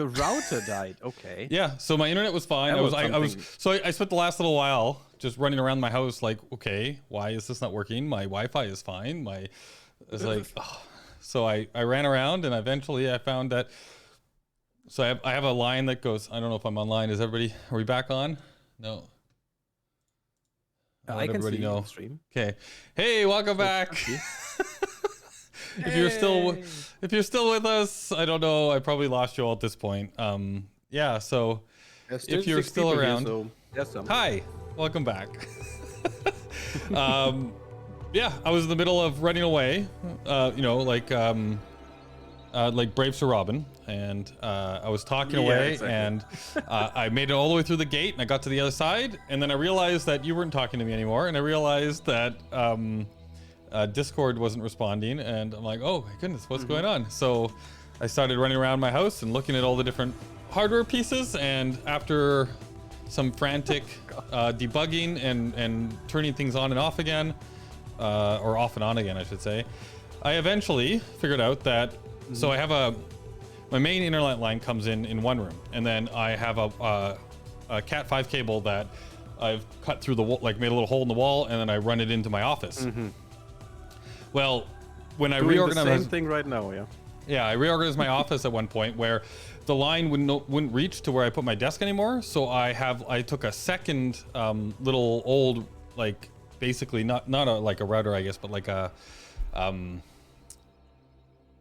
The router died. Okay. Yeah, so my internet was fine. I spent the last little while just running around my house like, okay, why is this not working? My Wi-Fi is fine. It's like, oh. So I ran around and eventually I found that. So I have a line that goes. I don't know if I'm online. Are we back on? No. I can see the stream. Okay. Hey, welcome back. If you're still with us, I don't know. I probably lost you all at this point. Yeah. So if you're still around, here, so hi, welcome back. Yeah, I was in the middle of running away. Like Brave Sir Robin, and I was talking away, exactly. And I made it all the way through the gate, and I got to the other side, and then I realized that you weren't talking to me anymore, and I realized that Discord wasn't responding, and I'm like, oh my goodness, what's going on? So I started running around my house and looking at all the different hardware pieces, and after some frantic debugging and turning things on and off again, or off and on again, I should say, I eventually figured out that, so I have my main internet line comes in one room, and then I have a Cat 5 cable that I've cut through the wall, like made a little hole in the wall, and then I run it into my office. Well, when I reorganized, the same thing right now, yeah, I reorganized my office at one point where the line wouldn't reach to where I put my desk anymore. So I took a second little old, like basically not like a router, I guess, but like a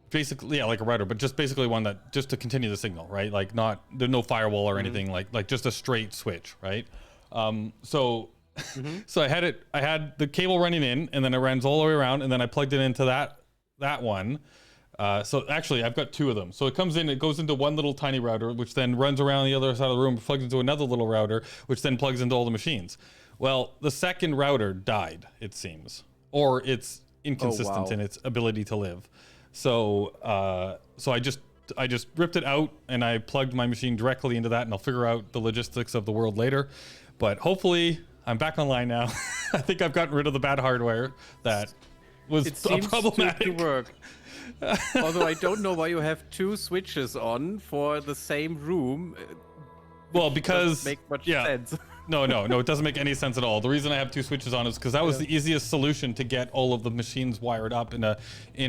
basically, yeah, like a router, but just basically one that just to continue the signal, right? Like there's no firewall or anything, like just a straight switch, right? So I had the cable running in, and then it runs all the way around, and then I plugged it into that one. So actually I've got two of them. So it comes in, it goes into one little tiny router, which then runs around the other side of the room, plugs into another little router, which then plugs into all the machines. Well, the second router died, it seems, or it's inconsistent in its ability to live. So I just ripped it out and I plugged my machine directly into that, and I'll figure out the logistics of the world later. But hopefully I'm back online now. I think I've gotten rid of the bad hardware that was problematic. To work. Although I don't know why you have two switches on for the same room. Well, because doesn't make much sense. No, it doesn't make any sense at all. The reason I have two switches on is because that was the easiest solution to get all of the machines wired up in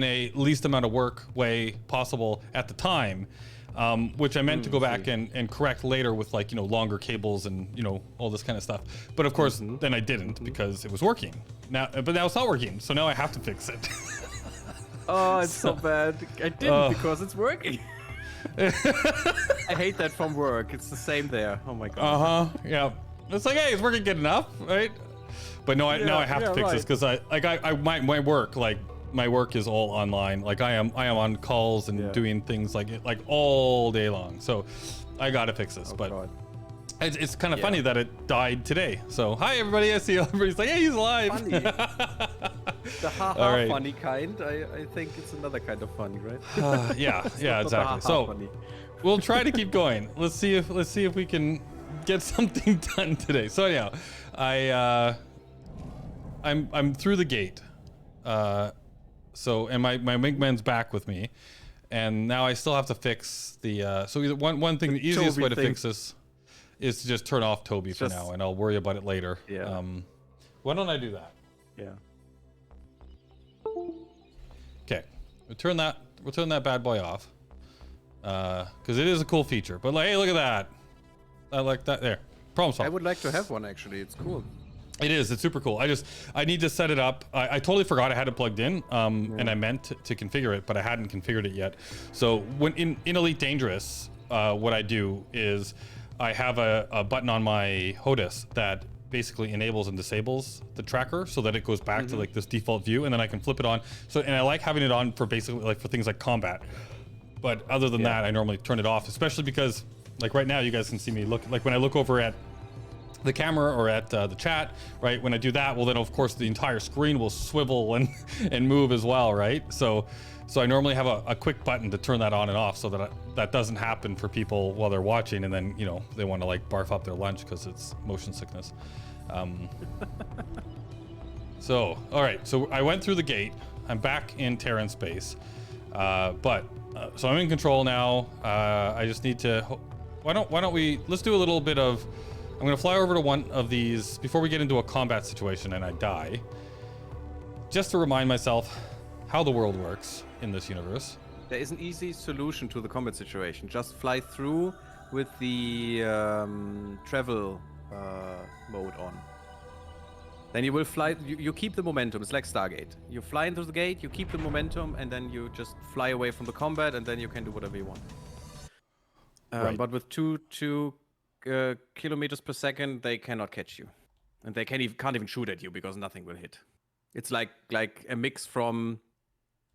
a least amount of work way possible at the time, which I meant to go back and correct later with longer cables and all this kind of stuff. But of course, then I didn't because it was working. But now it's not working, so now I have to fix it. Oh, it's so bad. I didn't because it's working. I hate that from work. It's the same there. Oh my god. Yeah. It's like, hey, it's working good enough, right? But no, now I have to fix this because my work is all online. Like I am on calls and doing things like all day long. So I gotta fix this. God. It's kind of funny that it died today. So hi everybody, I see everybody's like, hey, he's alive. Funny. The haha funny kind. I think it's another kind of funny, right? Yeah, exactly. So funny. We'll try to keep going. Let's see if we can get something done today. So anyhow, I'm through the gate. And my wingman's back with me, and now I still have to fix the. So either one thing, the easiest way to fix this is to just turn off Toby for now, and I'll worry about it later. Yeah. Why don't I do that? Yeah. Okay, we'll turn that bad boy off, because it is a cool feature. But hey, look at that. I like that. There, problem solved. I would like to have one actually. It's cool. It is. It's super cool. I need to set it up. I totally forgot I had it plugged in, and I meant to configure it, but I hadn't configured it yet. So when in Elite Dangerous, what I do is I have a button on my HOTAS that basically enables and disables the tracker so that it goes back to like this default view, and then I can flip it on. And I like having it on for basically like for things like combat. But other than that, I normally turn it off, especially because like right now you guys can see me look, like when I look over at the camera or at the chat, right? When I do that, well then of course the entire screen will swivel and move as well, right? So I normally have a quick button to turn that on and off so that that doesn't happen for people while they're watching, and then they want to like barf up their lunch because it's motion sickness. So all right, so I went through the gate. I'm back in Terran space, but So I'm in control now. I just need to. Why don't we? Let's do a little bit of. I'm gonna fly over to one of these before we get into a combat situation and I die. Just to remind myself how the world works in this universe. There is an easy solution to the combat situation. Just fly through with the travel mode on. Then you will fly, you keep the momentum. It's like Stargate. You fly into the gate, you keep the momentum, and then you just fly away from the combat, and then you can do whatever you want. Right. But with two kilometers per second, they cannot catch you. And they can't even shoot at you because nothing will hit. It's like a mix from,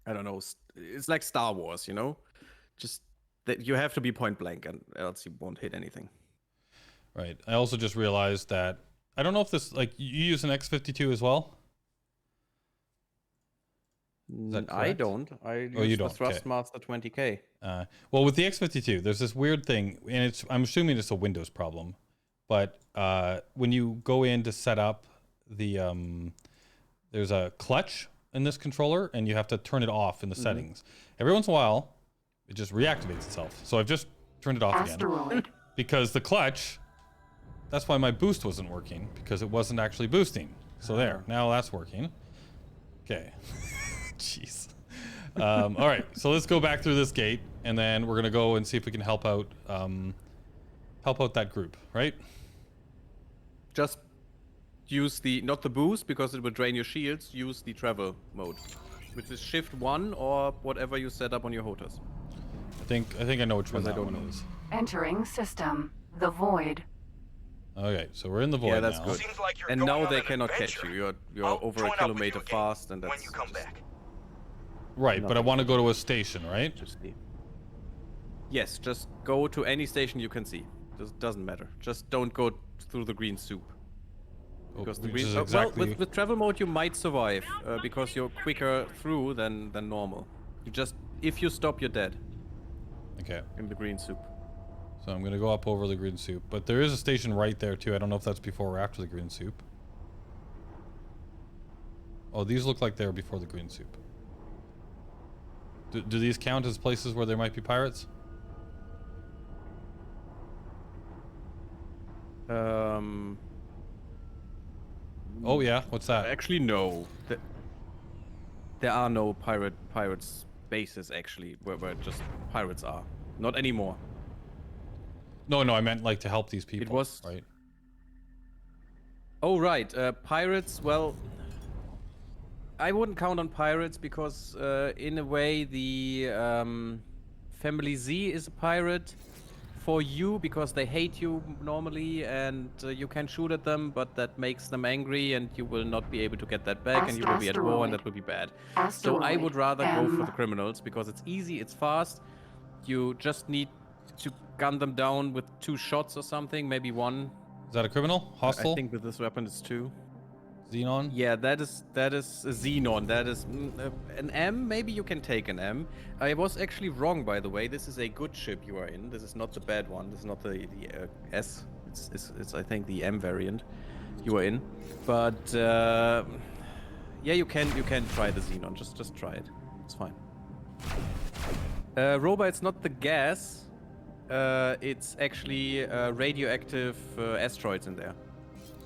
I don't know, it's like Star Wars, you know? Just that you have to be point blank, and else you won't hit anything. Right. I also just realized that I don't know if this, like, you use an X-52 as well? Is that I don't. I use the Thrustmaster 20K. Well, with the X-52, there's this weird thing, and I'm assuming it's a Windows problem, but when you go in to set up the, there's a clutch in this controller, and you have to turn it off in the settings. Every once in a while, it just reactivates itself. So I've just turned it off again. Because the clutch, that's why my boost wasn't working, because it wasn't actually boosting. So there, now that's working. Okay. Jeez. All right, so let's go back through this gate, and then we're gonna go and see if we can help out that group, right? Just use not the boost because it will drain your shields. Use the travel mode, which is Shift 1 or whatever you set up on your HOTAS. I think I know which one that one is. Entering system, the void. Okay, so we're in the void now. Yeah, that's good. Seems like you're And going now on they an cannot adventure. catch you. You're I'll over join a up with kilometer you again fast, and that's when you come back. Right, but I want to go to a station, right? Yes, just go to any station you can see. Doesn't matter. Just don't go through the green soup. Because the Which green is well, exactly... with travel mode you might survive because you're quicker through than normal. If you stop, you're dead. Okay. In the green soup. So I'm gonna go up over the green soup, but there is a station right there too. I don't know if that's before or after the green soup. Oh, these look like they're before the green soup. Do these count as places where there might be pirates? Oh yeah, what's that? Actually, no. There are no pirates bases actually where just pirates are. Not anymore. No, I meant like to help these people. It was right. Oh right, pirates. Well, I wouldn't count on pirates because in a way the Family Z is a pirate for you because they hate you normally and you can shoot at them, but that makes them angry and you will not be able to get that back and you will be at war and that will be bad. So I would rather go for the criminals because it's easy, it's fast. You just need to gun them down with 2 shots or something, maybe 1. Is that a criminal? Hostile? I think with this weapon it's 2. Xenon? Yeah, that is a Xenon. That is an M. Maybe you can take an M. I was actually wrong, by the way. This is a good ship you are in. This is not the bad one. This is not the S. It's I think the M variant you are in. But yeah, you can try the Xenon. Just try it. It's fine. Roba, it's not the gas. It's actually radioactive asteroids in there.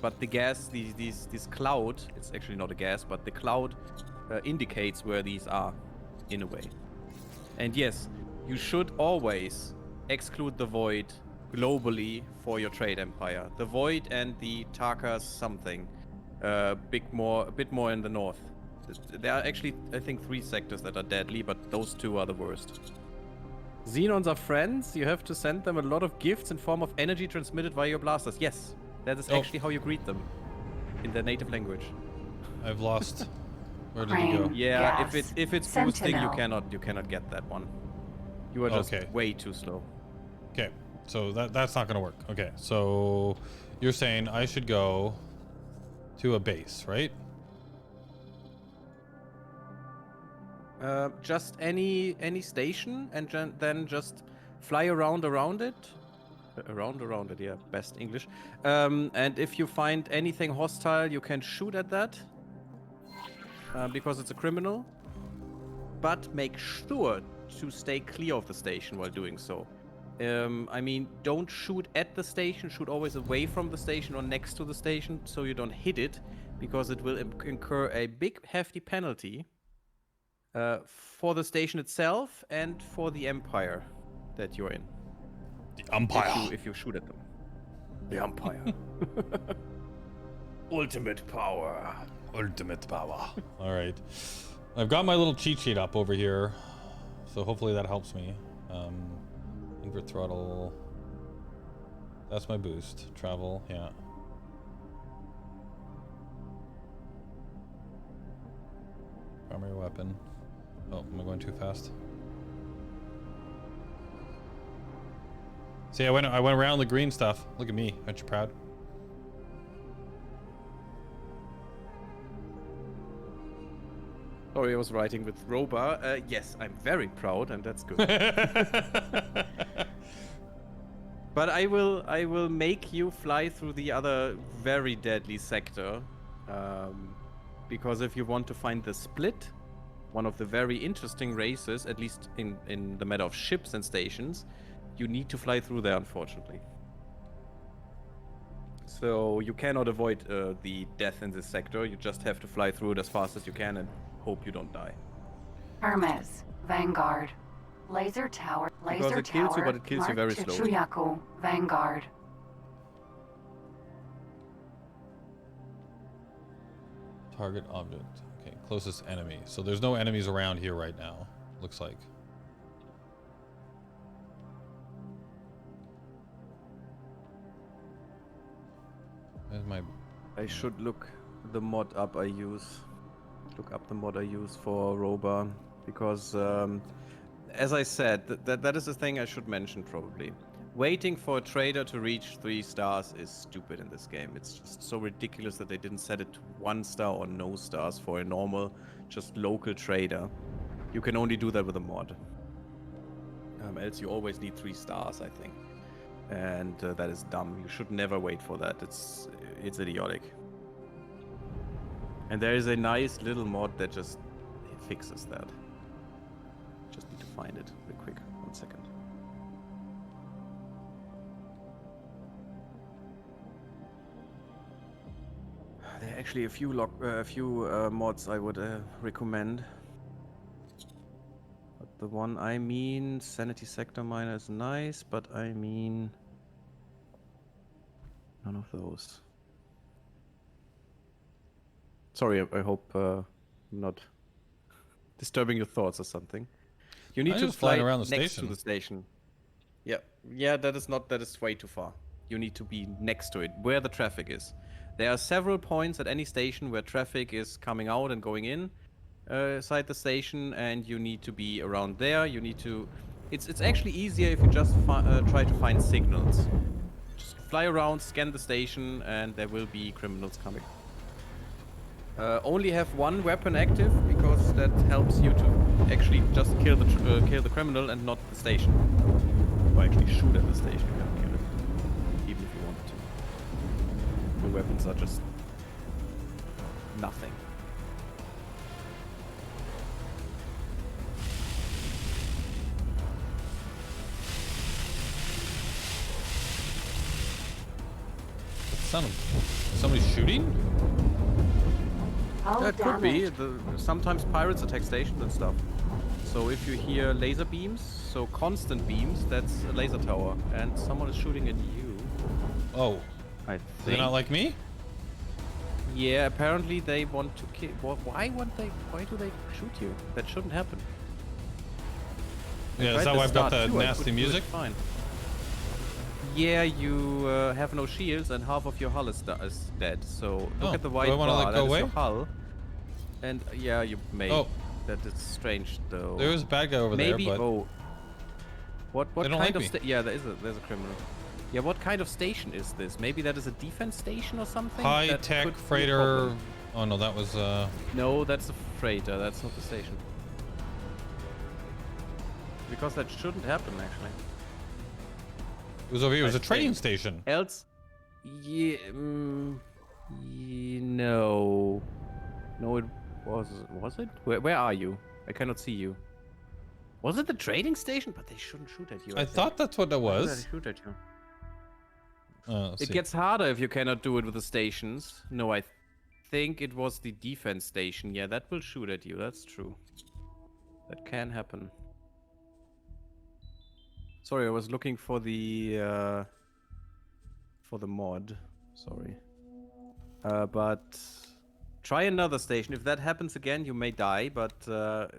But the gas, this cloud, it's actually not a gas, but the cloud indicates where these are, in a way. And yes, you should always exclude the void globally for your trade empire. The void and the Tarkas something, a bit more in the north. There are actually, I think, 3 sectors that are deadly, but those 2 are the worst. Xenons are friends. You have to send them a lot of gifts in form of energy transmitted via your blasters. Yes. That is actually how you greet them in their native language. I've lost. Where did he go? Yeah, if it's boosting, you Sentinel. cannot get that one. You are just way too slow. Okay, so that's not gonna work. Okay, so you're saying I should go to a base, right? Just any station, and then just fly around it. Around it, yeah, best English. And if you find anything hostile, you can shoot at that. Because it's a criminal. But make sure to stay clear of the station while doing so. I mean, don't shoot at the station, shoot always away from the station or next to the station so you don't hit it, because it will incur a big, hefty penalty for the station itself and for the Empire that you're in. The Empire. If you shoot at them. The Empire. Ultimate power. Ultimate power. All right. I've got my little cheat sheet up over here, so hopefully that helps me. Invert throttle. That's my boost. Travel, yeah. Primary weapon. Oh, am I going too fast? See, I went around the green stuff. Look at me. Aren't you proud? Sorry, I was writing with Roba. Yes, I'm very proud, and that's good. But I will make you fly through the other very deadly sector, because if you want to find the split, one of the very interesting races, at least in the matter of ships and stations, you need to fly through there, unfortunately. So you cannot avoid the death in this sector. You just have to fly through it as fast as you can and hope you don't die. Hermes, Vanguard. Laser tower. Because it kills you, but it kills you very slowly. Chuyaku, Vanguard. Target object. Okay, closest enemy. So there's no enemies around here right now, looks like. Where's my... I should look the mod up I use. Look up the mod I use for Roba, because as I said, that is the thing I should mention probably. Waiting for a trader to reach 3 stars is stupid in this game. It's just so ridiculous that they didn't set it to 1 star or no stars for a normal, just local trader. You can only do that with a mod. Else you always need 3 stars, I think. And that is dumb. You should never wait for that. It's idiotic. And there is a nice little mod that just fixes that. Just need to find it real quick. 1 second. There are actually a few mods I would recommend. But the one I mean, Sanity Sector Miner is nice, but I mean none of those. Sorry, I hope I'm not disturbing your thoughts or something. You need to fly around the next station. to the station. Yeah, that is way too far. You need to be next to it, where the traffic is. There are several points at any station where traffic is coming out and going in inside the station, and you need to be around there. You need to... It's actually easier if you just try to find signals. Just fly around, scan the station, and there will be criminals coming. Only have 1 weapon active, because that helps you to actually just kill the criminal and not the station. Or actually shoot at the station, you can kill it, even if you wanted to. The weapons are just nothing. Somebody's shooting? That could be. Sometimes pirates attack stations and stuff. So if you hear laser beams, so constant beams, that's a laser tower, and someone is shooting at you. Oh, I they're think. not like me? Yeah, apparently they want to kill. Why do they shoot you? That shouldn't happen. Yeah, is that why I've got the nasty music? Fine. Yeah, you have no shields and half of your hull is dead. So look at the white bar. That is your hull. And yeah, you may. Oh. That is strange though. There is a bad guy over there, but... Oh. What They don't kind like of me. yeah, there's a criminal. Yeah, what kind of station is this? Maybe that is a defense station or something? High That tech could be a freighter... problem. Oh no, that was... No, that's a freighter. That's not the station. Because that shouldn't happen, actually. It was over here. It was I a train think. station. Else, no, no, it was it? Where are you? I cannot see you. Was it the trading station? But they shouldn't shoot at you. I thought that's what it Why would was. they shoot at you? Let's It see. gets harder if you cannot do it with the stations. No, I think it was the defense station. Yeah, that will shoot at you. That's true. That can happen. Sorry, I was looking for the mod. Sorry. But try another station. If that happens again, you may die, but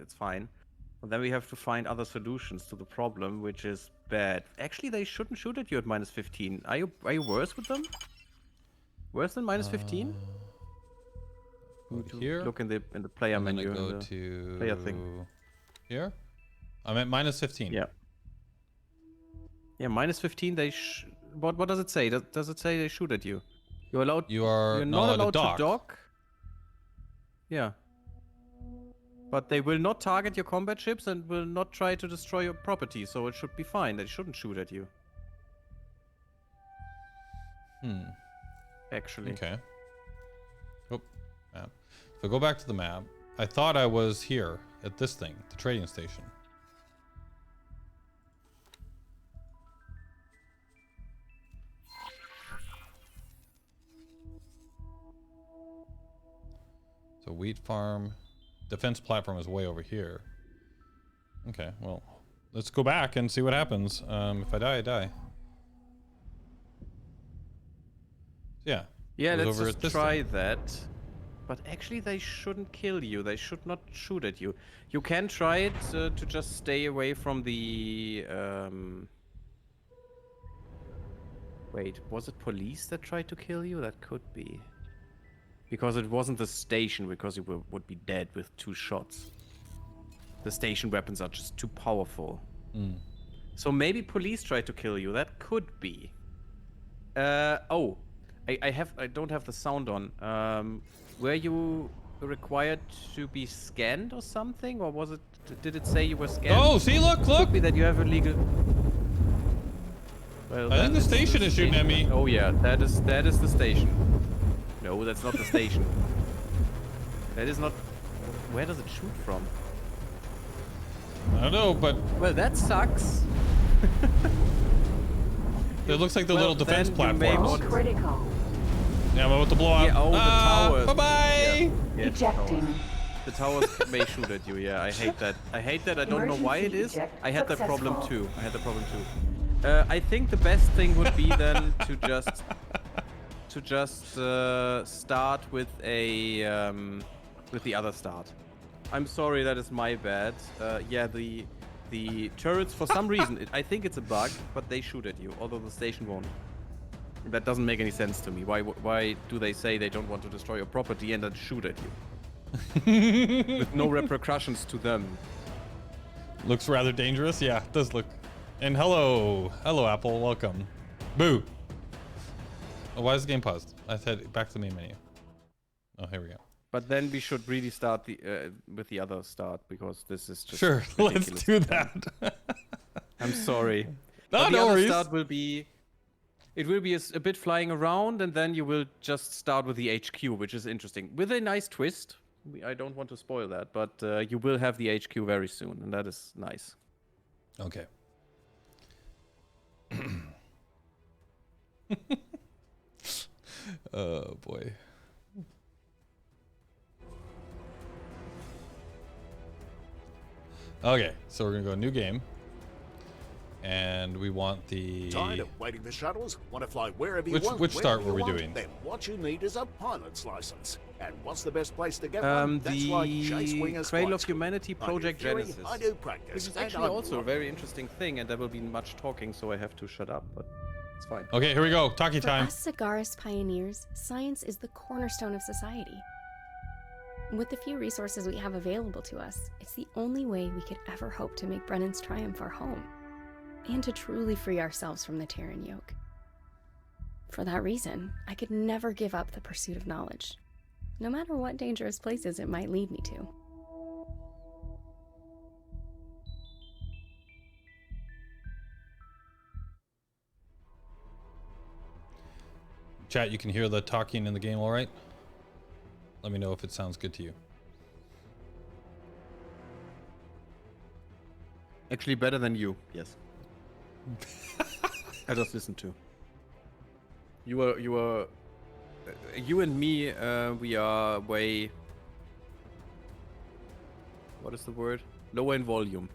it's fine. And then we have to find other solutions to the problem, which is bad. Actually, they shouldn't shoot at you at -15. Are you worse with them? Worse than -15? Here. Look in the player And then menu. I go in the to player thing. here. I'm at -15. Yeah. Yeah, -15. What does it say? Does it say they shoot at you? You're allowed. You're not allowed to to dock. Yeah. But they will not target your combat ships and will not try to destroy your property, so it should be fine. They shouldn't shoot at you. Actually. Okay. Oh, map. So go back to the map. I thought I was here at this thing, the trading station. So wheat farm, defense platform is way over here. Okay, well, let's go back and see what happens. If I die, I die. Yeah. Yeah, it was let's over just at this try thing. that. But actually, they shouldn't kill you. They should not shoot at you. You can try it to just stay away from the. Wait, was it police that tried to kill you? That could be. Because it wasn't the station, because you would be dead with 2 shots. The station weapons are just too powerful. So maybe police tried to kill you. That could be. Oh, I don't have the sound on. Were you required to be scanned or something, or was it? Did it say you were scanned? Oh, see, look! Could be that you have illegal. Well, I think the that station is shooting at me. Oh yeah, that is the station. No, that's not the station. That is not. Where does it shoot from? I don't know, but Well, that sucks. it looks like the Well, little defense then you may platforms. All want- critical. Yeah, I'm about to blow up. Yeah, oh, the towers. Bye-bye! Yeah, Ejecting. the towers may shoot at you. Yeah, I hate that. I don't know why it Emergency is. eject I had that problem successful. too. I think the best thing would be then to just start with the other start. I'm sorry, that is my bad. Yeah, the turrets for some reason, I think it's a bug, but they shoot at you, although the station won't. That doesn't make any sense to me. Why do they say they don't want to destroy your property and then shoot at you? With no repercussions to them. Looks rather dangerous. Yeah, it does look. And hello, Apple, welcome. Boo. Oh, why is the game paused? I said back to the main menu. Oh, here we go. But then we should really start with the other start, because this is just Sure, let's ridiculous. do that. I'm sorry. No, But the no other worries. start will be. It will be a bit flying around, and then you will just start with the HQ, which is interesting, with a nice twist. I don't want to spoil that, but you will have the HQ very soon, and that is nice. Okay. Oh boy. Okay, so we're gonna go new game, and we want the. Tired of waiting for shuttles? Want to fly wherever you Which- want? which start wherever were you we want? doing? Then what you need is a pilot's license. And what's the best place to get one? That's The like Chase Winger's Cradle Flight of School. Humanity I do Project theory, Genesis. I do practice. Which is and actually I also a love very interesting thing, and there will be much talking, so I have to shut up, but it's fine. Okay, here we go. Talkie For time. us Cigarist pioneers, science is the cornerstone of society. With the few resources we have available to us, it's the only way we could ever hope to make Brennan's Triumph our home, and to truly free ourselves from the Terran yoke. For that reason, I could never give up the pursuit of knowledge, no matter what dangerous places it might lead me to. Chat, you can hear the talking in the game all right? Let me know if it sounds good to you. Actually, better than you. Yes. I just listened to. You and me. We are way. What is the word? Lower in volume.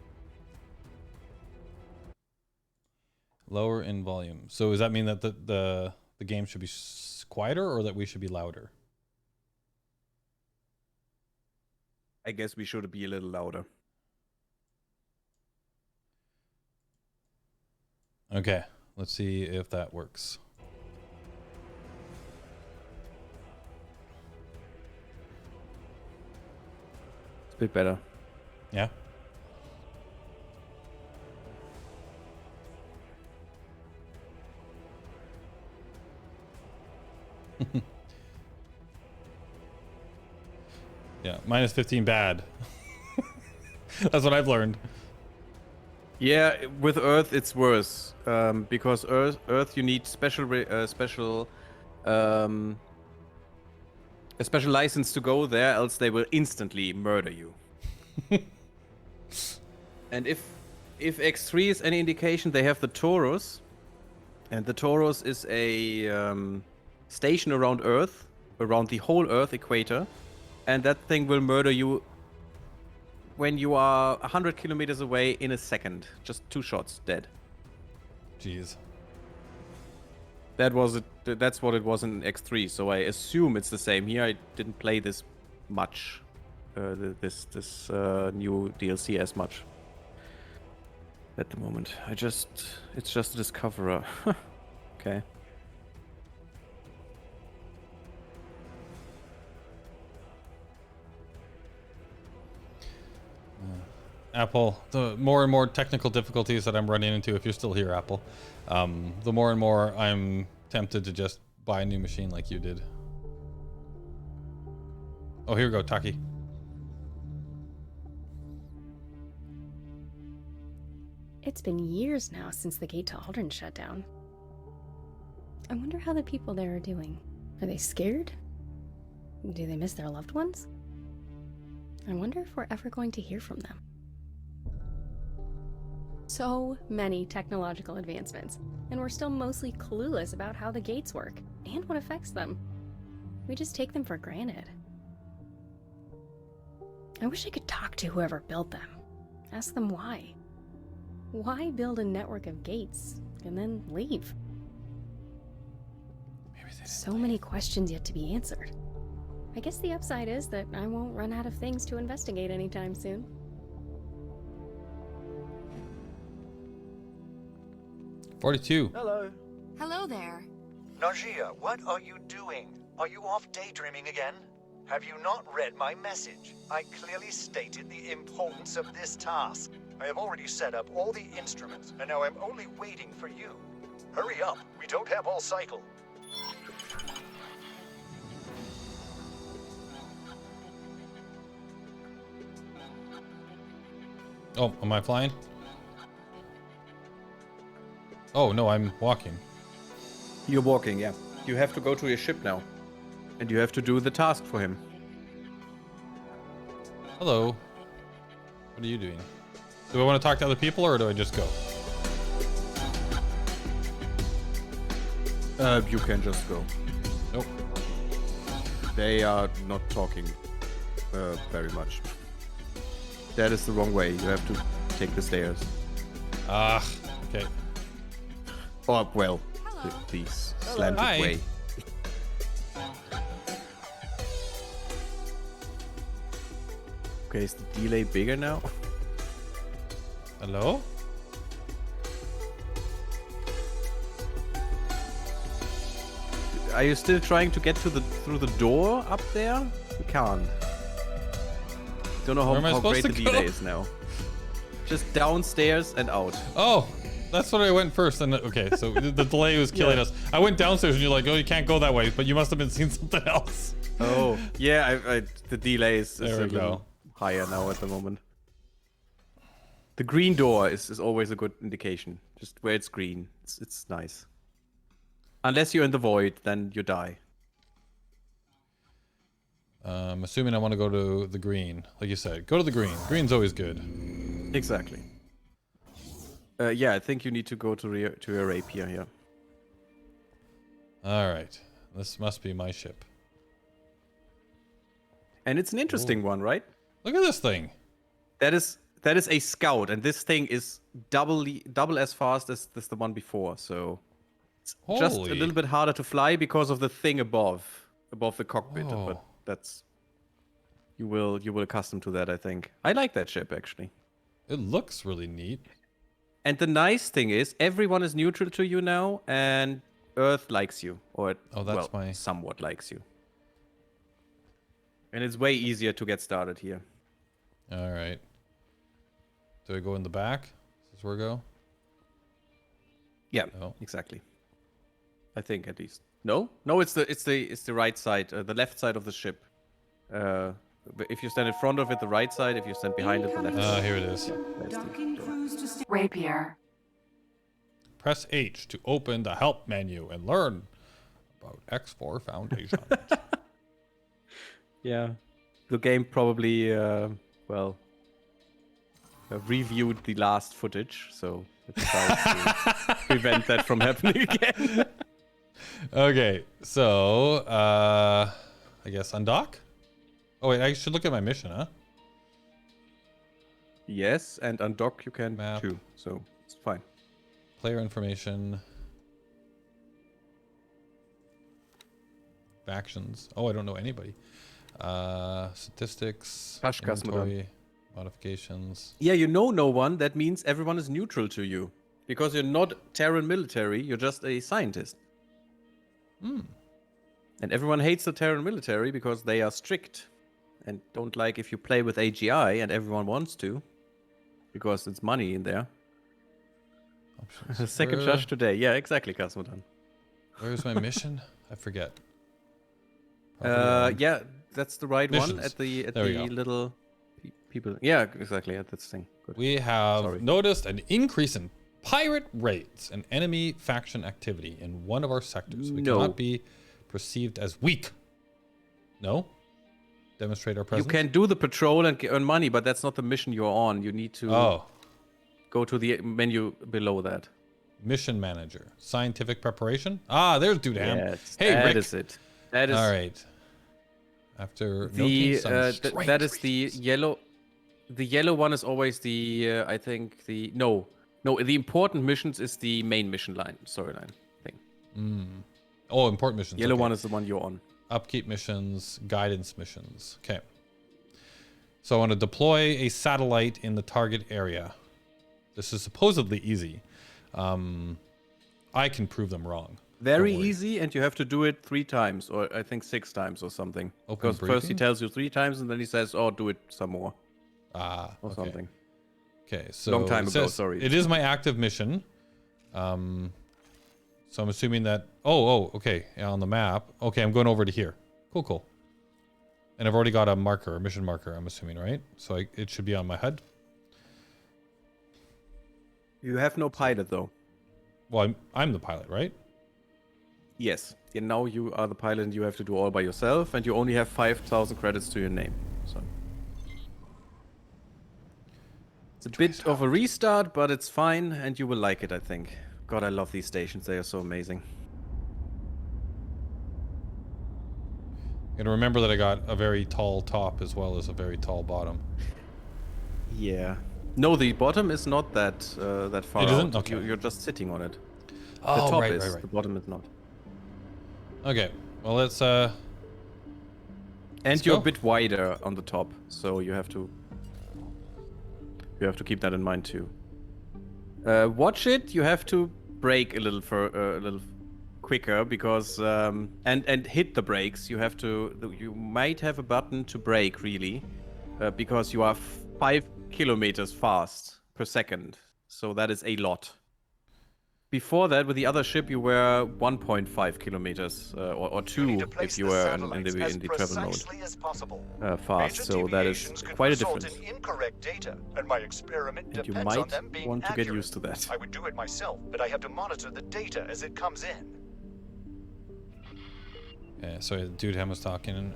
Lower in volume. So does that mean that the game should be quieter, or that we should be louder? I guess we should be a little louder. Okay, let's see if that works. It's a bit better. Yeah. Yeah, minus 15 bad. That's what I've learned. Yeah, with Earth it's worse because Earth you need a special license to go there, else they will instantly murder you. And if X3 is any indication, they have the Taurus, and the Taurus is a station around Earth, around the whole Earth equator, and that thing will murder you when you are 100 kilometers away in a second. Just 2 shots, dead. Jeez. That was it. That's what it was in X3. So I assume it's the same here. I didn't play this much, this new DLC as much at the moment. It's just a discoverer. Okay. Apple, the more and more technical difficulties that I'm running into, if you're still here, Apple, the more and more I'm tempted to just buy a new machine like you did. Oh, here we go, Taki. It's been years now since the gate to Aldrin shut down. I wonder how the people there are doing. Are they scared? Do they miss their loved ones? I wonder if we're ever going to hear from them. So many technological advancements, and we're still mostly clueless about how the gates work and what affects them. We just take them for granted. I wish I could talk to whoever built them. Ask them why. Why build a network of gates and then leave? So many questions yet to be answered. I guess the upside is that I won't run out of things to investigate anytime soon. $42. Hello. Hello there. Najia, what are you doing? Are you off daydreaming again? Have you not read my message? I clearly stated the importance of this task. I have already set up all the instruments, and now I'm only waiting for you. Hurry up, we don't have all cycle. Oh, am I flying? Oh, no, I'm walking. You're walking, yeah. You have to go to your ship now. And you have to do the task for him. Hello. What are you doing? Do I want to talk to other people, or do I just go? You can just go. Nope. They are not talking very much. That is the wrong way. You have to take the stairs. Ah, okay. Or, well, Hello. the slanted Hi. way. Okay, is the delay bigger now? Hello? Are you still trying to get to through the door up there? You can't. Don't know Where am I how supposed great to the delay go? is now. Just downstairs and out. Oh, that's what I went first. And okay, so the delay was killing Yeah. us. I went downstairs and you're like, oh, you can't go that way, but you must have been seeing something else. Oh, yeah, the delay is There a we little go. higher now at the moment. The green door is always a good indication. Just where it's green. It's nice. Unless you're in the void, then you die. Assuming I want to go to the green, like you said, go to the green. Green's always good. Exactly. Yeah, I think you need to go to your rapier here. All right. This must be my ship. And it's an interesting one, right? Look at this thing. That is a scout, and this thing is double as fast as the one before. So it's just a little bit harder to fly because of the thing above the cockpit. Whoa. But that's you will accustom to that, I think. I like that ship actually. It looks really neat. And the nice thing is, everyone is neutral to you now, and Earth likes you, or somewhat likes you. And it's way easier to get started here. All right. Do I go in the back? Is this where I go? Yeah, exactly. I think at least. No, it's the right side, the left side of the ship. If you stand in front of it, the right side. If you stand behind it, the left side. Here it is. Yeah, Rapier. Press H to open the help menu and learn about X4 Foundation. yeah. The game probably, reviewed the last footage, so it tries to prevent that from happening again. Okay, so I guess undock? Oh wait, I should look at my mission, huh? Yes, and undock you can Map. too, so it's fine. Player information. Factions. Oh, I don't know anybody. Statistics. Inventory. Modifications. Yeah, you know no one. That means everyone is neutral to you. Because you're not Terran military, you're just a scientist. Hmm. And everyone hates the Terran military because they are strict. And don't like if you play with AGI, and everyone wants to. Because it's money in there. Second charge today. Yeah, exactly, Cosmodan. Where's my mission? I forget. Yeah, that's the right Missions. one at the There we go. little people. Yeah, exactly. At that thing. Good. We have Sorry. noticed an increase in pirate raids and enemy faction activity in one of our sectors. We cannot be perceived as weak. No? Demonstrate our presence? You can do the patrol and earn money, but that's not the mission you're on. You need to go to the menu below that. Mission manager. Scientific preparation? Ah, there's Dudam. Yes, hey, that Rick. is it. That is all right. After the noting that is the yellow. The yellow one is always the I think the no the important missions is the main mission storyline thing. Oh, important missions. Yellow okay. one is the one you're on. Upkeep missions, guidance missions. Okay. So I want to deploy a satellite in the target area. This is supposedly easy. I can prove them wrong. Very easy, and you have to do it 3 times, or I think 6 times or something. Open because first he briefing? tells you 3 times, and then he says, "Oh, do it some more," or or something. Okay, so Long time it ago, says sorry. It is my active mission. So I'm assuming that. Oh, okay. Yeah, on the map. Okay, I'm going over to here. Cool. And I've already got a marker, a mission marker. I'm assuming, right? So it should be on my HUD. You have no pilot though. Well, I'm the pilot, right? Yes. And now you are the pilot, and you have to do all by yourself, and you only have 5,000 credits to your name. So it's a bit of a restart, but it's fine, and you will like it, I think. God, I love these stations. They are so amazing. And remember that I got a very tall top as well as a very tall bottom. Yeah. No, the bottom is not that far It isn't? out. Okay. You're just sitting on it. Oh, the top right, is. right, right. The bottom is not. Okay. Well, let's And Let's you're go. a bit wider on the top, so you have to keep that in mind too. Watch it. You have to brake a little quicker because and hit the brakes. You might have a button to brake really, because you are 5 kilometers fast per second. So that is a lot. Before that, with the other ship, you were 1.5 kilometers or 2 if you were in the travel mode fast. So that is quite a difference. Incorrect data, and my experiment And you depends on might them being want to get accurate. used to that. I would do it myself, but I have to monitor the data as it comes in. Yeah, sorry, the dude Ham was talking.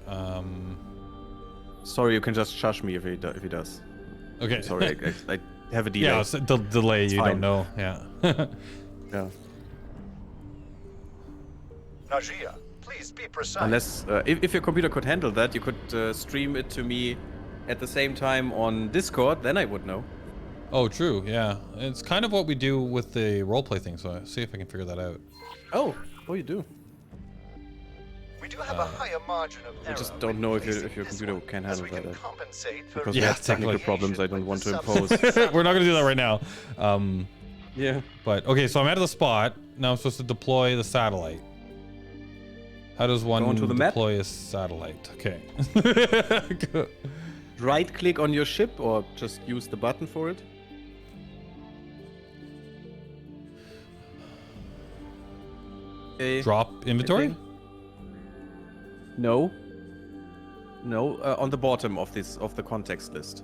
Sorry, you can just shush me if he does. Okay. Sorry, I have a delay. Yeah, it's the delay you fine. don't know. Yeah. Yeah. Najia, please be precise. Unless, if your computer could handle that, you could stream it to me at the same time on Discord, then I would know. Oh, true. Yeah, it's kind of what we do with the roleplay thing. So I'll see if I can figure that out. Oh, you do. We do have a higher margin of error. I just don't know if your computer can handle that. Because we Yeah, have technical exactly. problems I don't want to impose. We're not gonna do that right now. Yeah. But okay, so I'm at the spot. Now I'm supposed to deploy the satellite. How does one Go onto the map? deploy a satellite? Okay. Right click on your ship or just use the button for it. Drop inventory? No. No, on the bottom of the context list.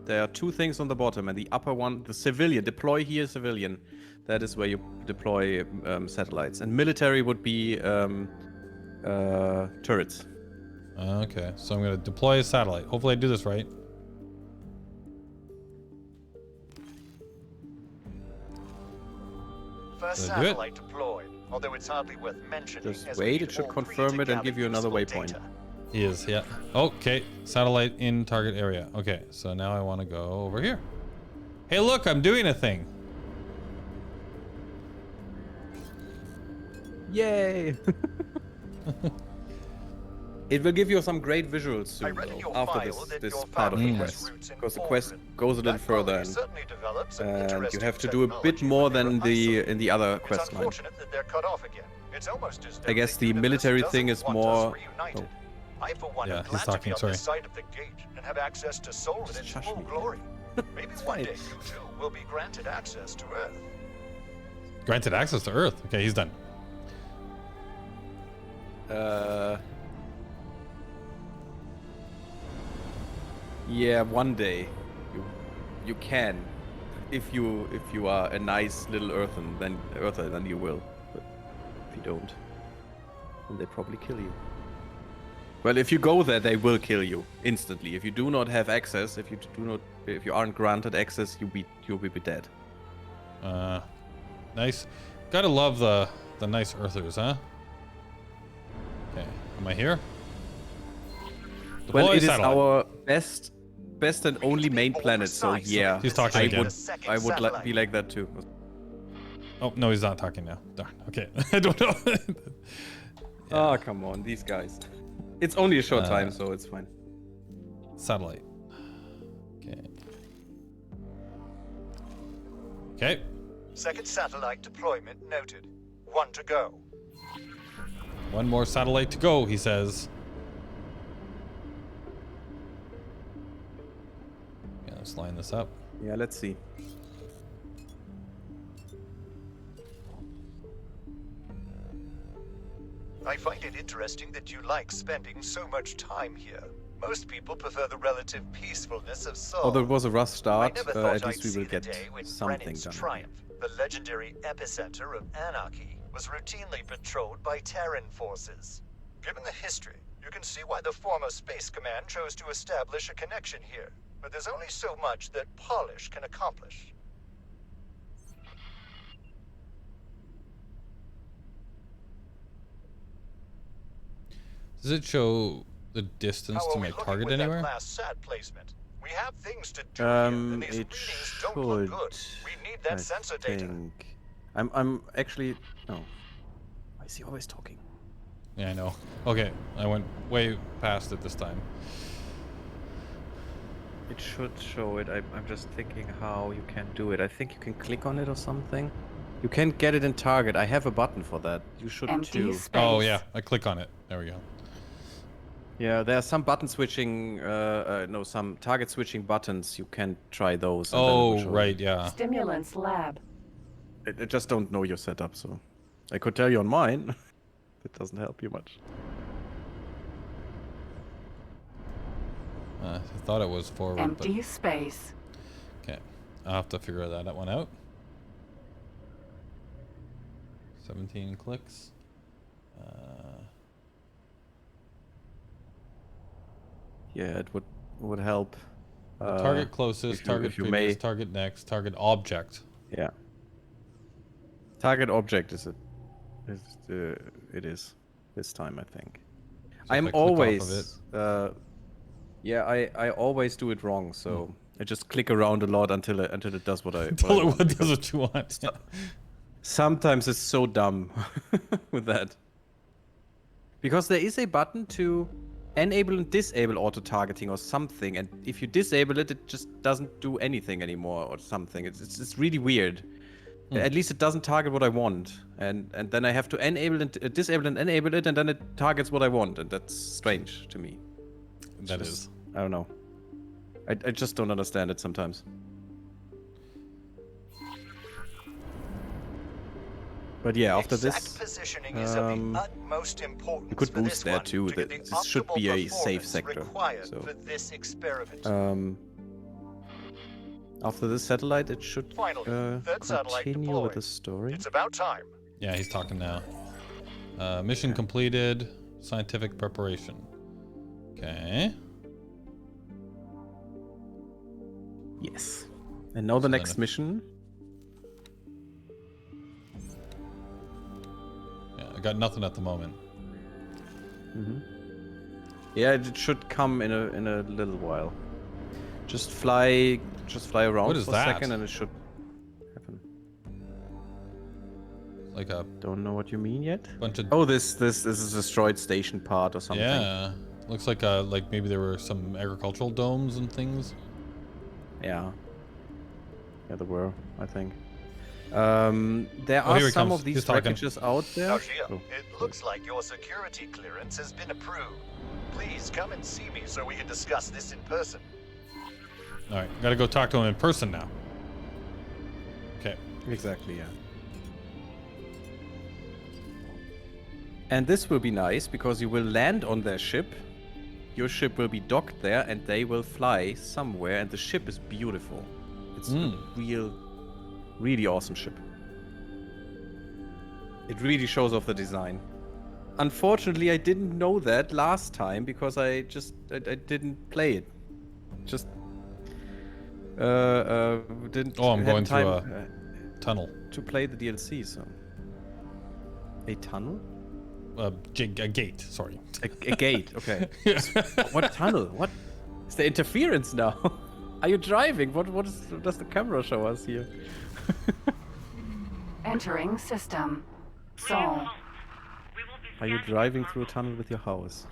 There are two things on the bottom, and the upper one, the civilian, deploy here civilian. That is where you deploy satellites. And military would be turrets. Okay, so I'm gonna deploy a satellite. Hopefully I do this right. First Did I do it? satellite deployed, although it's hardly worth mentioning. Just as wait, we it should all confirm agree it to and give you gather another useful waypoint. data. He is, yeah. Okay, satellite in target area. Okay, so now I want to go over here. Hey, look, I'm doing a thing. Yay! It will give you some great visuals I soon, read in though, your after file that this your part of the family quest. has roots in Because the quest Aldrin. goes a little That further, colony certainly developed some and you interesting have to do a bit technology more when they than were isolated. in the other It's quest line. unfortunate that they're cut off again. It's almost as though I guess the the universe military doesn't thing is want us more. reunited. Oh. I, for one, Yeah, am he's glad to talking, be on sorry. this side of the gate and have access to Sol in its shush full me. glory. Maybe one fine. day you too will be granted access to Earth. Granted access to Earth. Okay, he's done. Yeah, one day you can, if you are a nice little Earther, then you will. But if you don't, then they probably kill you. Well, if you go there, they will kill you instantly. If you do not have access, if you aren't granted access, you'll be dead. Nice. Gotta love the nice Earthers, huh? Okay, am I here? Well, Deploy it is satellite. our best and only main planet, so yeah. He's talking I again. would be like that too. Oh, no, he's not talking now. Darn. Okay, I don't know. Oh, come on, these guys. It's only a short time, so it's fine. Satellite. Okay. Okay. Second satellite deployment noted. One to go. One more satellite to go, he says. Yeah, let's line this up. Yeah, let's see. I find it interesting that you like spending so much time here. Most people prefer the relative peacefulness of Sol. Although it was a rough I start, never thought at I'd least we see will the get day when something Brennan's done. Triumph, the legendary epicenter of anarchy, was routinely patrolled by Terran forces. Given the history, you can see why the former Space Command chose to establish a connection here. But there's only so much that polish can accomplish. Does it show the distance How to are my we looking target with anywhere? that last sat placement? We have things to do here, and these It readings don't look should. good. We need that I sensor data. think. I'm actually. No. Why is he always talking? Yeah, I know. Okay, I went way past it this time. It should show it. I'm just thinking how you can do it. I think you can click on it or something. You can get it in target. I have a button for that. You should Empty too. space. Oh yeah, I click on it. There we go. Yeah, there are some button switching. No, some target switching buttons. You can try those. And then it will Oh show right, yeah. Stimulants lab. I just don't know your setup, so I could tell you on mine. It doesn't help you much. I thought it was forward, Empty space. but okay. I'll have to figure that one out. 17 clicks. Yeah, it would help. Target closest, target previous, target next, target object. Yeah. Target object is it? It is this time, I think. So I'm if I click always. off of it, yeah, I always do it wrong, so I just click around a lot until it does what I. tell what I it want, what does what you want. Sometimes it's so dumb with that. Because there is a button to enable and disable auto-targeting or something, and if you disable it, it just doesn't do anything anymore or something. It's really weird. At least it doesn't target what I want, and then I have to enable and disable and enable it, and then it targets what I want, and that's strange to me. That is. I don't know. I just don't understand it sometimes. But yeah, after this, positioning is of the utmost importance you could for boost this there one too. to get That the this should be optimal a safe performance sector. required So, for this experiment. after this satellite, it should Finally, third satellite continue deployed. with the story. It's about time. Yeah, he's talking now. Mission completed. Scientific preparation. Okay. Yes. And now the next mission. Yeah, I got nothing at the moment. Yeah, it should come in a little while. Just fly around What is for that? a second, and it should happen. Like a Don't know what you mean yet. bunch of. Oh, this is a destroyed station part or something. Yeah. Looks like maybe there were some agricultural domes and things. Yeah. Yeah, there were, I think. There Oh, are here he some comes. of these He's talking. packages out there. Nausea, Oh. it looks like your security clearance has been approved. Please come and see me so we can discuss this in person. All right, gotta go talk to him in person now. Okay. Exactly, yeah. And this will be nice because you will land on their ship. Your ship will be docked there and they will fly somewhere, and the ship is beautiful. It's a really awesome ship. It really shows off the design. Unfortunately, I didn't know that last time because I didn't play it. Just didn't. Oh, I'm have going time, through a tunnel. to play the DLC. So a tunnel, A gate. Sorry. a gate. Okay. What tunnel? What is the interference now? Are you driving? What does the camera show us here? Entering system. Sol. Are you driving through a tunnel with your house?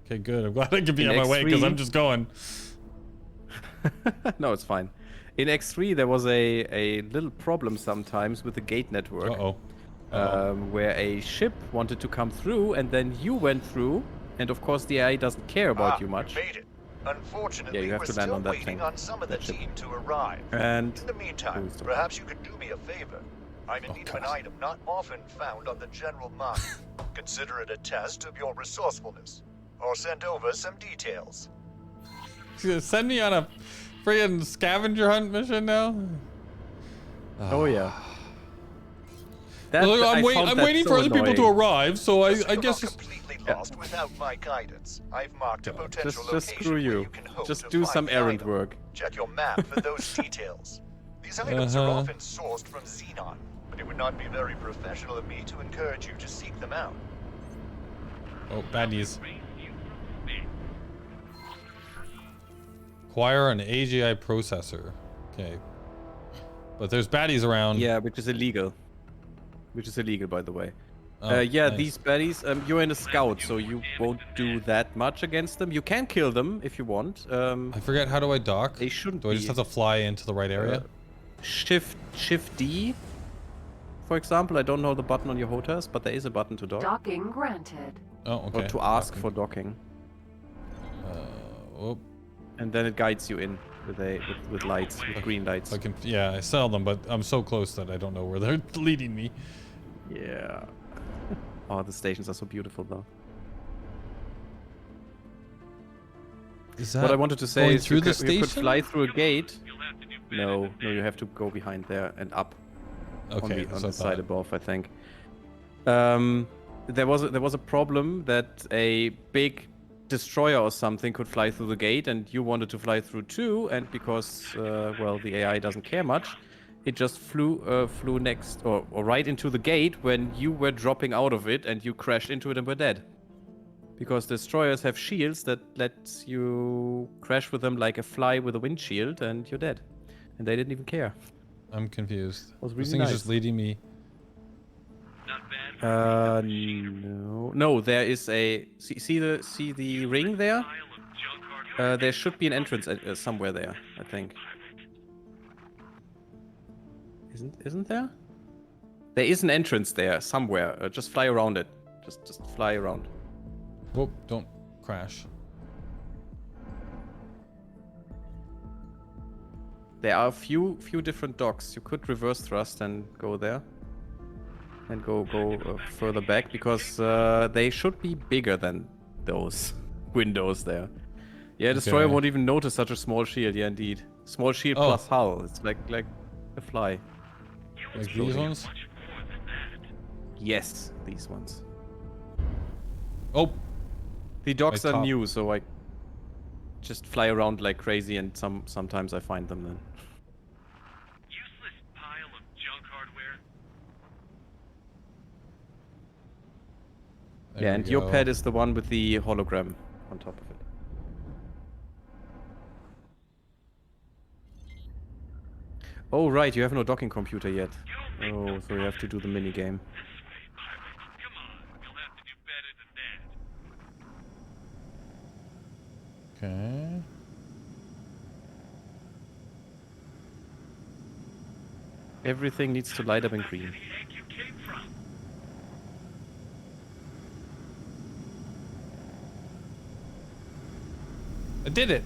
Okay, good. I'm glad I can be In on my way because X3 I'm just going. No, it's fine. In X3, there was a little problem sometimes with the gate network. Where a ship wanted to come through, and then you went through, and of course the AI doesn't care about you much. Made it. Unfortunately, Yeah, you have we're to land still on that waiting thing. on some of the That ship. team to arrive. And In the meantime, Oh, perhaps you could do me a favor. I'm in need of an God. item not often found on the general market. Consider it a test of your resourcefulness. Or send over some details. Send me on a friggin' scavenger hunt mission now. oh yeah. That, Look, I I'm found that waiting so for other people to annoying. arrive, so I You're guess not just. completely lost without my guidance. I've marked a potential Just location screw where you. you can hope Just to do find some the errand item. work. Check your map for those details. These items are often sourced from Xenon, but it would not be very professional of me to encourage you to seek them out. Oh, baddies. Acquire an AGI processor. Okay. But there's baddies around. Yeah, which is illegal. Which is illegal, by the way. Oh, Yeah, nice. these baddies, you're in a scout, so you won't do that much against them. You can kill them if you want. I forget, how do I dock? They shouldn't Do I just be. have to fly into the right area? Shift D, for example. I don't know the button on your HOTAS, but there is a button to dock. Docking granted. Oh, okay. Or to ask for docking. Oh, And then it guides you in with lights, with green lights. I can, yeah, I sell them, but I'm so close that I don't know where they're leading me. Yeah. Oh, the stations are so beautiful, though. Is that What I wanted to say going is through you the could station? fly through a gate. No, you have to go behind there and up. Okay, on that's the what I side thought. above, I think. there was a problem that a big destroyer or something could fly through the gate, and you wanted to fly through too, and because well, the AI doesn't care much, it just flew next or right into the gate when you were dropping out of it, and you crashed into it and were dead. Because destroyers have shields that lets you crash with them like a fly with a windshield, and you're dead. And they didn't even care. I'm confused. Was This really thing is nice. just leading me. No, there is a see the ring there. There should be an entrance somewhere there, I think. Isn't there? There is an entrance there somewhere. Just fly around it. Just fly around. Whoop! Don't crash. There are a few different docks. You could reverse thrust and go there. And go further back, because they should be bigger than those windows there. Yeah, destroyer won't even notice such a small shield. Yeah, indeed. Small shield plus hull. It's like a fly. Like these ones? Yes, these ones. Oh! The docks My are top. new, so I just fly around like crazy, and sometimes I find them then. Useless pile of junk hardware. There Yeah, we and your go. pad is the one with the hologram on top of it. Oh, right, you have no docking computer yet. Oh, so you have to do the mini game. This way, pirates. Come on, you'll have to do better than that. Okay. Everything needs to light up in green. Where the heck you came from? I did it!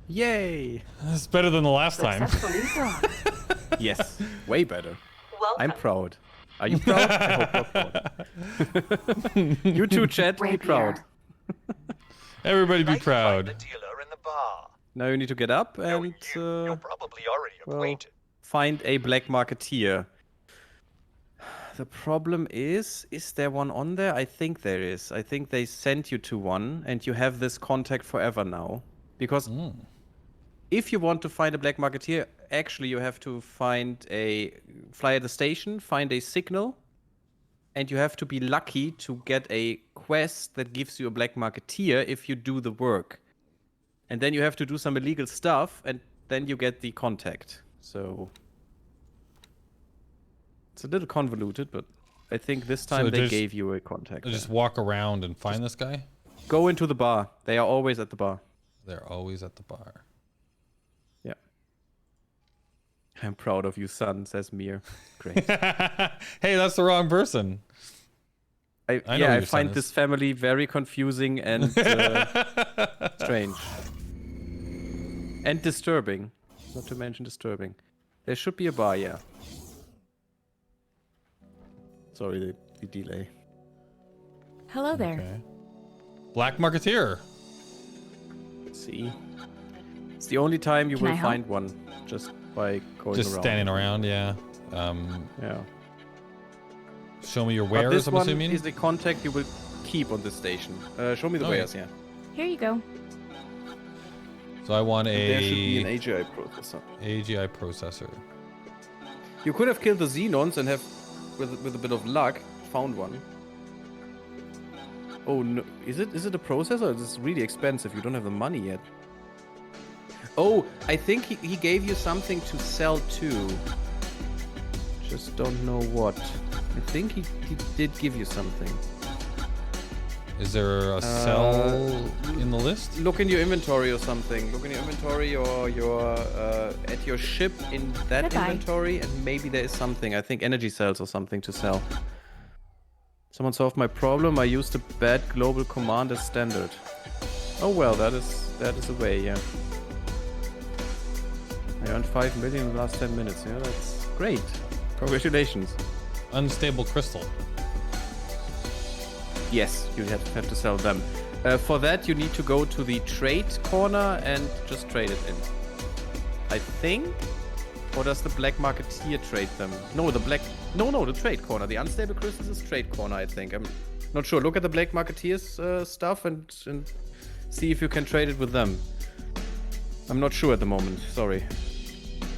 Yay! That's better than the last time. Successfully done. Yes, way better. Welcome. I'm proud. Are you proud? I hope you're proud. You too, chat, be Rapier. proud. Everybody be Like to find proud. the dealer in the bar. Now you need to get up No, and you're probably already well, acquainted. find a black marketeer. The problem is there one on there? I think there is. I think they sent you to one, and you have this contact forever now. Because if you want to find a black marketeer, actually you have to fly at the station, find a signal, and you have to be lucky to get a quest that gives you a black marketeer if you do the work. And then you have to do some illegal stuff, and then you get the contact. So it's a little convoluted, but I think this time So they just- gave you a contact. Just there. walk around and find this guy? Go into the bar. They are always at the bar. They're always at the bar. Yeah. I'm proud of you, son, says Mir. Great. Hey, that's the wrong person. I know I who your son find is. this family very confusing and strange. And disturbing. Not to mention disturbing. There should be a bar, yeah. Sorry, the delay. Hello there. Okay. Black Marketeer. See? It's the only time you Can I will help? find one. Just by going Just around. standing around, yeah. Yeah. Show me your But wares, this I'm one assuming? is a contact you will keep on this station. Show me the Oh, wares, yeah. Here you go. So I want There should be an a AGI processor. AGI processor. You could have killed the Xenons and have, with a bit of luck, found one. Oh no, is it a processor? It's really expensive. You don't have the money yet. Oh, I think he gave you something to sell too. Just don't know what. I think he did give you something. Is there a cell in the list? Look in your inventory or something. Look in your inventory or your at your ship in that Goodbye. inventory, and maybe there is something. I think energy cells or something to sell. Someone solved my problem. I used a bad global command as standard. Oh well, that is a way, yeah. I earned 5 million in the last 10 minutes. Yeah, that's great. Congratulations. Unstable crystal. Yes, you have to sell them. For that, you need to go to the trade corner and just trade it in. I think. Or does the black marketeer trade them? No, the trade corner. The unstable crystals is trade corner, I think. I'm not sure. Look at the black marketeer's stuff and see if you can trade it with them. I'm not sure at the moment. Sorry.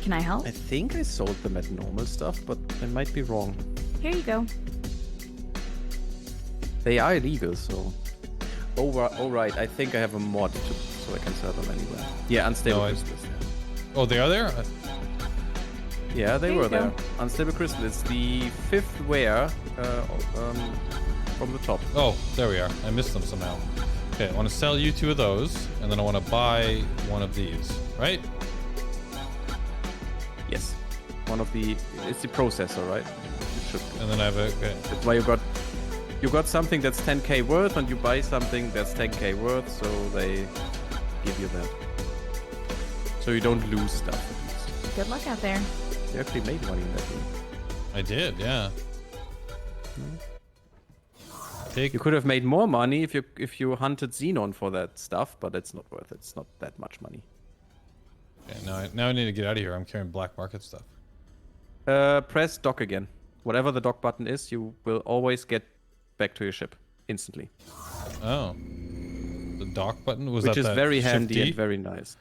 Can I help? I think I sold them at normal stuff, but I might be wrong. Here you go. They are illegal, so... Oh, right. I think I have a mod so I can sell them anywhere. Yeah, unstable crystals. Oh, they are there? Yeah, they There were you go. there. Unstable crystal. It's the 5th wear from the top. Oh, there we are. I missed them somehow. Okay, I want to sell you 2 of those, and then I want to buy one of these, right? Yes. One of the... It's the processor, right? It should be. And then I have a... Okay. That's why you got something that's 10k worth, and you buy something that's 10k worth, so they give you that. So you don't lose stuff, at least. Good luck out there. You actually made money in that game. I did, yeah. You could have made more money if you hunted Xenon for that stuff, but it's not worth it. It's not that much money. Okay, now I need to get out of here. I'm carrying black market stuff. Press dock again. Whatever the dock button is, you will always get back to your ship instantly. Oh. The dock button? Which is very handy Shift D? and very nice.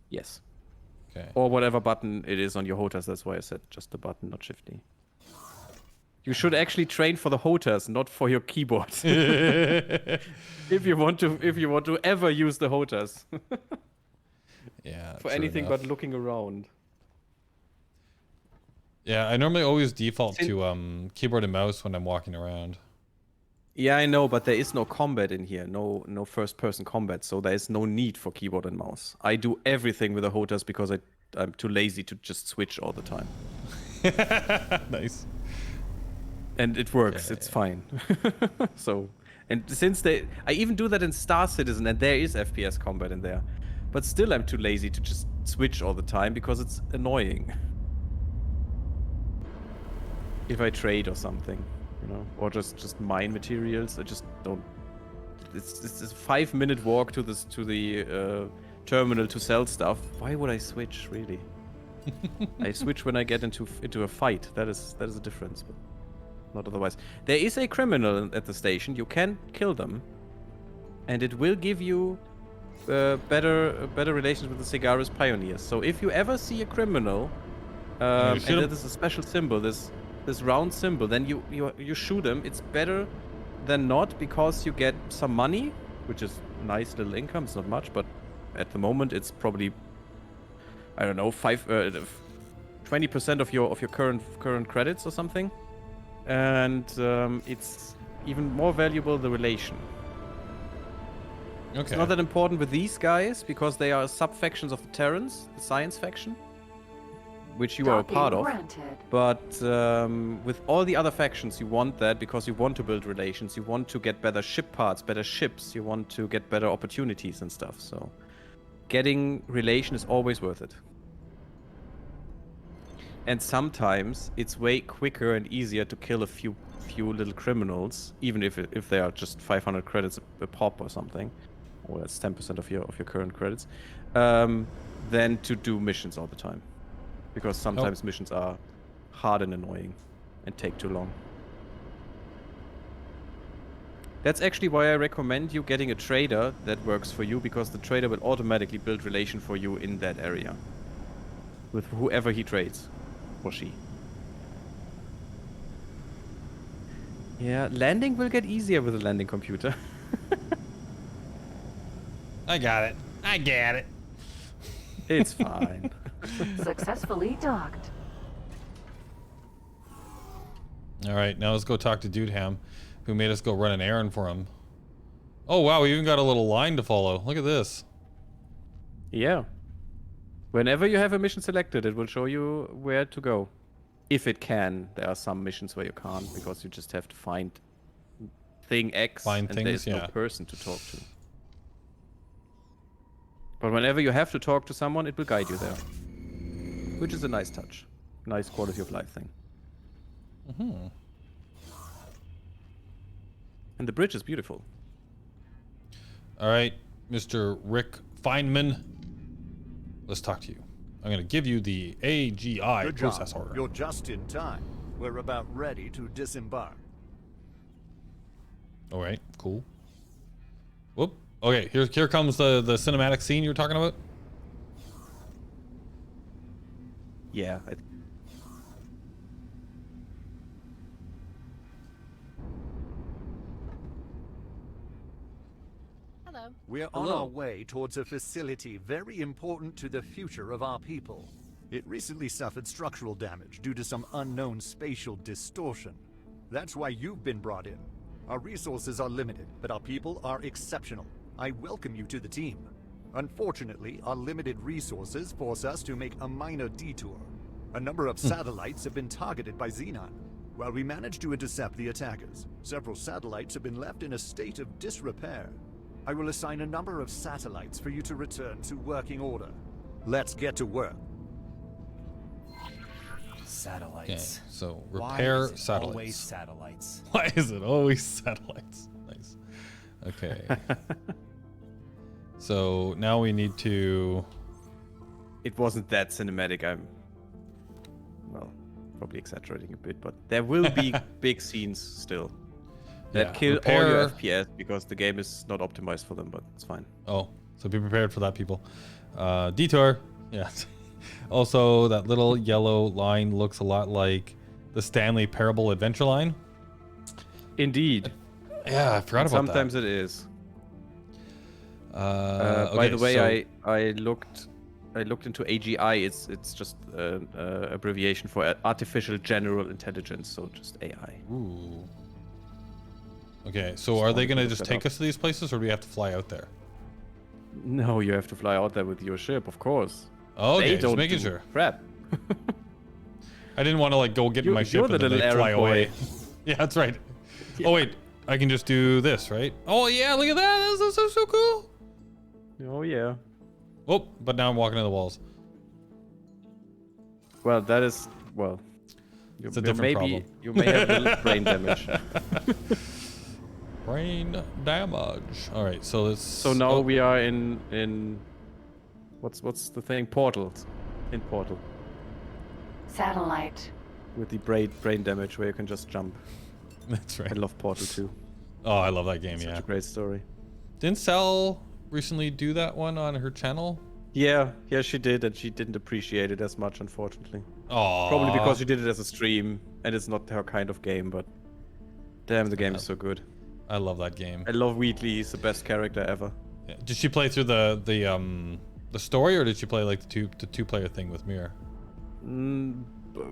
Yes. Okay. Or whatever button it is on your HOTAS. That's why I said just the button, not Shift D. You should actually train for the HOTAS, not for your keyboard. if you want to ever use the HOTAS. Yeah. For true anything enough. but looking around. Yeah, I normally always default to keyboard and mouse when I'm walking around. Yeah, I know, but there is no combat in here. No first-person combat, so there is no need for keyboard and mouse. I do everything with the HOTAS because I'm too lazy to just switch all the time. Nice. And it works. It's fine. So, and since I even do that in Star Citizen, and there is FPS combat in there, but still I'm too lazy to just switch all the time because it's annoying. If I trade or something, you know, or just mine materials, I just don't. It's a 5-minute walk to the terminal to sell stuff. Why would I switch, really? I switch when I get into a fight. That is a difference, but not otherwise. There is a criminal at the station. You can kill them, and it will give you better relations with the Cigaris pioneers. So if you ever see a criminal, and that is a special symbol, this round symbol, then you shoot him. It's better than not because you get some money, which is nice little income. It's not much, but at the moment it's probably, I don't know, 20% of your current credits or something, and it's even more valuable the relation. Okay. It's not that important with these guys because they are sub-factions of the Terrans, the science faction, which you are a part of. Granted. But with all the other factions, you want that because you want to build relations. You want to get better ship parts, better ships. You want to get better opportunities and stuff. So getting relation is always worth it. And sometimes it's way quicker and easier to kill a few little criminals, even if they are just 500 credits a pop or something. Or that's 10% of your current credits, than to do missions all the time. Because sometimes missions are hard and annoying and take too long. That's actually why I recommend you getting a trader that works for you, because the trader will automatically build relation for you in that area. With whoever he trades. Or she. Yeah, landing will get easier with a landing computer. I got it. I get it. It's fine. Successfully docked. All right, now let's go talk to Dude Ham, who made us go run an errand for him. Oh, wow, we even got a little line to follow. Look at this. Yeah. Whenever you have a mission selected, it will show you where to go. If it can. There are some missions where you can't, because you just have to find thing X Find and things, there's no yeah. person to talk to. But whenever you have to talk to someone, it will guide you there. Which is a nice touch. Nice quality of life thing. Mm-hmm. And the bridge is beautiful. All right, Mr. Rick Feynman. Let's talk to you. I'm gonna give you the AGI Good job. processor. You're just in time. We're about ready to disembark. All right, cool. Whoop. Okay, here comes the cinematic scene you were talking about. Yeah. Hello. We're on our way towards a facility very important to the future of our people. It recently suffered structural damage due to some unknown spatial distortion. That's why you've been brought in. Our resources are limited, but our people are exceptional. I welcome you to the team. Unfortunately, our limited resources force us to make a minor detour. A number of satellites have been targeted by Xenon. While we managed to intercept the attackers, several satellites have been left in a state of disrepair. I will assign a number of satellites for you to return to working order. Let's get to work. Satellites. Okay, so Why repair is it satellites. always satellites? Why is it always satellites? Nice. Okay. So now we need to. It wasn't that cinematic. I'm, well, probably exaggerating a bit, but there will be big scenes still that Yeah, kill all your repair- FPS because the game is not optimized for them, but it's fine. Oh, so be prepared for that, people. Detour. Yeah. Also, that little yellow line looks a lot like the Stanley Parable Adventure line. Indeed. Yeah, I forgot about Sometimes that. it is. Okay, By the way, so- I looked into AGI. It's just abbreviation for artificial general intelligence, so just AI. Ooh. Okay, so are they gonna just take us to these places, or do we have to fly out there? No, you have to fly out there with your ship, of course. Oh, okay, They just don't making do sure. crap. I didn't want to like go get in my ship You're and the then they little fly errand away. boy. Yeah, that's right. Oh wait, I can just do this, right? Oh yeah, look at that. That's so cool. Oh yeah. Oh, but now I'm walking into the walls. Well, that is It's a different problem. You may have a little brain damage. Brain damage. All right, so let's. So now we are in what's the thing? Portals. In Portal. Satellite. With the brain damage where you can just jump. That's right. I love Portal 2. Oh, I love that game. Such Yeah. a great story. Didn't Sal recently do that one on her channel? Yeah, she did, and she didn't appreciate it as much, unfortunately. Oh. Probably because she did it as a stream, and it's not her kind of game, but damn, the game is so good. I love that game. I love Wheatley, he's the best character ever. Yeah. Did she play through the story, or did she play like the two-player thing with Mir?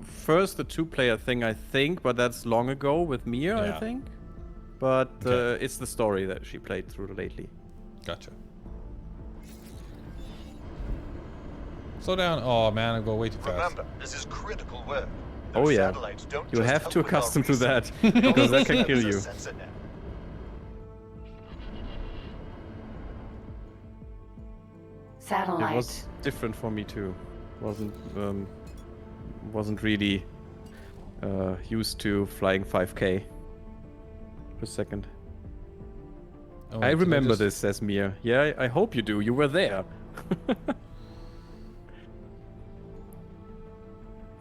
First the two-player thing, I think, but that's long ago with Mia, Yeah. I think. But it's the story that she played through lately. Gotcha. Slow down. Oh man, I go way too fast. Remember, this is critical work. Oh, Those yeah. satellites don't You just have help to with our accustom to that, research. because that can Serve kill as a you. sensor net. Satellite. It was different for me too. Wasn't really used to flying 5K per second. Oh, I did remember just- this, says Mia. Yeah, I hope you do. You were there.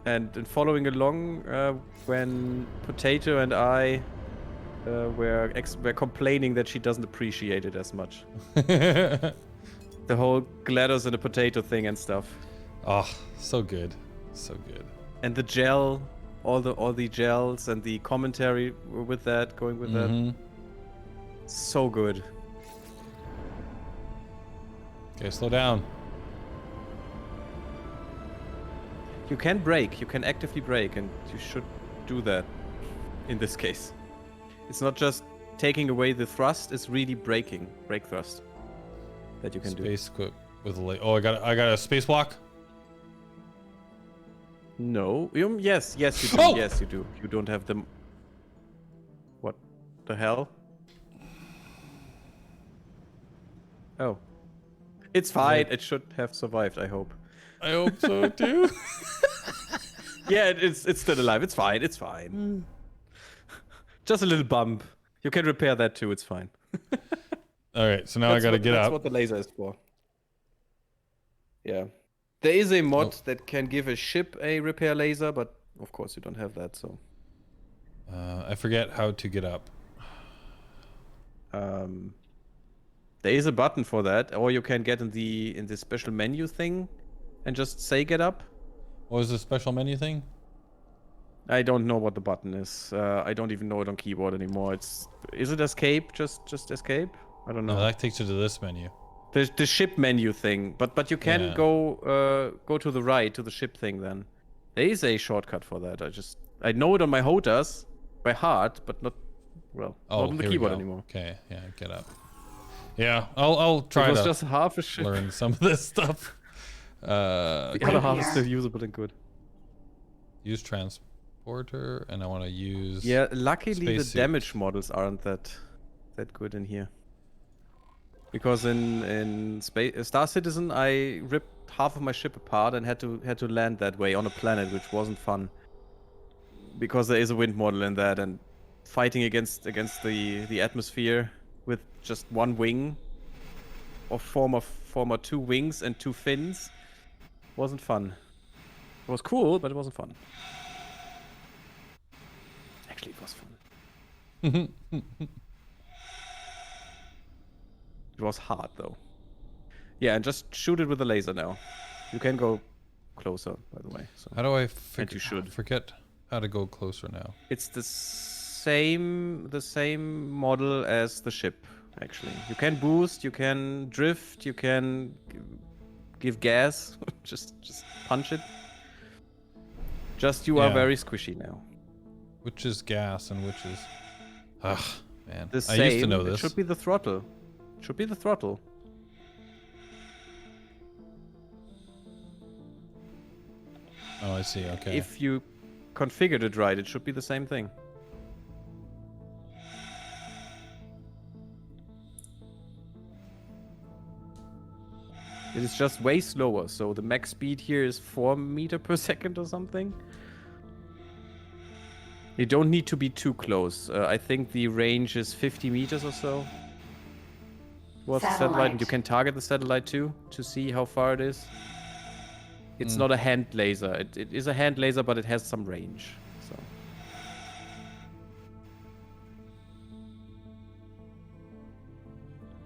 And following along, when Potato and I were complaining that she doesn't appreciate it as much. The whole GLaDOS and the potato thing and stuff. Oh, so good, so good. And the gel, all the gels and the commentary with that, going with that. So good. Okay, slow down. You can brake, you can actively brake, and you should do that in this case. It's not just taking away the thrust, it's really braking, brake thrust that you can do. Space quick with a oh, I got a spacewalk. No. Yes, you do. Oh! Yes, you do. You don't have them. What the hell? Oh. It's fine. It should have survived, I hope. I hope so too. Yeah, it's still alive. It's fine. It's fine. Just a little bump. You can repair that too. It's fine. All right, so now I gotta get That's up. what the laser is for. Yeah. There is a mod that can give a ship a repair laser, but of course you don't have that, so. I forget how to get up. There is a button for that, or you can get in the special menu thing and just say get up. What was the special menu thing? I don't know what the button is. I don't even know it on keyboard anymore. Is it escape? Just escape? I don't know. No, that takes you to this menu. The ship menu thing, but you can go to the right to the ship thing then. There is a shortcut for that. I know it on my HOTAS by heart, but not not on the keyboard anymore. Okay, yeah, get up. Yeah, I'll try it was to just half a ship. learn some of this stuff. The other half is still usable and good. Use transporter, and I want to use. Yeah, luckily the spacesuit. damage models aren't that good in here. Because in Star Citizen, I ripped half of my ship apart and had to land that way on a planet, which wasn't fun. Because there is a wind model in that, and fighting against the atmosphere with just one wing, or former 2 wings and 2 fins, wasn't fun. It was cool, but it wasn't fun. Actually, it was fun. It was hard though. Yeah, and just shoot it with a laser now. You can go closer, by the way. So. How do I And you should. forget how to go closer now? It's the same model as the ship, actually. You can boost, you can drift, you can give gas, just punch it. Just you are very squishy now. Which is gas and which is... Ugh, man. The I same, used to know this. It should be the throttle. It should be the throttle. Oh, I see, okay. If you configured it right, it should be the same thing. It is just way slower, so the max speed here is 4 meters per second or something. You don't need to be too close. I think the range is 50 meters or so. Towards the satellite, and you can target the satellite too to see how far it is. It's not a hand laser. It is a hand laser, but it has some range. So.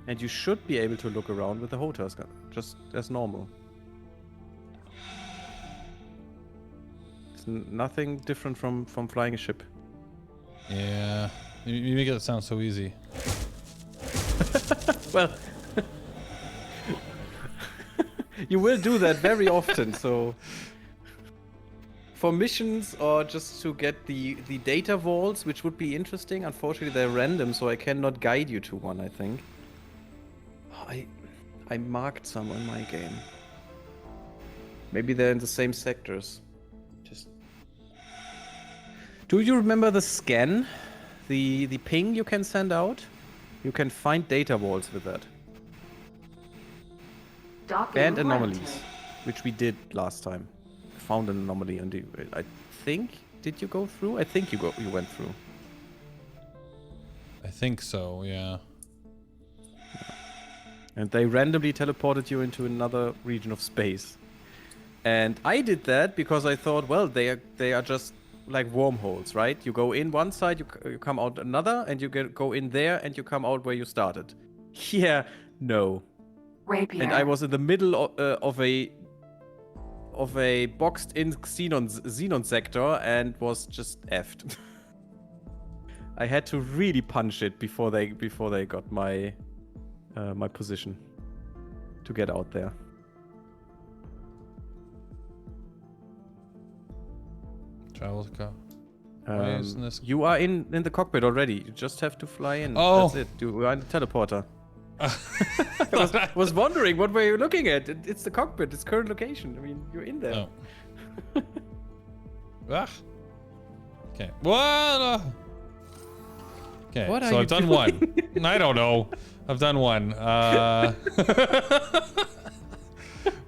And you should be able to look around with the HOTAS gun, just as normal. It's nothing different from flying a ship. Yeah, you make it sound so easy. Well, you will do that very often, so... For missions or just to get the data vaults, which would be interesting, unfortunately they're random, so I cannot guide you to one, I think. I marked some on my game. Maybe they're in the same sectors. Do you remember the scan? The ping you can send out? You can find data vaults with that. And anomalies, which we did last time. Found an anomaly and I think, did you go through? I think you went through. I think so, yeah. And they randomly teleported you into another region of space. And I did that because I thought, well, they are just like wormholes, right? You go in one side, you come out another, and you go in there, and you come out where you started. Yeah, no. Rapier. And I was in the middle of a boxed-in xenon sector and was just effed. I had to really punch it before they got my my position to get out there. Travel car. You are in the cockpit already. You just have to fly in. Oh. That's it. You are in the teleporter. I was wondering, what were you looking at? It's the cockpit. It's current location. I mean, you're in there. Oh. Ah. Okay. What? Okay. What are so you I've done doing? one. I don't know. I've done one.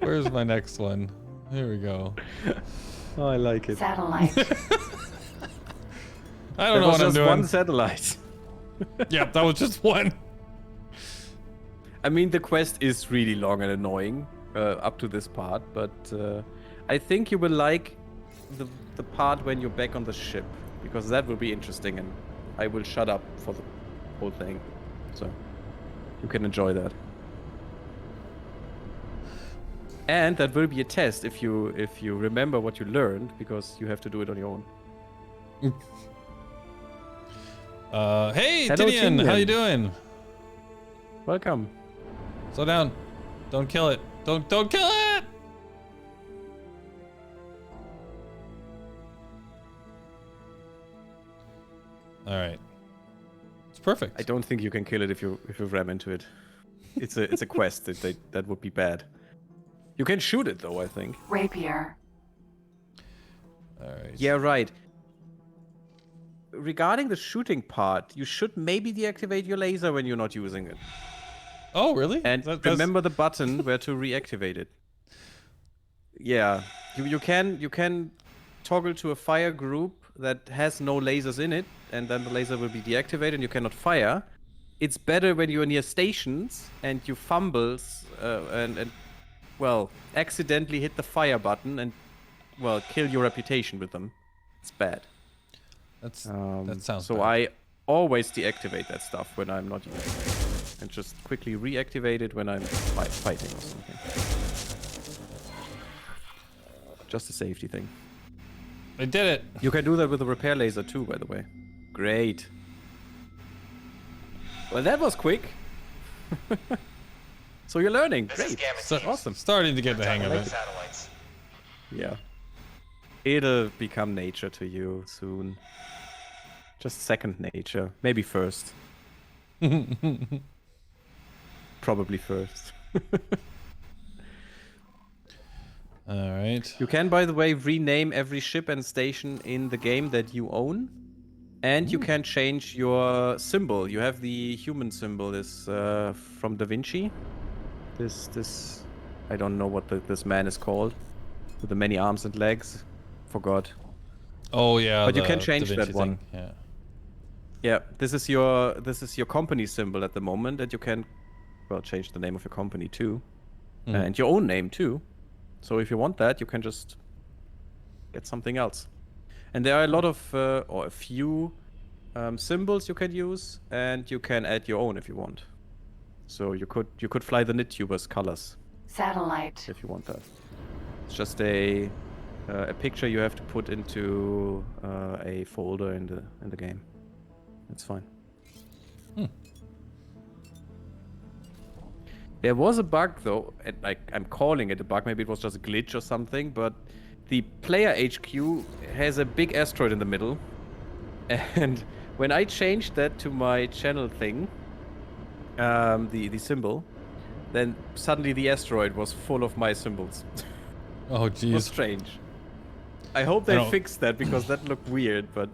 Where's my next one? Here we go. Oh, I like it. Satellite. I don't know what I'm doing. One satellite. Yeah, that was just one. I mean, the quest is really long and annoying. up to this part, but I think you will like the part when you're back on the ship, because that will be interesting, and I will shut up for the whole thing, so you can enjoy that. And that will be a test if you remember what you learned, because you have to do it on your own. Hey, Hello, Tinian, how Tinian. you doing? Welcome. Slow down. Don't kill it. Don't kill it! All right. It's perfect. I don't think you can kill it if you ram into it. It's a quest that would be bad. You can shoot it though, I think. Rapier. All right. Yeah, right. Regarding the shooting part, you should maybe deactivate your laser when you're not using it. Oh, really? And remember the button where to reactivate it. Yeah, you can toggle to a fire group that has no lasers in it, and then the laser will be deactivated and you cannot fire. It's better when you're near stations and you fumble and well, accidentally hit the fire button and well, kill your reputation with them. It's bad. That sounds so bad. I always deactivate that stuff when I'm not using it, and just quickly reactivate it when I'm fighting or something. Just a safety thing. I did it. You can do that with a repair laser too, by the way. Great. Well, that was quick. So you're learning. Great. Awesome. Starting to get the hang of it. Satellites. Yeah. It'll become nature to you soon. Just second nature. Maybe first. Probably first. All right. You can, by the way, rename every ship and station in the game that you own. And you can change your symbol. You have the human symbol, this from Da Vinci. This I don't know what this man is called. With the many arms and legs. Forgot. Oh yeah. But you can the change Da Vinci that one. thing. Yeah. Yeah, this is your company symbol at the moment, and you can, well, change the name of your company too, and your own name too. So if you want that, you can just get something else. And there are a lot of or a few symbols you can use, and you can add your own if you want. So you could fly the Nitubers colors Satellite. if you want that. It's just a picture you have to put into a folder in the game. It's fine. There was a bug though, and I'm calling it a bug, maybe it was just a glitch or something, but the player HQ has a big asteroid in the middle. And when I changed that to my channel thing, the symbol, then suddenly the asteroid was full of my symbols. Oh It was jeez. strange. I hope they fixed that because that looked weird, but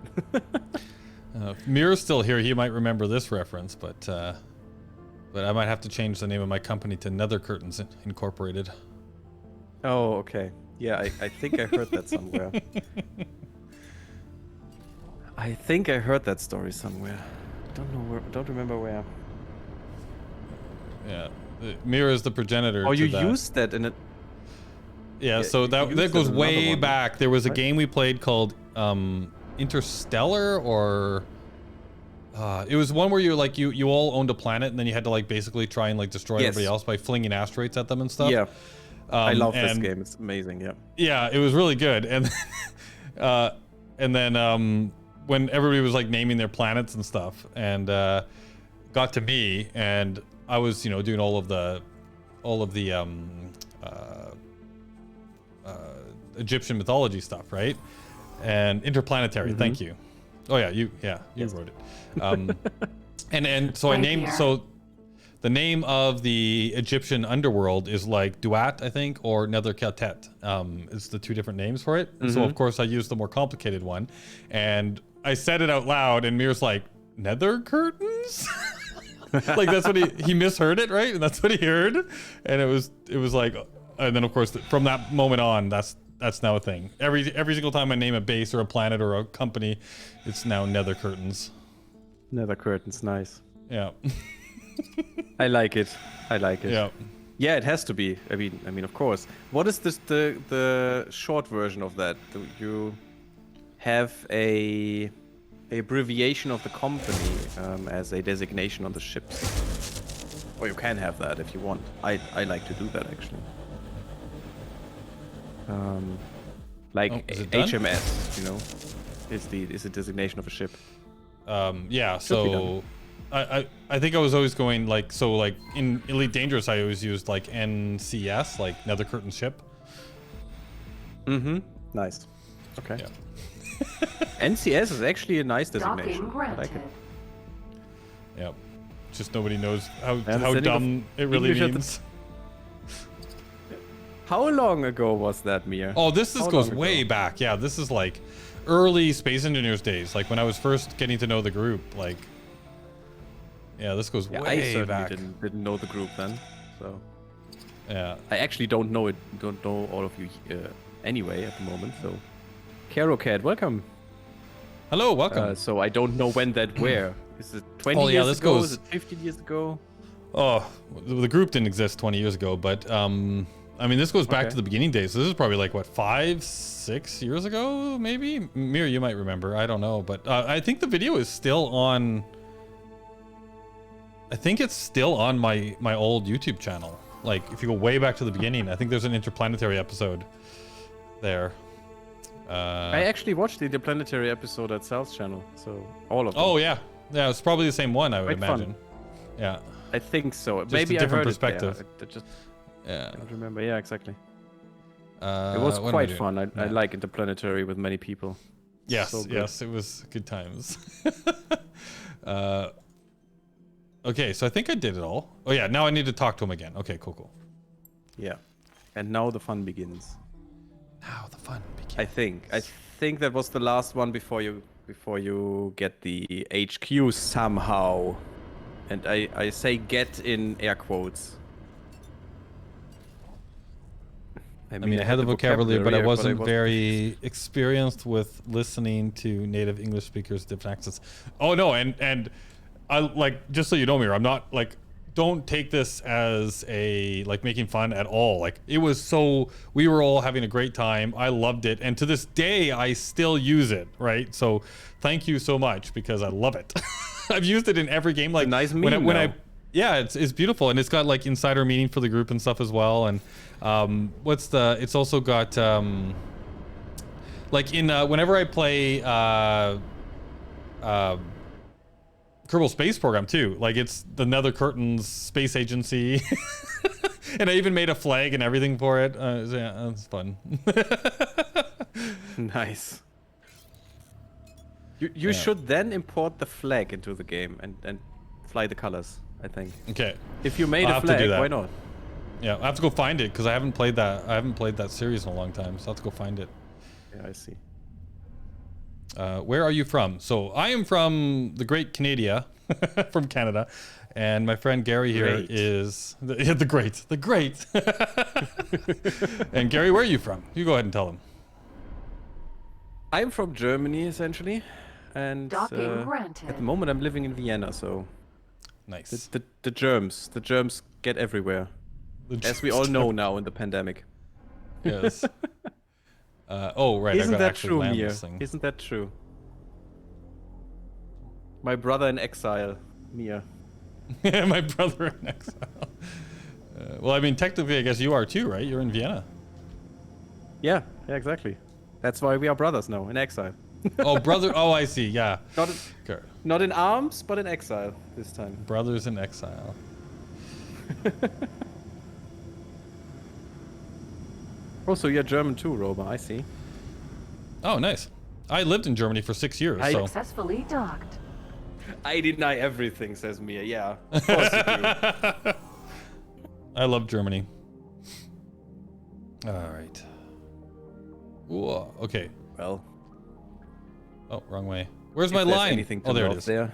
If Mir's still here, he might remember this reference, but I might have to change the name of my company to Nether Curtains Incorporated. oh, okay. Yeah, I think I heard that somewhere. I think I heard that story somewhere. Don't remember where. Yeah, Mir is the progenitor. Oh, to you that. used that in it. Yeah, Yeah, so you that used goes it in way another one, back. There was a right? game we played called Interstellar, or it was one where you all owned a planet, and then you had to like basically try and like destroy Yes. everybody else by flinging asteroids at them and stuff. Yeah, I love this and- game. It's amazing. Yeah. Yeah, it was really good. And then when everybody was like naming their planets and stuff, and got to me, and I was doing all of the Egyptian mythology stuff, right? And interplanetary. Thank you. Oh yeah, you wrote it. And so I named the name of the Egyptian underworld is like Duat, I think, or Nether Keltet. It's the two different names for it. And so of course I used the more complicated one, and I said it out loud, and Mir's like, Nether curtains? Like that's what he misheard it, right? And that's what he heard. And it was like, and then of course from that moment on, that's now a thing. Every single time I name a base or a planet or a company, it's now Nether curtains. Nether curtains, nice. Yeah. I like it. I like it. Yeah. Yeah, it has to be. I mean, of course. What is this the short version of that? Do you have a abbreviation of the company as a designation on the ships? Or you can have that if you want. I like to do that actually. Like is it done? HMS, you know, is the designation of a ship. Yeah, Should be so I think I was always going like, so like in Elite Dangerous I always used like NCS, like Nether Curtain Ship. Mm-hmm. Nice. Okay. Yeah. NCS is actually a nice designation. Docking I like granted. it. Yeah. Just nobody knows how understanding dumb of it really English at the- means. How long ago was that, Mir? Oh, this How goes long way ago? back. Yeah, this is like early Space Engineers days, like when I was first getting to know the group. Like, yeah, this goes Yeah, I way certainly back. didn't know the group then, so Yeah. I actually don't know all of you anyway at the moment. So, Carocat, welcome. Hello, welcome. So I don't know when that were. Is it 20 Oh, yeah, years this ago? goes- Is it 15 years ago? Oh, the group didn't exist 20 years ago, but I mean, this goes back Okay. to the beginning days. This is probably like what, 5-6 years ago, maybe. Mir, you might remember. I don't know, but I think the video is still on. I think it's still on my old YouTube channel. Like, if you go way back to the beginning, I think there's an interplanetary episode there. I actually watched the Interplanetary episode at Sal's channel, so all of them. Oh yeah, yeah. It's probably the same one, I would Quite fun. imagine. Yeah, I think so. Just Maybe a I different heard perspective. it there. I just yeah. don't remember. Yeah, exactly. It What was am I quite doing? fun. I Yeah. like Interplanetary with many people. Yes, So good. yes, it was good times. Okay, so I think I did it all. Oh yeah, now I need to talk to him again. Okay, cool. Yeah. And now the fun begins. Now the fun begins. I think that was the last one before you get the HQ somehow. And I say get in air quotes. I mean, I had the vocabulary, but I wasn't but very experienced with listening to native English speakers' different accents. Oh no, and I like, just so you know, Mir, I'm not like, don't take this as a like making fun at all. Like, it was so, we were all having a great time. I loved it, and to this day I still use it, right? So thank you so much, because I love it. I've used it in every game. Like, a nice when meme I now. yeah, it's beautiful, and it's got like insider meaning for the group and stuff as well. And it's also got like in whenever I play Kerbal Space Program too, like it's the Nether Curtains Space Agency, and I even made a flag and everything for it. So yeah, that's fun. Nice. You should then import the flag into the game and fly the colors, I think. Okay. If you made I'll a have to do flag, that. why not? Yeah, I have to go find it because I haven't played that. I haven't played that series in a long time, so I have to go find it. Yeah, I see. Where are you from? So I am from the great Canada, from Canada, and my friend Gary here Great. is the great. And Gary, where are you from? You go ahead and tell him. I'm from Germany, essentially. And Docking granted. at the moment I'm living in Vienna, so Nice. the germs get everywhere. As we all know now in the pandemic. Yes. Oh right, I Isn't gotta that actually true, land Mia? this thing. Isn't that true? My brother in exile, Mia. My brother in exile. Well, I mean, technically, I guess you are too, right? You're in Vienna. Yeah, exactly. That's why we are brothers now, in exile. Oh, brother. Oh, I see. Yeah. Okay. Not in arms, but in exile this time. Brothers in exile. Oh, so you're German too, Roma, I see. Oh, nice. I lived in Germany for 6 years. So. Successfully docked. I deny everything, says Mia. Yeah, of course you do. I love Germany. All right. Whoa, okay. Well, Oh, wrong way. Where's if my there's line? anything to Oh, there it love is. there.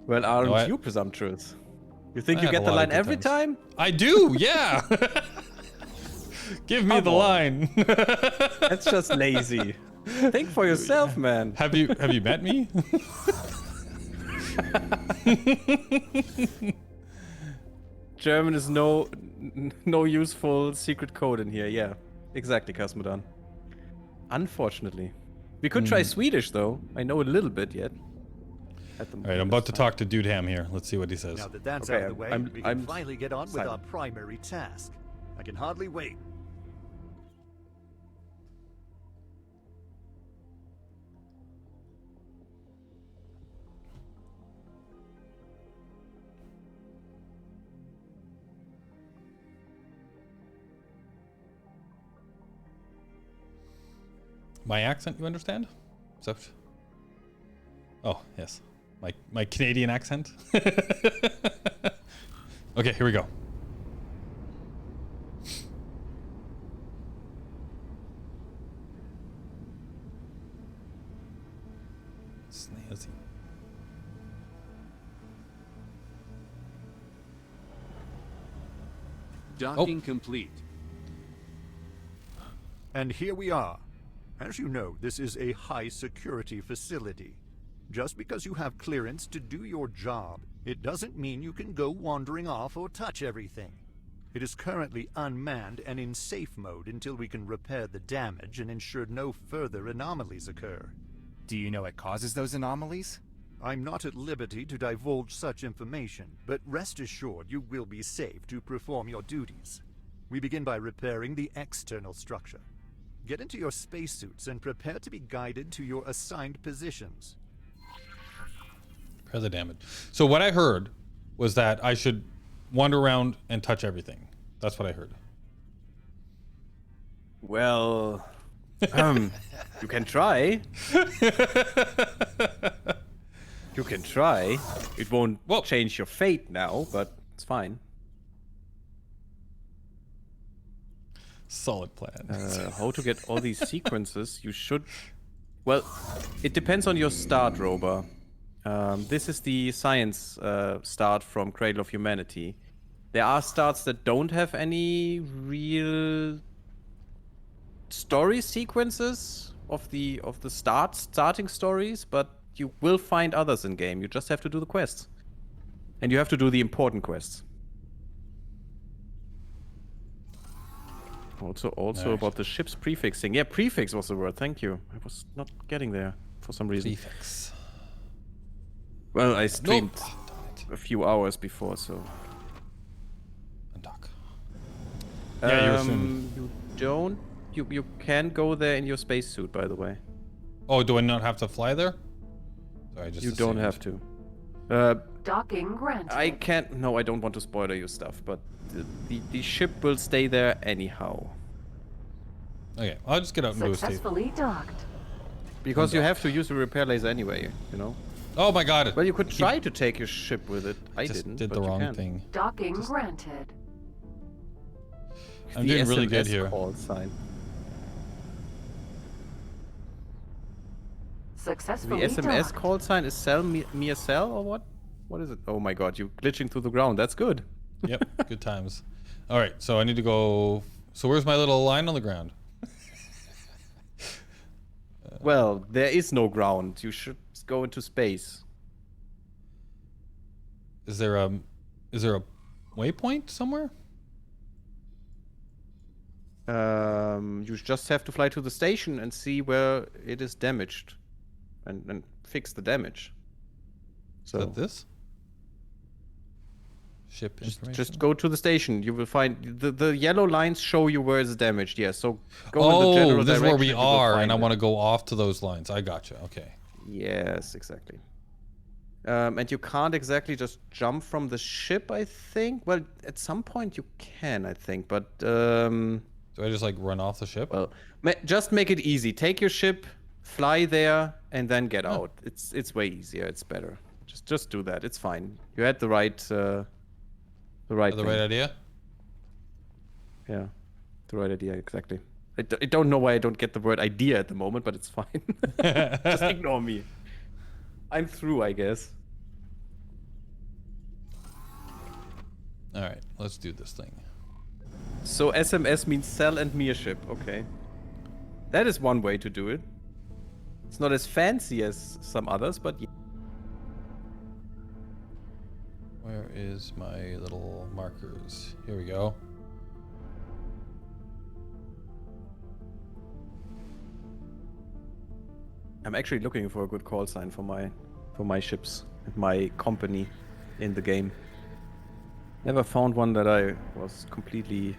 Well, aren't No, I- you presumptuous? You think I you had get a the lot of line good every times. time? I do, yeah. Give me Come the on. line. That's just lazy. Think for yourself, man. Have you met me? German is no useful secret code in here. Yeah, exactly, Cosmodan. Unfortunately. We could try Swedish, though. I know a little bit yet. All right, I'm about to talk to Dude Ham here. Let's see what he says. Now that that's Okay, out of the way, we can I'm finally get on with our silent. primary task. I can hardly wait. My accent, you understand? Except... Oh, yes. My Canadian accent. Okay, here we go. Snazzy. Docking complete. And here we are. As you know, this is a high security facility. Just because you have clearance to do your job, it doesn't mean you can go wandering off or touch everything. It is currently unmanned and in safe mode until we can repair the damage and ensure no further anomalies occur. Do you know what causes those anomalies? I'm not at liberty to divulge such information, but rest assured you will be safe to perform your duties. We begin by repairing the external structure. Get into your spacesuits and prepare to be guided to your assigned positions. Repair the damage. So what I heard was that I should wander around and touch everything. That's what I heard. Well, you can try. You can try. It won't change your fate now, but it's fine. Solid plan. How to get all these sequences? You should... Well, it depends on your start, Roba. This is the science start from Cradle of Humanity. There are starts that don't have any real story sequences of the starting stories, but you will find others in game. You just have to do the quests, and you have to do the important quests. Also Nice. about the ship's prefixing. Yeah, prefix was the word. Thank you. I was not getting there for some reason. Prefix. Well, I streamed Oh, darn it. a few hours before, so. Undock. Yeah, you were soon. You don't. You can go there in your spacesuit, by the way. Oh, do I not have to fly there? Sorry, I just You don't assumed. have to. Docking granted. I can't. No, I don't want to spoil you stuff, but the ship will stay there anyhow. Okay, I'll just get out and do a state. Successfully docked. Because you have to use the repair laser anyway, you know? Oh my god. Well, you could try to take your ship with it. I just didn't. did but the you wrong can. thing. Docking granted. I'm The doing really good SMS here. call sign. The Successfully SMS docked. call sign is sell me a cell or what? What is it? Oh my god, you glitching through the ground. That's good. Yep, good times. All right, so I need to go. So where's my little line on the ground? Well, there is no ground. You should go into space. Is there a waypoint somewhere? You just have to fly to the station and see where it is damaged, and fix the damage. So Is that this? Ship information. just go to the station. You will find the yellow lines show you where it's damaged. Yeah, so go in the Oh, general this is where we direction, you will are, find and I it. want to go off to those lines. I gotcha. Okay. Yes, exactly. And you can't exactly just jump from the ship, I think. Well, at some point you can, I think, but Do I just like run off the ship? well, just make it easy. Take your ship, fly there, and then get out. It's way easier. It's better. Just do that. It's fine. You had the right The thing. right idea? Yeah, the right idea, exactly. I don't know why I don't get the word idea at the moment, but it's fine. Just ignore me. I'm through, I guess. All right, let's do this thing. So SMS means sell and me a ship. Okay. That is one way to do it. It's not as fancy as some others, but yeah. Where is my little markers? Here we go. I'm actually looking for a good call sign for my ships and my company in the game. Never found one that I was completely,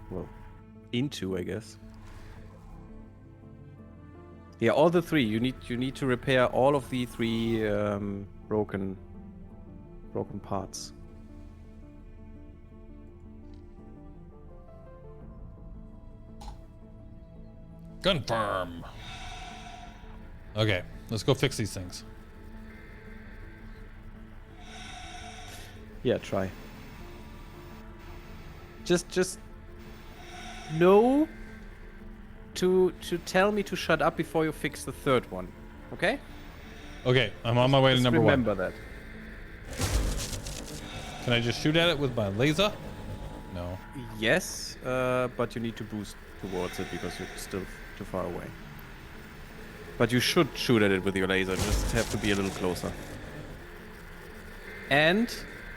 well, into, I guess. Yeah, all the three. You need to repair all of the three broken parts. Confirm. Okay, let's go fix these things. Yeah, try. Just know to tell me to shut up before you fix the third one. Okay? Okay, I'm on my way to Just number one. remember that. Can I just shoot at it with my laser? No. Yes, but you need to boost towards it because you're still too far away. But you should shoot at it with your laser, just have to be a little closer. And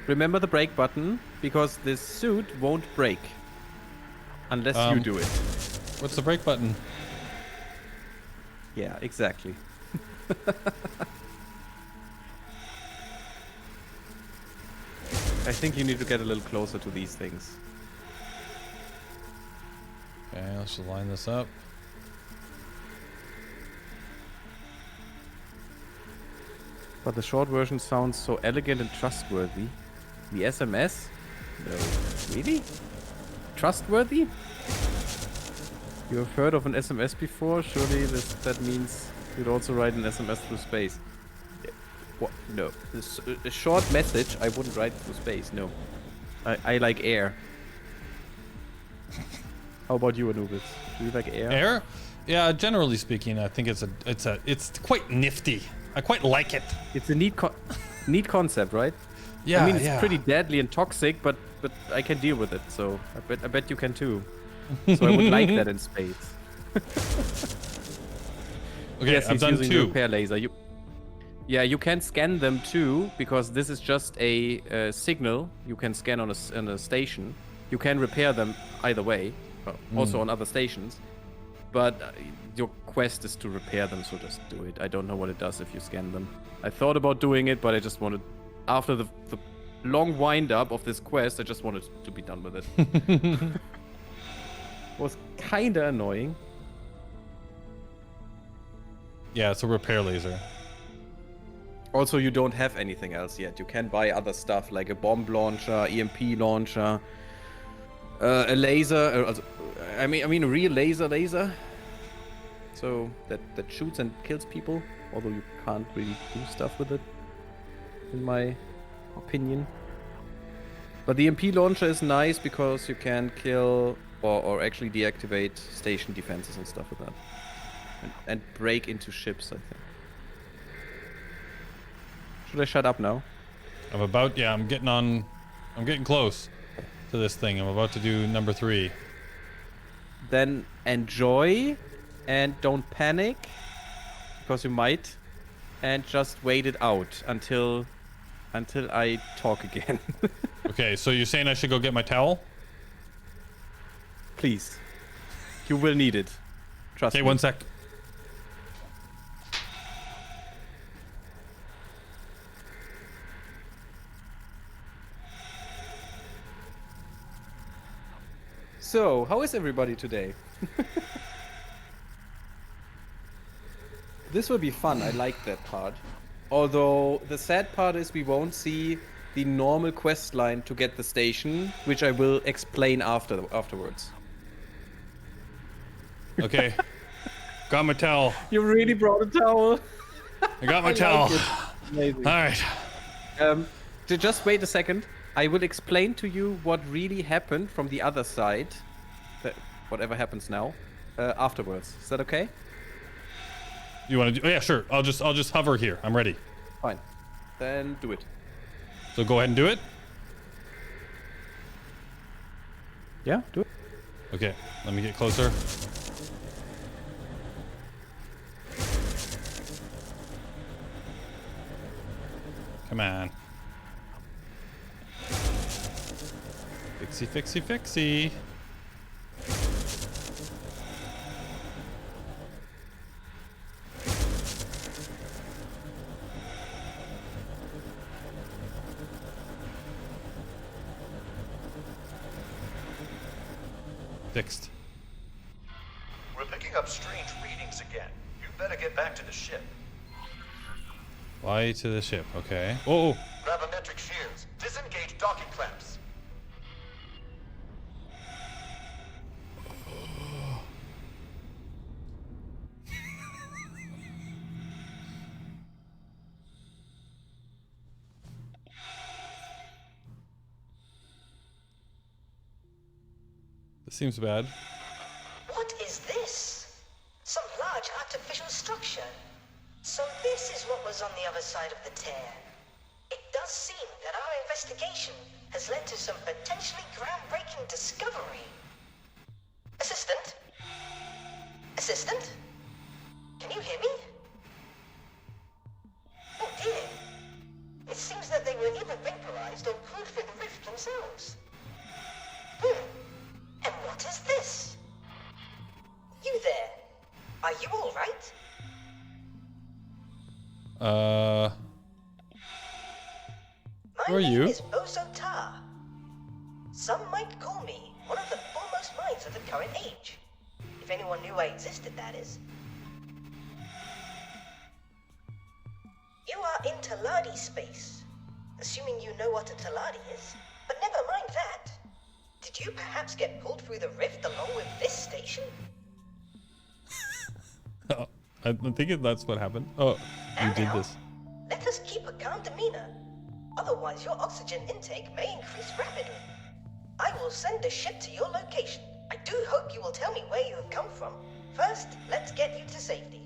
remember the brake button, because this suit won't break. Unless you do it. What's the brake button? Yeah, exactly. I think you need to get a little closer to these things. Okay, let's just line this up. But the short version sounds so elegant and trustworthy. The SMS? No. Really? Trustworthy? You have heard of an SMS before? Surely that means you'd also write an SMS through space. What? No. A short message I wouldn't write through space, no. I like air. How about you, Anubis? Do you like air? Air? Yeah, generally speaking, I think it's quite nifty. I quite like it. It's a neat concept, right? Yeah, I mean, it's pretty deadly and toxic, but I can deal with it. So I bet you can too. So I would like that in space. Okay, yes, I've he's done using two. the repair laser. You can scan them too, because this is just a signal you can scan on a station. You can repair them either way, also on other stations. But your quest is to repair them, so just do it. I don't know what it does if you scan them. I thought about doing it, but I just wanted, after the long wind-up of this quest, I just wanted to be done with it. Was kinda annoying. Yeah, it's a repair laser. Also, you don't have anything else yet. You can buy other stuff like a bomb launcher, EMP launcher, a laser. I mean, a real laser. So that shoots and kills people. Although you can't really do stuff with it, in my opinion. But the EMP launcher is nice because you can kill or actually deactivate station defenses and stuff with that, and break into ships, I think. Should I shut up now? I'm getting close to this thing. I'm about to do number 3. Then enjoy and don't panic, because you might, and just wait it out until I talk again. Okay, so you're saying I should go get my towel? Please. You will need it. Trust me. Okay, 1 sec. So, how is everybody today? This will be fun. I like that part. Although the sad part is we won't see the normal quest line to get the station, which I will explain afterwards. Okay. Got my towel. You really brought a towel. I got my I towel. like it. Amazing. All right. Just wait a second. I will explain to you what really happened from the other side, whatever happens now, afterwards. Is that okay? You want to do? Oh, yeah, sure. I'll just hover here. I'm ready. Fine. Then do it. So go ahead and do it. Yeah, do it. Okay. Let me get closer. Come on. Fixie, fixie, fixie. Fixed. We're picking up strange readings again. You better get back to the ship. Fly to the ship, okay. Oh! Gravimetric shields. Disengage docking clamps. This seems bad. What is this? Some large artificial structure. So this is what was on the other side of the tear. It does seem that our investigation has led to some potentially groundbreaking discovery. Assistant? Assistant? Can you hear me? Oh dear. It seems that they were either vaporized or pulled through the rift themselves. And what is this? You there? Are you all right? Who are you? My name is Ozotar. Some might call me one of the foremost minds of the current age. If anyone knew I existed, that is. You are in Taladi space, assuming you know what a Taladi is. But never mind that. Did you perhaps get pulled through the rift along with this station? Oh, I think that's what happened. Oh, you did this. Let us keep a calm demeanor. Otherwise, your oxygen intake may increase rapidly. I will send a ship to your location. I do hope you will tell me where you have come from. First, let's get you to safety.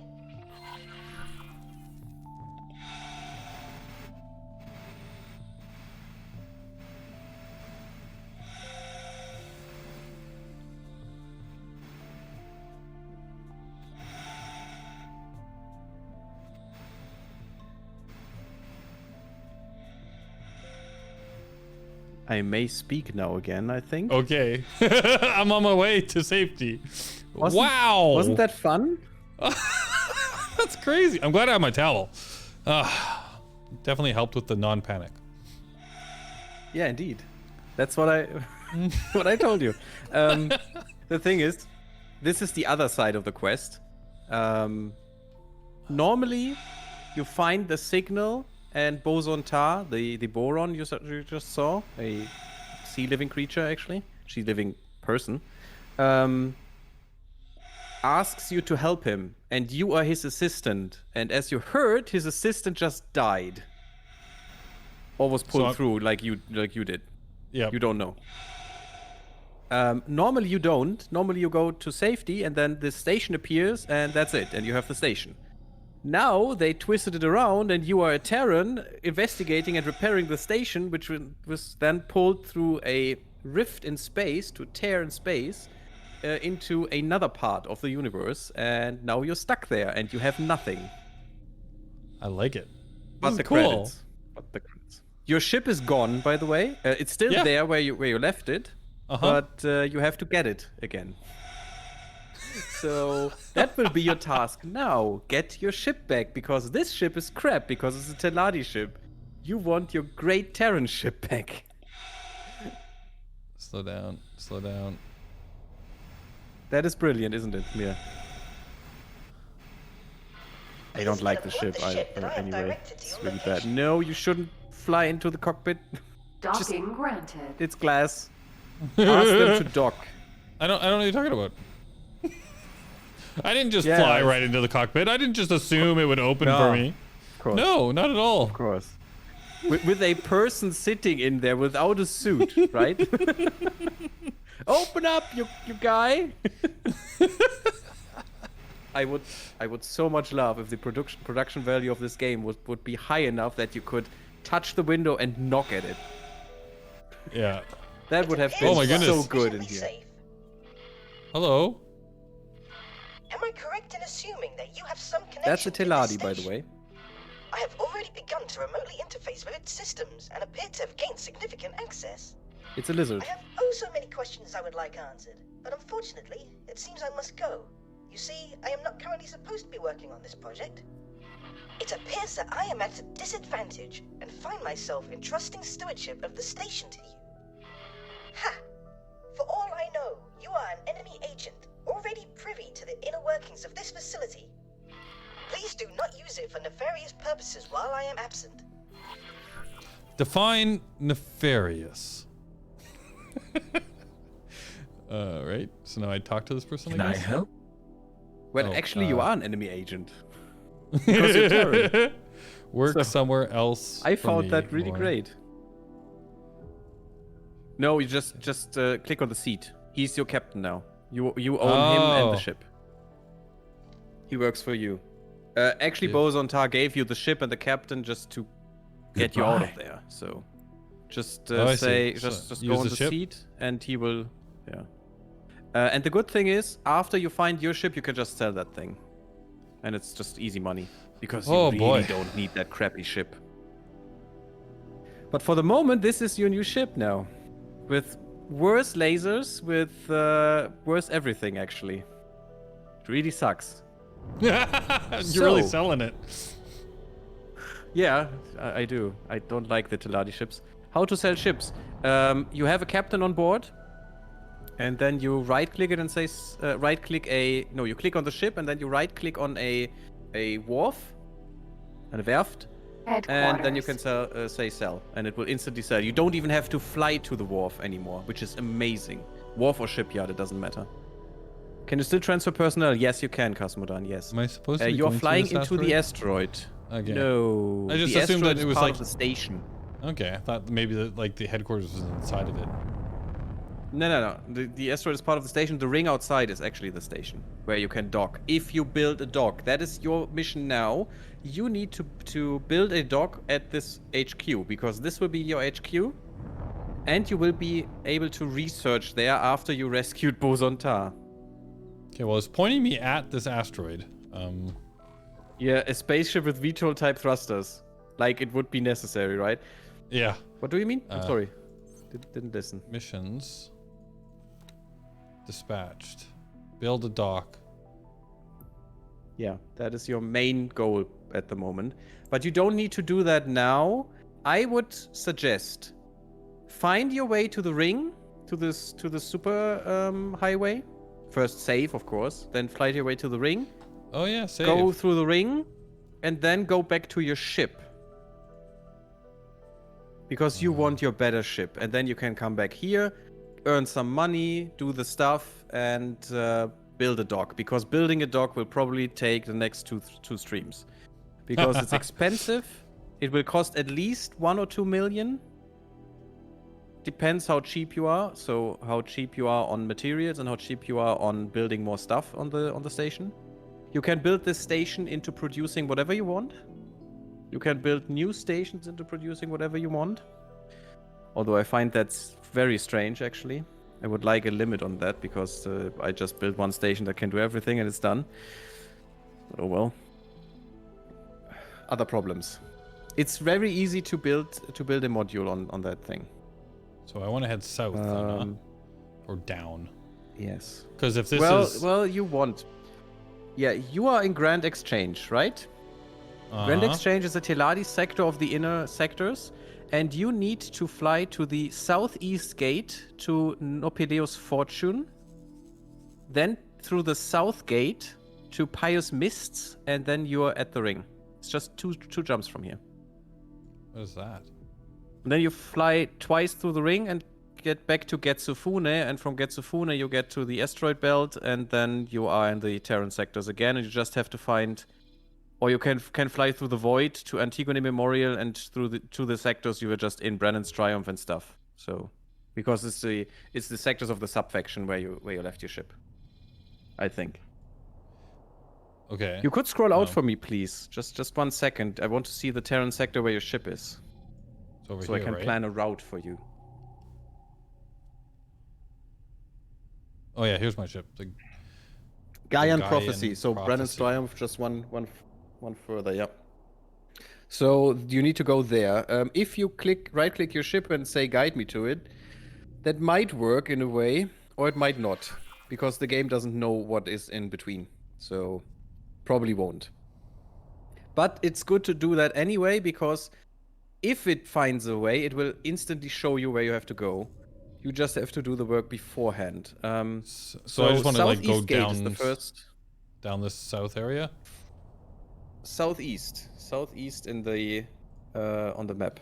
I may speak now again, I think. Okay. I'm on my way to safety. Wow. Wasn't that fun? That's crazy. I'm glad I have my towel. Definitely helped with the non-panic. Yeah, indeed. That's what I what I told you. The thing is, this is the other side of the quest. Normally, you find the signal and Boson Tar, the boron you just saw, a sea living creature actually, sea living person, asks you to help him, and you are his assistant. And as you heard, his assistant just died, or was pulled through like you did. Yeah. You don't know. Normally you don't. Normally you go to safety, and then the station appears, and that's it, and you have the station. Now they twisted it around, and you are a Terran investigating and repairing the station, which was then pulled through a rift in space, to tear in space, into another part of the universe, and now you're stuck there, and you have nothing. I like it. But the credits. But the credits. Your ship is gone, by the way. It's still there where you left it, but you have to get it again. So that will be your task now. Get your ship back, because this ship is crap, because it's a Teladi ship. You want your great Terran ship back. Slow down. Slow down. That is brilliant, isn't it, Mia? I don't like the ship anyway. It's really bad. No, you shouldn't fly into the cockpit. Docking granted. It's glass. Ask them to dock. I don't know what you're talking about. I didn't just fly right into the cockpit. I didn't just assume it would open for me. Of course. No, not at all. Of course. With a person sitting in there without a suit, right? Open up, you guy! I would so much love if the production value of this game would be high enough that you could touch the window and knock at it. Yeah. That would have been so good in here. Safe. Hello? Am I correct in assuming that you have some connection? That's a Teladi, by the way. I have already begun to remotely interface with its systems and appear to have gained significant access. It's a lizard. I have oh so many questions I would like answered, but unfortunately, it seems I must go. You see, I am not currently supposed to be working on this project. It appears that I am at a disadvantage and find myself entrusting stewardship of the station to you. Ha! For all I know, you are an enemy agent, already privy to the inner workings of this facility. Please do not use it for nefarious purposes while I am absent. Define nefarious. Right. So now I talk to this person. Can I help? Well, actually, you are an enemy agent. Because you're Terran. Work somewhere else. I for found me, that really or- great. No, you just click on the seat. He's your captain now. You own him and the ship. He works for you. Actually, Yeah. Boson Tar gave you the ship and the captain just to get you out of there. So just Oh, I say, see. just So go use on the the ship? seat, and he will. Yeah. And the good thing is, after you find your ship, you can just sell that thing, and it's just easy money because you Oh, really boy. don't need that crappy ship. But for the moment, this is your new ship now, with worse lasers, with worse everything. Actually, it really sucks. You're really selling it. Yeah, I do. I don't like the Teladi ships. How to sell ships? You have a captain on board, and then you right-click it and say, you click on the ship, and then you right-click on a wharf, and a werft, and then you can say sell, and it will instantly sell. You don't even have to fly to the wharf anymore, which is amazing. Wharf or shipyard, it doesn't matter. Can you still transfer personnel? Yes, you can, Cosmodan, yes. Am I supposed to be You're going through flying this into the asteroid. Okay. No. I just the assumed that asteroid it is was part like of the station. Okay, I thought maybe the headquarters was inside of it. No. The asteroid is part of the station. The ring outside is actually the station where you can dock. If you build a dock, that is your mission now. You need to build a dock at this HQ, because this will be your HQ, and you will be able to research there after you rescued Boson Tar. Okay, well, it's pointing me at this asteroid. Yeah, a spaceship with VTOL type thrusters. Like it would be necessary, right? Yeah. What do you mean? I'm sorry. Didn't listen. Missions. Dispatched. Build a dock. Yeah, that is your main goal at the moment. But you don't need to do that now. I would suggest find your way to the ring, to the super highway. First save, of course. Then fly your way to the ring. Oh yeah, save. Go through the ring, and then go back to your ship. Because you want your better ship, and then you can come back here, earn some money, do the stuff, and build a dock. Because building a dock will probably take the next two streams. Because it's expensive. It will cost at least 1 or 2 million. Depends how cheap you are. So how cheap you are on materials and how cheap you are on building more stuff on the station. You can build this station into producing whatever you want. You can build new stations into producing whatever you want. Although I find that's very strange, actually. I would like a limit on that, because I just built one station that can do everything and it's done. But oh well. Other problems. It's very easy to build a module on that thing. So I want to head south, then, huh? Or down. Yes. Because if this is... Well, you want... Yeah, you are in Grand Exchange, right? Grand Exchange is a Teladi sector of the inner sectors, and you need to fly to the southeast gate to Nopedeus Fortune, then through the south gate to Pious Mists, and then you're at the ring. It's just two jumps from here. What is that? And then you fly twice through the ring and get back to Getsufune, and from Getsufune you get to the asteroid belt, and then you are in the Terran sectors again, and you just have to find, or you can fly through the void to Antigone Memorial, and to the sectors you were just in, Brennan's Triumph and stuff. So, because it's the sectors of the subfaction where you left your ship, I think. Okay. You could scroll out for me, please. Just 1 second. I want to see the Terran sector where your ship is. It's over so here, I can right? plan a route for you. Oh yeah, here's my ship. The Gaian Prophecy. So Brennan's Triumph, just one further. Yep. So you need to go there. If you right-click your ship and say guide me to it, That might work in a way, or it might not, because the game doesn't know what is in between. So, probably won't. But it's good to do that anyway, because if it finds a way, it will instantly show you where you have to go. You just have to do the work beforehand. So I just want to like go Southeast Gate down is the first. down this south area. Southeast in the on the map.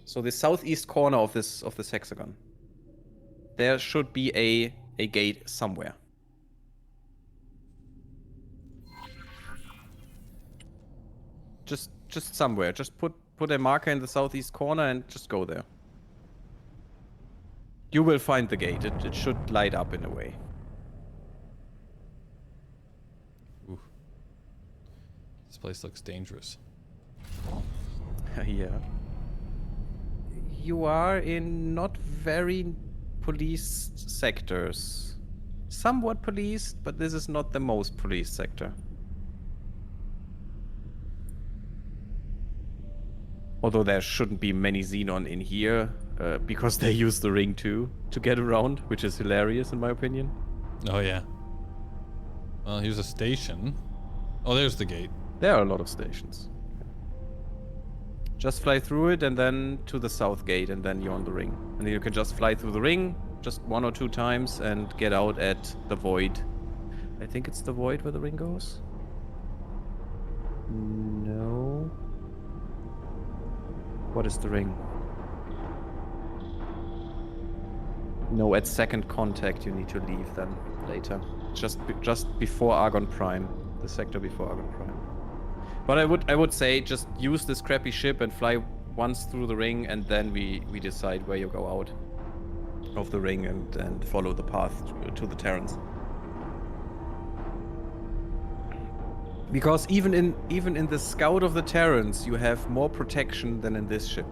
So the southeast corner of this hexagon. There should be a gate somewhere. Just somewhere. Just put a marker in the southeast corner and just go there. You will find the gate. It should light up in a way. Ooh. This place looks dangerous. Yeah. You are in not very policed sectors. Somewhat policed, but this is not the most policed sector. Although there shouldn't be many Xenon in here, because they use the ring too to get around, which is hilarious in my opinion. Oh yeah. Well, here's a station. Oh, there's the gate. There are a lot of stations. Just fly through it and then to the south gate, and then you're on the ring. And then you can just fly through the ring just 1 or 2 times and get out at the void. I think it's the void where the ring goes. No. What is the ring? No, at second contact you need to leave then later. Just before Argon Prime, the sector before Argon Prime. But I would say just use this crappy ship and fly once through the ring, and then we decide where you go out of the ring and follow the path to the Terrans. Because even in the Scout of the Terrans, you have more protection than in this ship.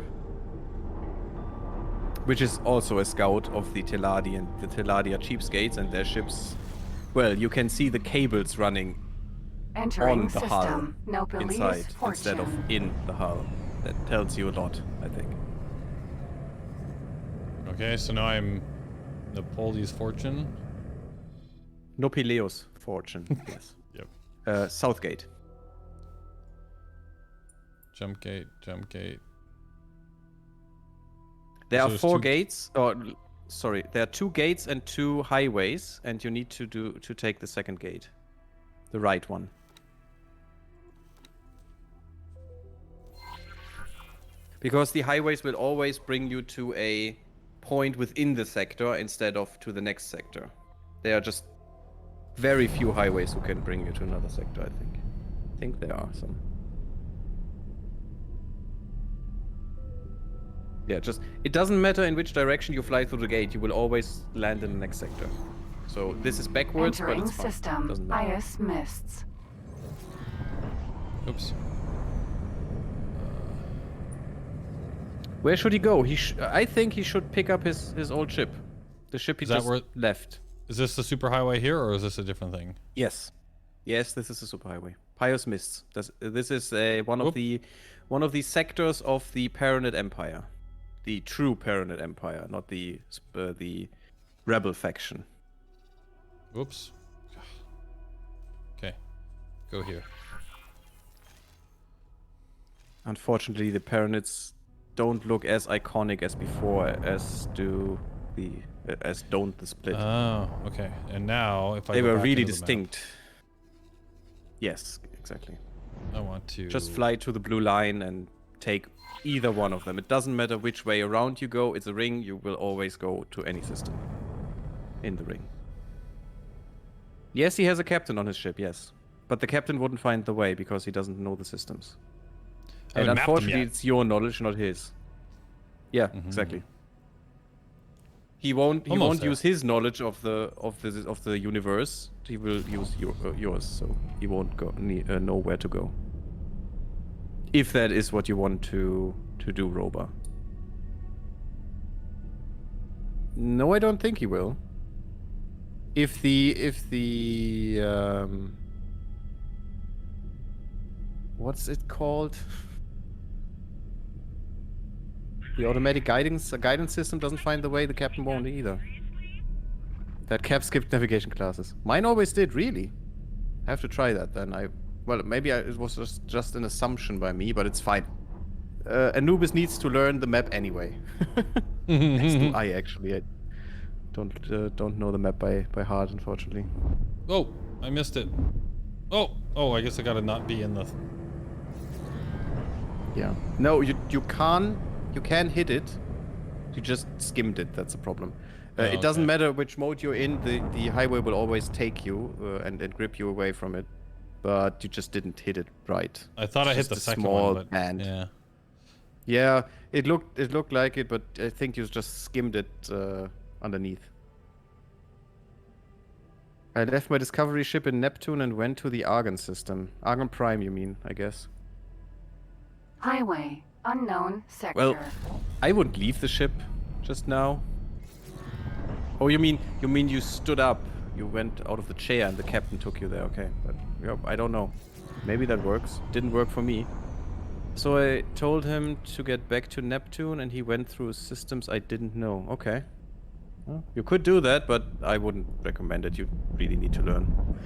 Which is also a Scout of the Teladi, and the Teladi are cheapskates, and their ships... Well, you can see the cables running Entering on the hull system. Nobilis inside fortune. instead of in the hull. That tells you a lot, I think. Okay, so now I'm Napoleon's fortune. Nopileo's fortune, yes. Yep. Southgate. Jump gate, jump gate. There So are there's 4 two- gates. Sorry, there are 2 gates and 2 highways, and you need to take the second gate, the right one. Because the highways will always bring you to a point within the sector instead of to the next sector. There are just very few highways who can bring you to another sector, I think. I think there are some. Yeah, just... It doesn't matter in which direction you fly through the gate, you will always land in the next sector. So this is backwards, but Entering it's fine. system. Doesn't matter. Bias mists. Oops. Where should he go? I think he should pick up his old ship. The ship he Is that just where- left. Is this the superhighway here, or is this a different thing? Yes. Yes, this is a superhighway. Pious Mists. This is one Oop. of the sectors of the Paranet Empire. The true Paranet Empire, not the rebel faction. Whoops. Okay. Go here. Unfortunately, the Paranets don't look as iconic as before, as don't the Split. Oh, okay. And now, if I They go were back really into the map, distinct. Yes, exactly. I want to Just fly to the blue line and take either one of them. It doesn't matter which way around you go. It's a ring. You will always go to any system in the ring. Yes, he has a captain on his ship, yes. But the captain wouldn't find the way because he doesn't know the systems. I And haven't mapped them unfortunately, yet. it's your knowledge, not his. Yeah, exactly. He won't Almost there. use his knowledge of the universe. He will use yours, so he won't know where to go. If that is what you want to do, Roba. No, I don't think he will. If the what's it called? The automatic guidance system doesn't find the way. The captain won't either. That cap skipped navigation classes. Mine always did, really. I have to try that then. Well, maybe it was just an assumption by me, but it's fine. Anubis needs to learn the map anyway. Next to I actually. I don't know the map by heart, unfortunately. Oh, I missed it. Oh, I guess I gotta not be in the... Yeah. No, you can hit it. You just skimmed it, that's the problem. It doesn't matter which mode you're in, the highway will always take you and grip you away from it. But you just didn't hit it right. I thought I hit the second one, but band. yeah. Yeah, it looked like it, but I think you just skimmed it underneath. I left my Discovery ship in Neptune and went to the Argon system. Argon Prime, you mean, I guess. Highway. Unknown sector. Well, I wouldn't leave the ship just now. Oh, you mean you stood up? You went out of the chair and the captain took you there. Okay, but yeah, I don't know. Maybe that works. Didn't work for me. So I told him to get back to Neptune and he went through systems I didn't know. Okay. Well, you could do that, but I wouldn't recommend it. You really need to learn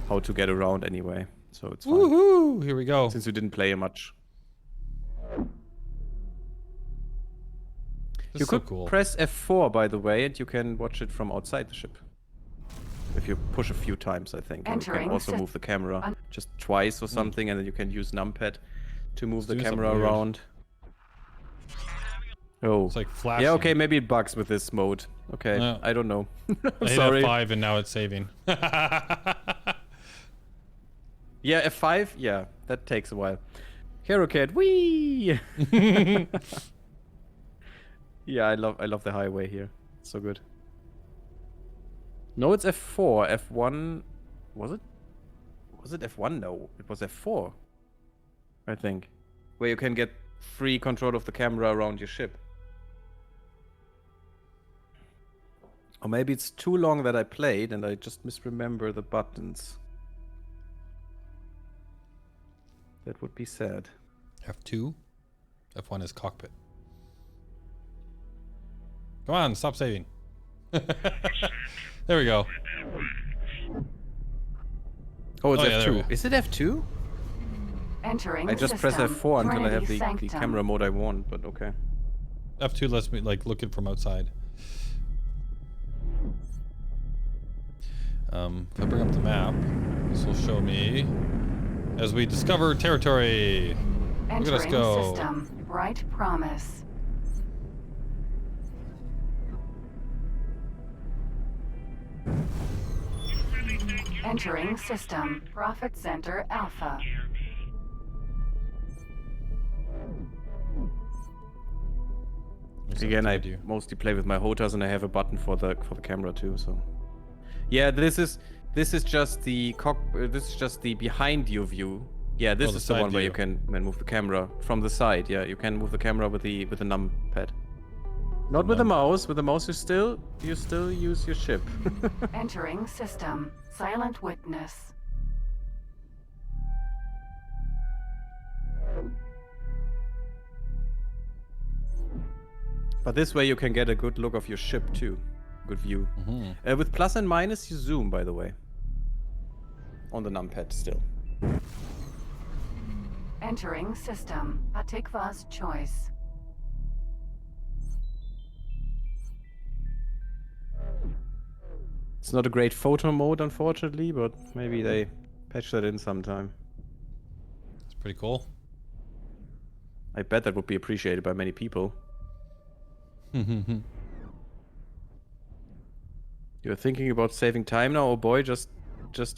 how to get around anyway. So it's fine. Woohoo! Here we go. Since you didn't play much. You could press F4, by the way, and you can watch it from outside the ship. If you push a few times, I think. Or you can also move the camera just twice or something, and then you can use numpad to move the camera around. Oh. It's like flashing. Yeah, okay, maybe it bugs with this mode. Okay, no. I don't know. I hit F5 and now it's saving. Yeah, F5? Yeah, that takes a while. Hero Cat, whee! Yeah, I love the highway here. It's so good. No, it's F4. F1... Was it? Was it F1? No, it was F4. I think. Where you can get free control of the camera around your ship. Or maybe it's too long that I played and I just misremember the buttons. That would be sad. F2? F1 is cockpit. Come on, stop saving. There we go. Oh, it's yeah, F2. Is it F2? Entering I just press system. F4 until I have the Sanctum. camera mode I want, but okay. F2 lets me like look it from outside. If I bring up the map, this will show me as we discover territory. Entering Look at us go. system. Bright promise. Entering system. Profit Center Alpha. Again, I mostly play with my HOTAS and I have a button for the camera too. So, yeah, this is just the this is just the behind you view. Yeah, this is the one where you can move the camera from the side. Yeah, you can move the camera with the numpad. Not with the mouse. With the mouse, you still use your ship. Entering system. Silent witness. But this way you can get a good look of your ship too. Good view. With plus and minus, you zoom, by the way. On the numpad still. Entering system. Atikva's choice. It's not a great photo mode, unfortunately, but maybe they patch that in sometime. It's pretty cool. I bet that would be appreciated by many people. You're thinking about saving time now? Oh boy, just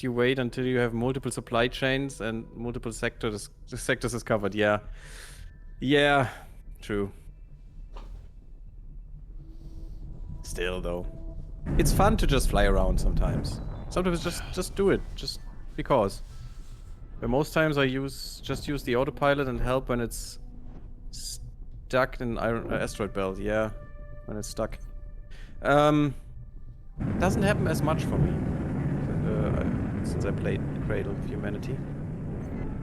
you wait until you have multiple supply chains and multiple sectors is covered. Yeah. Yeah, true. Still though. It's fun to just fly around sometimes. Sometimes just do it, just because. But most times I just use the autopilot and help when it's stuck in asteroid belt. Yeah, when it's stuck. Doesn't happen as much for me since I played Cradle of Humanity.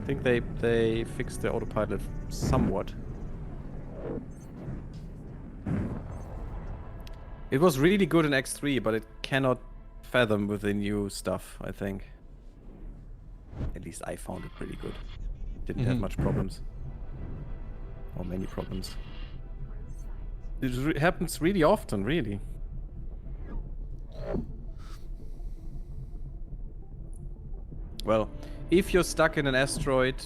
I think they fixed the autopilot somewhat. It was really good in X3, but it cannot fathom with the new stuff, I think. At least I found it pretty good. Didn't have much problems. Or many problems. It happens really often, really. Well, if you're stuck in an asteroid,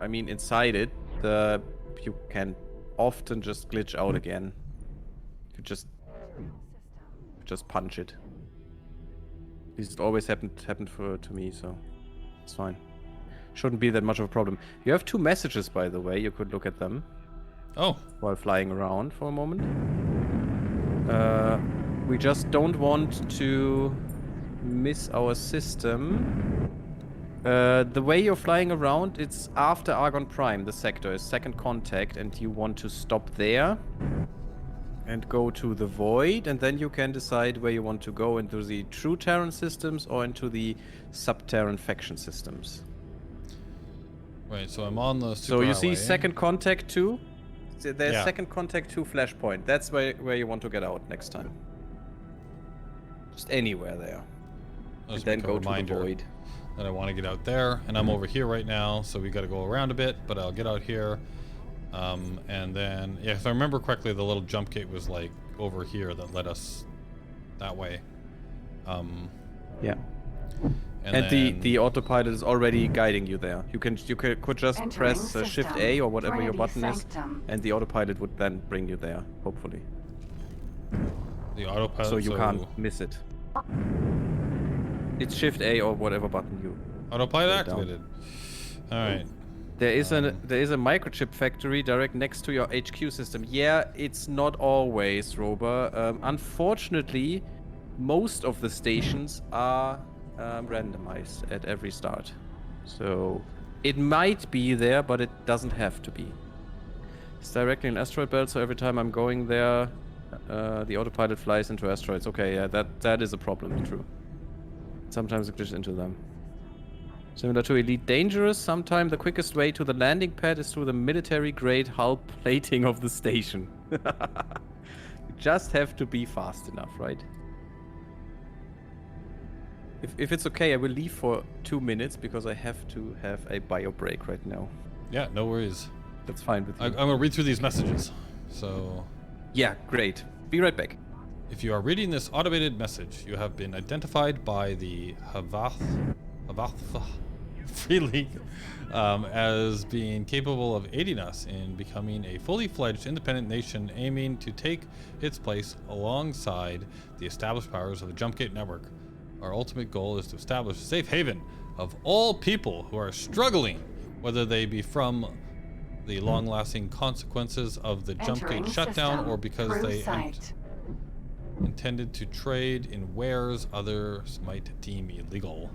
I mean inside it, you can often just glitch out again. You just punch it. At least it always happened to me, so it's fine. Shouldn't be that much of a problem. You have 2 messages, by the way. You could look at them. Oh. While flying around for a moment. We just don't want to miss our system. The way you're flying around, it's after Argon Prime. The sector is second contact, and you want to stop there and go to the void, and then you can decide where you want to go, into the true Terran systems or into the sub-Terran faction systems. Right, so I'm on the super So you see highway. second contact 2? There's Yeah. second contact 2 flashpoint. That's where you want to get out next time. Just anywhere there. I'll just And then make a go to the reminder void. that I want to get out there, and I'm over here right now, so we got to go around a bit, but I'll get out here. And then, yeah, if I remember correctly, the little jump gate was like over here that led us that way. Yeah. And And the then- autopilot is already guiding you there. You could just Entering press Shift system. A or whatever your Trinity button Sanctum. is, and the autopilot would then bring you there, hopefully. the autopilot. So you can't miss it. It's Shift A or whatever button you. Autopilot hold down. activated. All right. There is a microchip factory direct next to your HQ system. Yeah, it's not always, Rober. Unfortunately, most of the stations are randomized at every start. So it might be there, but it doesn't have to be. It's directly in asteroid belt, so every time I'm going there, the autopilot flies into asteroids. Okay, yeah, that is a problem, true. Sometimes it glitches into them. Similar to Elite Dangerous, sometimes the quickest way to the landing pad is through the military-grade hull plating of the station. You just have to be fast enough, right? If it's okay, I will leave for 2 minutes because I have to have a bio break right now. Yeah, no worries. That's fine with you. I'm gonna read through these messages. So, Yeah, great. Be right back. if you are reading this automated message, you have been identified by the Havath Free League as being capable of aiding us in becoming a fully fledged independent nation aiming to take its place alongside the established powers of the Jumpgate network. Our ultimate goal is to establish a safe haven of all people who are struggling, whether they be from the long-lasting consequences of the Entering Jumpgate shutdown system. or because Crew they site. intended to trade in wares others might deem illegal.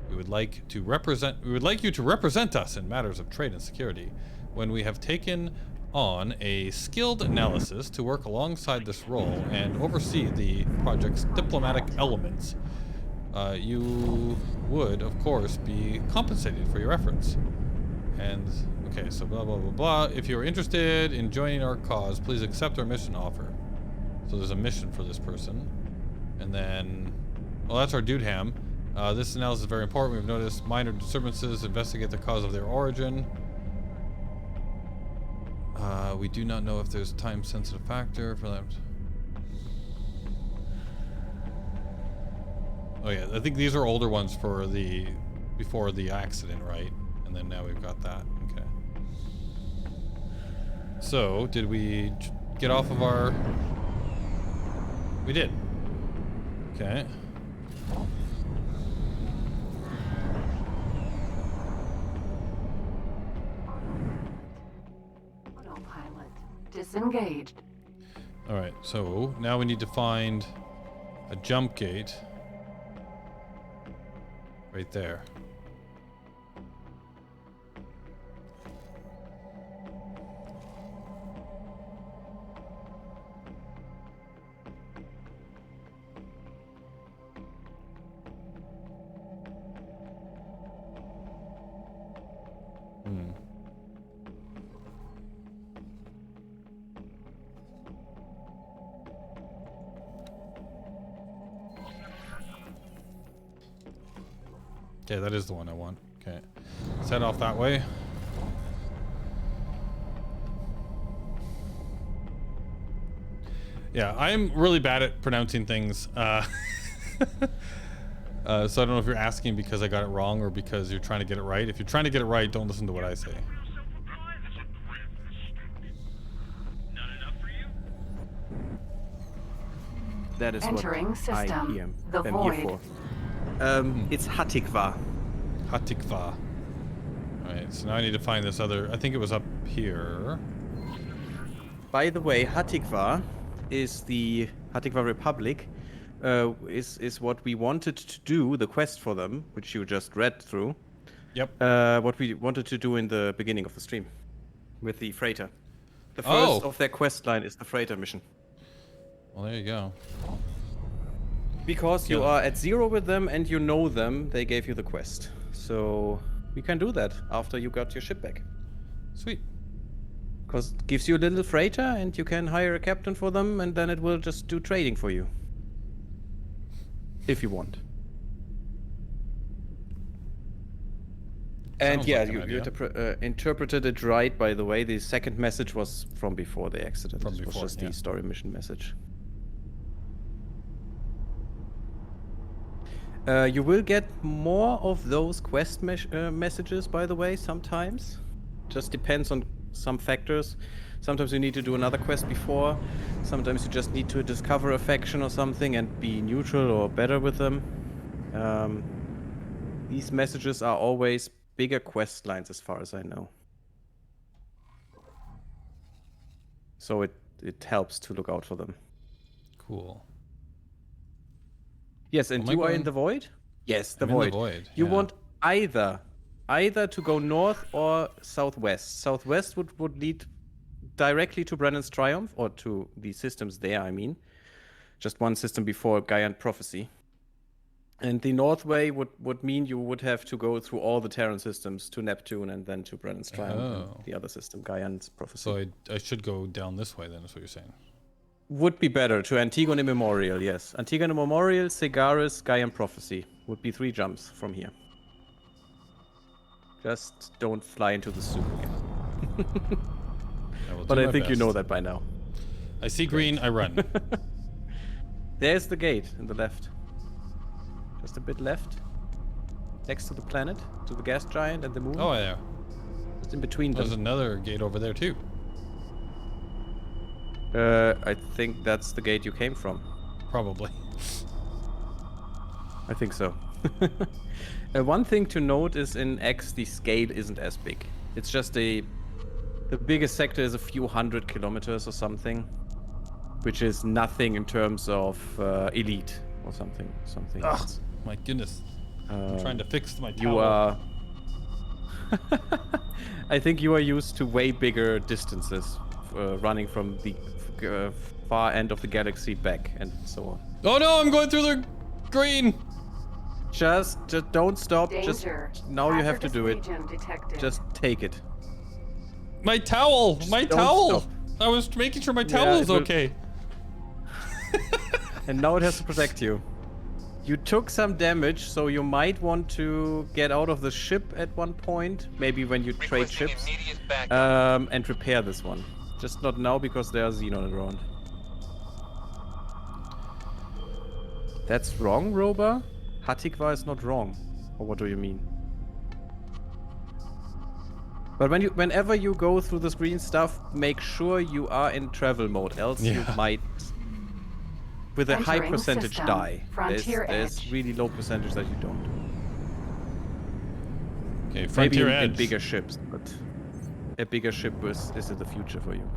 We would like you to represent us in matters of trade and security. When we have taken on a skilled analysis to work alongside this role and oversee the project's diplomatic elements, you would, of course, be compensated for your efforts. And, okay, so blah, blah, blah, blah. If you're interested in joining our cause, please accept our mission offer. So there's a mission for this person. And then, well, that's our dude ham. This analysis is very important. We've noticed minor disturbances. Investigate the cause of their origin. We do not know if there's a time-sensitive factor for that. Oh yeah, I think these are older ones for the before the accident, right? And then now we've got that. Okay. So, did we get off of our... We did. Okay. Autopilot disengaged. Alright, so now we need to find a jump gate. Right there. Okay, that is the one I want. Okay. Set off that way. Yeah, I'm really bad at pronouncing things. So I don't know if you're asking because I got it wrong or because you're trying to get it right. If you're trying to get it right, don't listen to what I say. That is Entering what I system. hear. The am void. here for. It's Hatikva. Hatikva. Alright, so now I need to find this other... I think it was up here. By the way, Hatikva is the Hatikva Republic. Is what we wanted to do, the quest for them, which you just read through. Yep. What we wanted to do in the beginning of the stream. With the freighter. The first of their quest line is the freighter mission. Well, there you go. Because you are at 0 with them and you know them, they gave you the quest. So we can do that after you got your ship back. Sweet. Because it gives you a little freighter and you can hire a captain for them and then it will just do trading for you. If you want. And Sounds yeah, like an you idea. interpreted it right, by the way. The second message was from before the accident. From It was before, just yeah. the story mission message. You will get more of those quest messages, by the way, sometimes. Just depends on some factors. Sometimes you need to do another quest before. Sometimes you just need to discover a faction or something and be neutral or better with them. These messages are always bigger quest lines as far as I know. So it helps to look out for them. Cool. Yes, and Am I you are in going- the void? Yes, the I'm in void. the void, You yeah. want either to go north or southwest. Southwest would lead directly to Brennan's Triumph, or to the systems there, I mean. Just one system before Gaia Prophecy. And the north way would mean you would have to go through all the Terran systems to Neptune and then to Brennan's Triumph and the other system, Gaian's Prophecy. So I should go down this way then, is what you're saying. Would be better to Antigone Memorial, yes. Antigone Memorial, Segaris, Gaian Prophecy would be 3 jumps from here. Just don't fly into the soup again. But I think you know that by now. I see green, I run. There's the gate in the left. Just a bit left. Next to the planet, to the gas giant and the moon. Oh, yeah. Just in between them. There's another gate over there too. I think that's the gate you came from. Probably. I think so. One thing to note is in X, the scale isn't as big. It's just the biggest sector is a few 100 kilometers or something, which is nothing in terms of elite or something. Ugh, else. my goodness. I'm trying to fix my towel. You are. I think you are used to way bigger distances, running from the far end of the galaxy back and so on. Oh no, I'm going through the green. Just don't stop. Danger. Just now you have to do it. Region detected. Just take it. My towel! Just My don't towel! stop. I was making sure my Yeah, towel is it will- okay. And now it has to protect you. You took some damage, so you might want to get out of the ship at one point. Maybe when you trade ships. And repair this one. Just not now because there's Xenon around. That's wrong, Roba? Hatikva is not wrong. Or what do you mean? But whenever you go through this green stuff, make sure you are in travel mode, else you might, with a high Entering percentage, system. die. Frontier There's Edge. really low percentage that you don't. Okay, Maybe Frontier in Edge. bigger ships, but a bigger ship is in the future for you.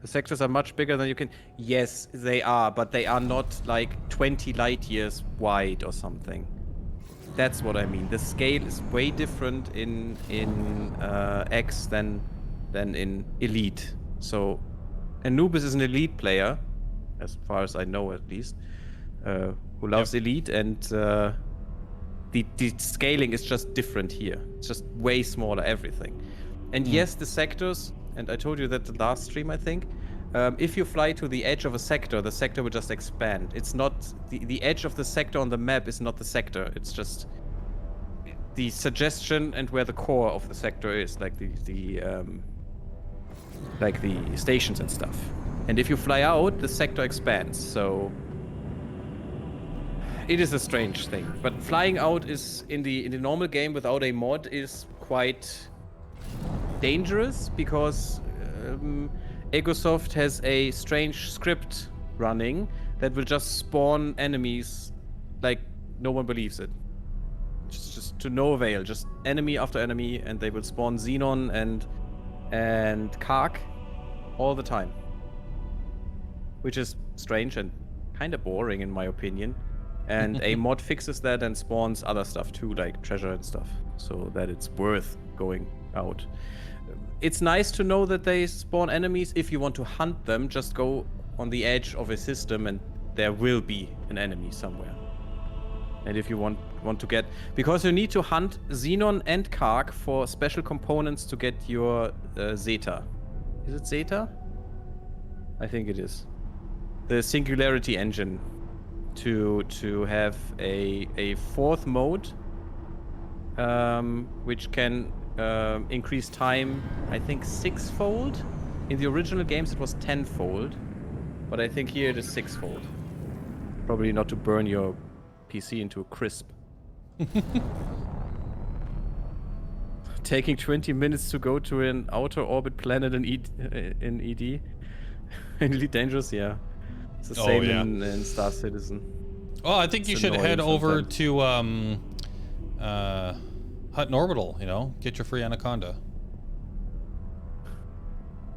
The sectors are much bigger than you can... Yes, they are, but they are not like 20 light years wide or something. That's what I mean. The scale is way different in X than in Elite. So Anubis is an Elite player, as far as I know at least, who loves Elite, and the scaling is just different here. It's just way smaller everything. And yes, the sectors, and I told you that the last stream, I think, if you fly to the edge of a sector, the sector will just expand. It's not... The edge of the sector on the map is not the sector. It's just the suggestion and where the core of the sector is, like the stations and stuff. And if you fly out, the sector expands. So it is a strange thing. But flying out is in the normal game without a mod is quite dangerous because Egosoft has a strange script running that will just spawn enemies like no one believes it. Just to no avail, just enemy after enemy, and they will spawn Xenon and Kark all the time. Which is strange and kind of boring in my opinion. And a mod fixes that and spawns other stuff too, like treasure and stuff, so that it's worth going out. It's nice to know that they spawn enemies. If you want to hunt them, just go on the edge of a system and there will be an enemy somewhere. And if you want to get... Because you need to hunt Xenon and Kark for special components to get your Zeta. Is it Zeta? I think it is. The Singularity Engine. To have a fourth mode, which can increase time, I think 6-fold. In the original games it was 10-fold, but I think here it is 6-fold. Probably not to burn your PC into a crisp. Taking 20 minutes to go to an outer orbit planet in ED. In Elite Dangerous, yeah. It's the same in Star Citizen. Oh, I think you should head over to Hutton Orbital, you know? Get your free Anaconda.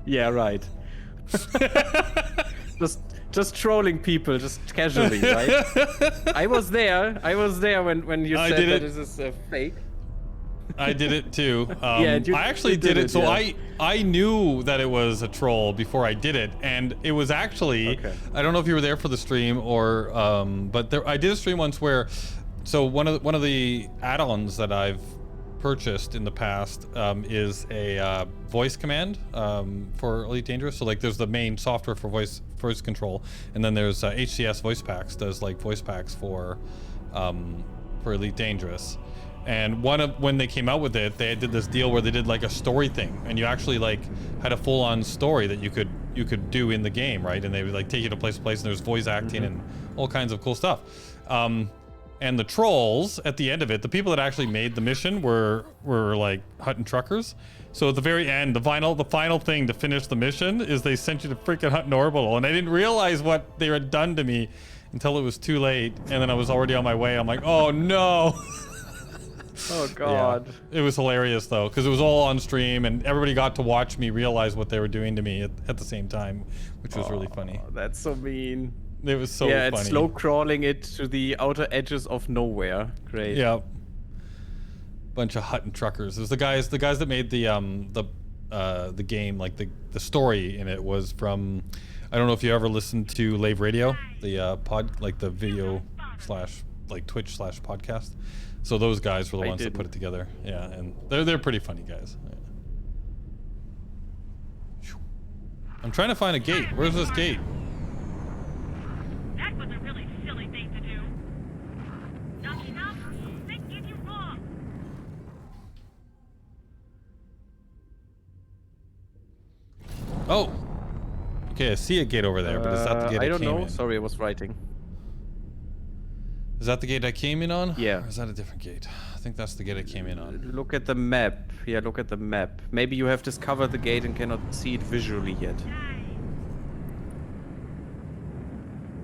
Yeah, right. Just trolling people, just casually, right? I was there when you said that this is fake. I did it too. Yeah, I actually did it. So yeah. I knew that it was a troll before I did it, and it was actually. Okay. I don't know if you were there for the stream or, but I did a stream once where, so one of the add-ons that I've purchased in the past is a voice command for Elite Dangerous. So like, there's the main software for voice control, and then there's HCS Voice Packs does like voice packs for Elite Dangerous. And when they came out with it, they did this deal where they did like a story thing, and you actually like had a full-on story that you could do in the game, right? And they would like take you to place to place, and there's voice acting and all kinds of cool stuff. And the trolls at the end of it, the people that actually made the mission were like Hutton truckers. So at the very end, the final thing to finish the mission is they sent you to freaking Hutton Orbital, and I didn't realize what they had done to me until it was too late, and then I was already on my way. I'm like, oh no. Oh god. Yeah. It was hilarious though, because it was all on stream and everybody got to watch me realize what they were doing to me at the same time, which was really funny. That's so mean. It was so funny. Yeah, it's slow crawling it to the outer edges of nowhere. Great. Yeah. Bunch of Hutton truckers. There's the guys that made the game, like the story in it was from, I don't know if you ever listened to Lave Radio, the like the video / like Twitch / podcast. So those guys were the ones that put it together. Yeah, and they're pretty funny guys. Yeah. I'm trying to find a gate. Where's this gate? That was a really silly thing to do. Not enough. Thinking you wrong. Oh. Okay, I see a gate over there, but is that the gate I don't came know. in? Sorry, I was writing. Is that the gate I came in on? Yeah. Or is that a different gate? I think that's the gate I came in on. Look at the map. Yeah, look at the map. Maybe you have discovered the gate and cannot see it visually yet.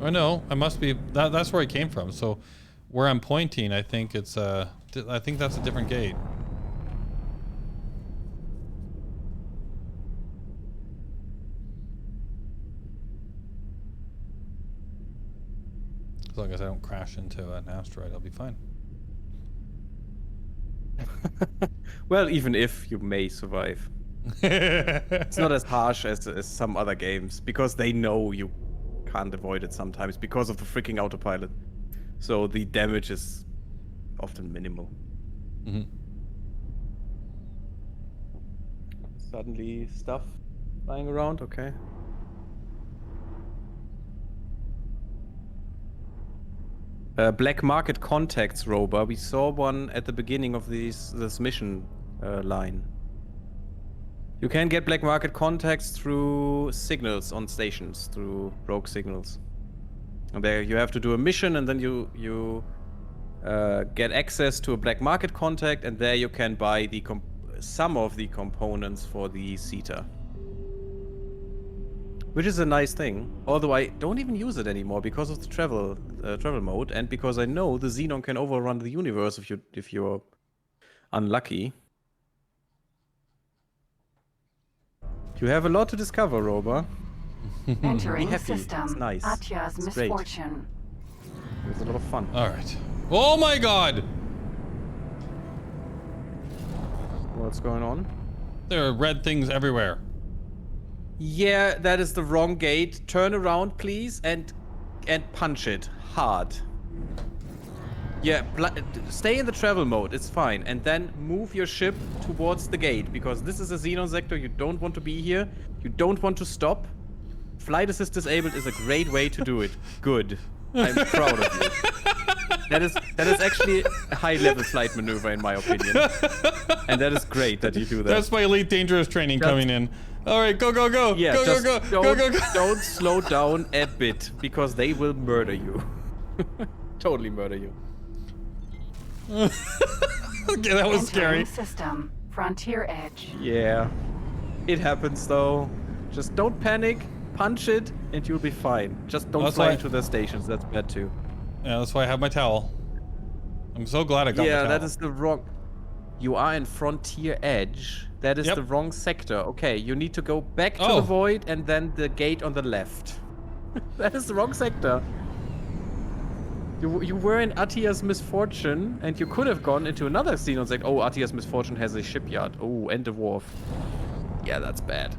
Oh no, I must be. That's where I came from. So, where I'm pointing, I think it's I think that's a different gate. As long as I don't crash into an asteroid, I'll be fine. Well, even if you may survive. It's not as harsh as some other games, because they know you can't avoid it sometimes because of the freaking autopilot. So the damage is often minimal. Mm-hmm. Suddenly stuff lying around, okay. Black market contacts, Roba. We saw one at the beginning of this mission line. You can get black market contacts through signals on stations, through rogue signals. And there you have to do a mission, and then you get access to a black market contact, and there you can buy the some of the components for the Zeta. Which is a nice thing, although I don't even use it anymore because of the travel mode, and because I know the Xenon can overrun the universe if you're unlucky. You have a lot to discover, Roba. Entering Be happy. system. It's nice. Atya's It's great. misfortune. It was a lot of fun. All right. Oh my God! What's going on? There are red things everywhere. Yeah, that is the wrong gate. Turn around, please, and punch it hard. Yeah, stay in the travel mode. It's fine, and then move your ship towards the gate, because this is a Xenon sector. You don't want to be here. You don't want to stop. Flight assist disabled is a great way to do it. Good. I'm proud of you. That is actually a high-level flight maneuver, in my opinion. And that is great that you do that. That's my Elite Dangerous training coming in. All right, go, go, go. Yeah, go, just go, go, go, go. Don't slow down a bit, because they will murder you. Totally murder you. Okay, that was scary. Entering system. Frontier edge. Yeah. It happens, though. Just don't panic, punch it, and you'll be fine. Just don't fly into the stations. That's bad, too. Yeah, that's why I have my towel. I'm so glad I got my towel. Yeah, that is the wrong... You are in Frontier Edge. That is the wrong sector. Okay, you need to go back to the void and then the gate on the left. That is the wrong sector. You were in Atya's misfortune, and you could have gone into another Xenon sector. Oh, Atya's misfortune has a shipyard. Oh, and a wharf. Yeah, that's bad.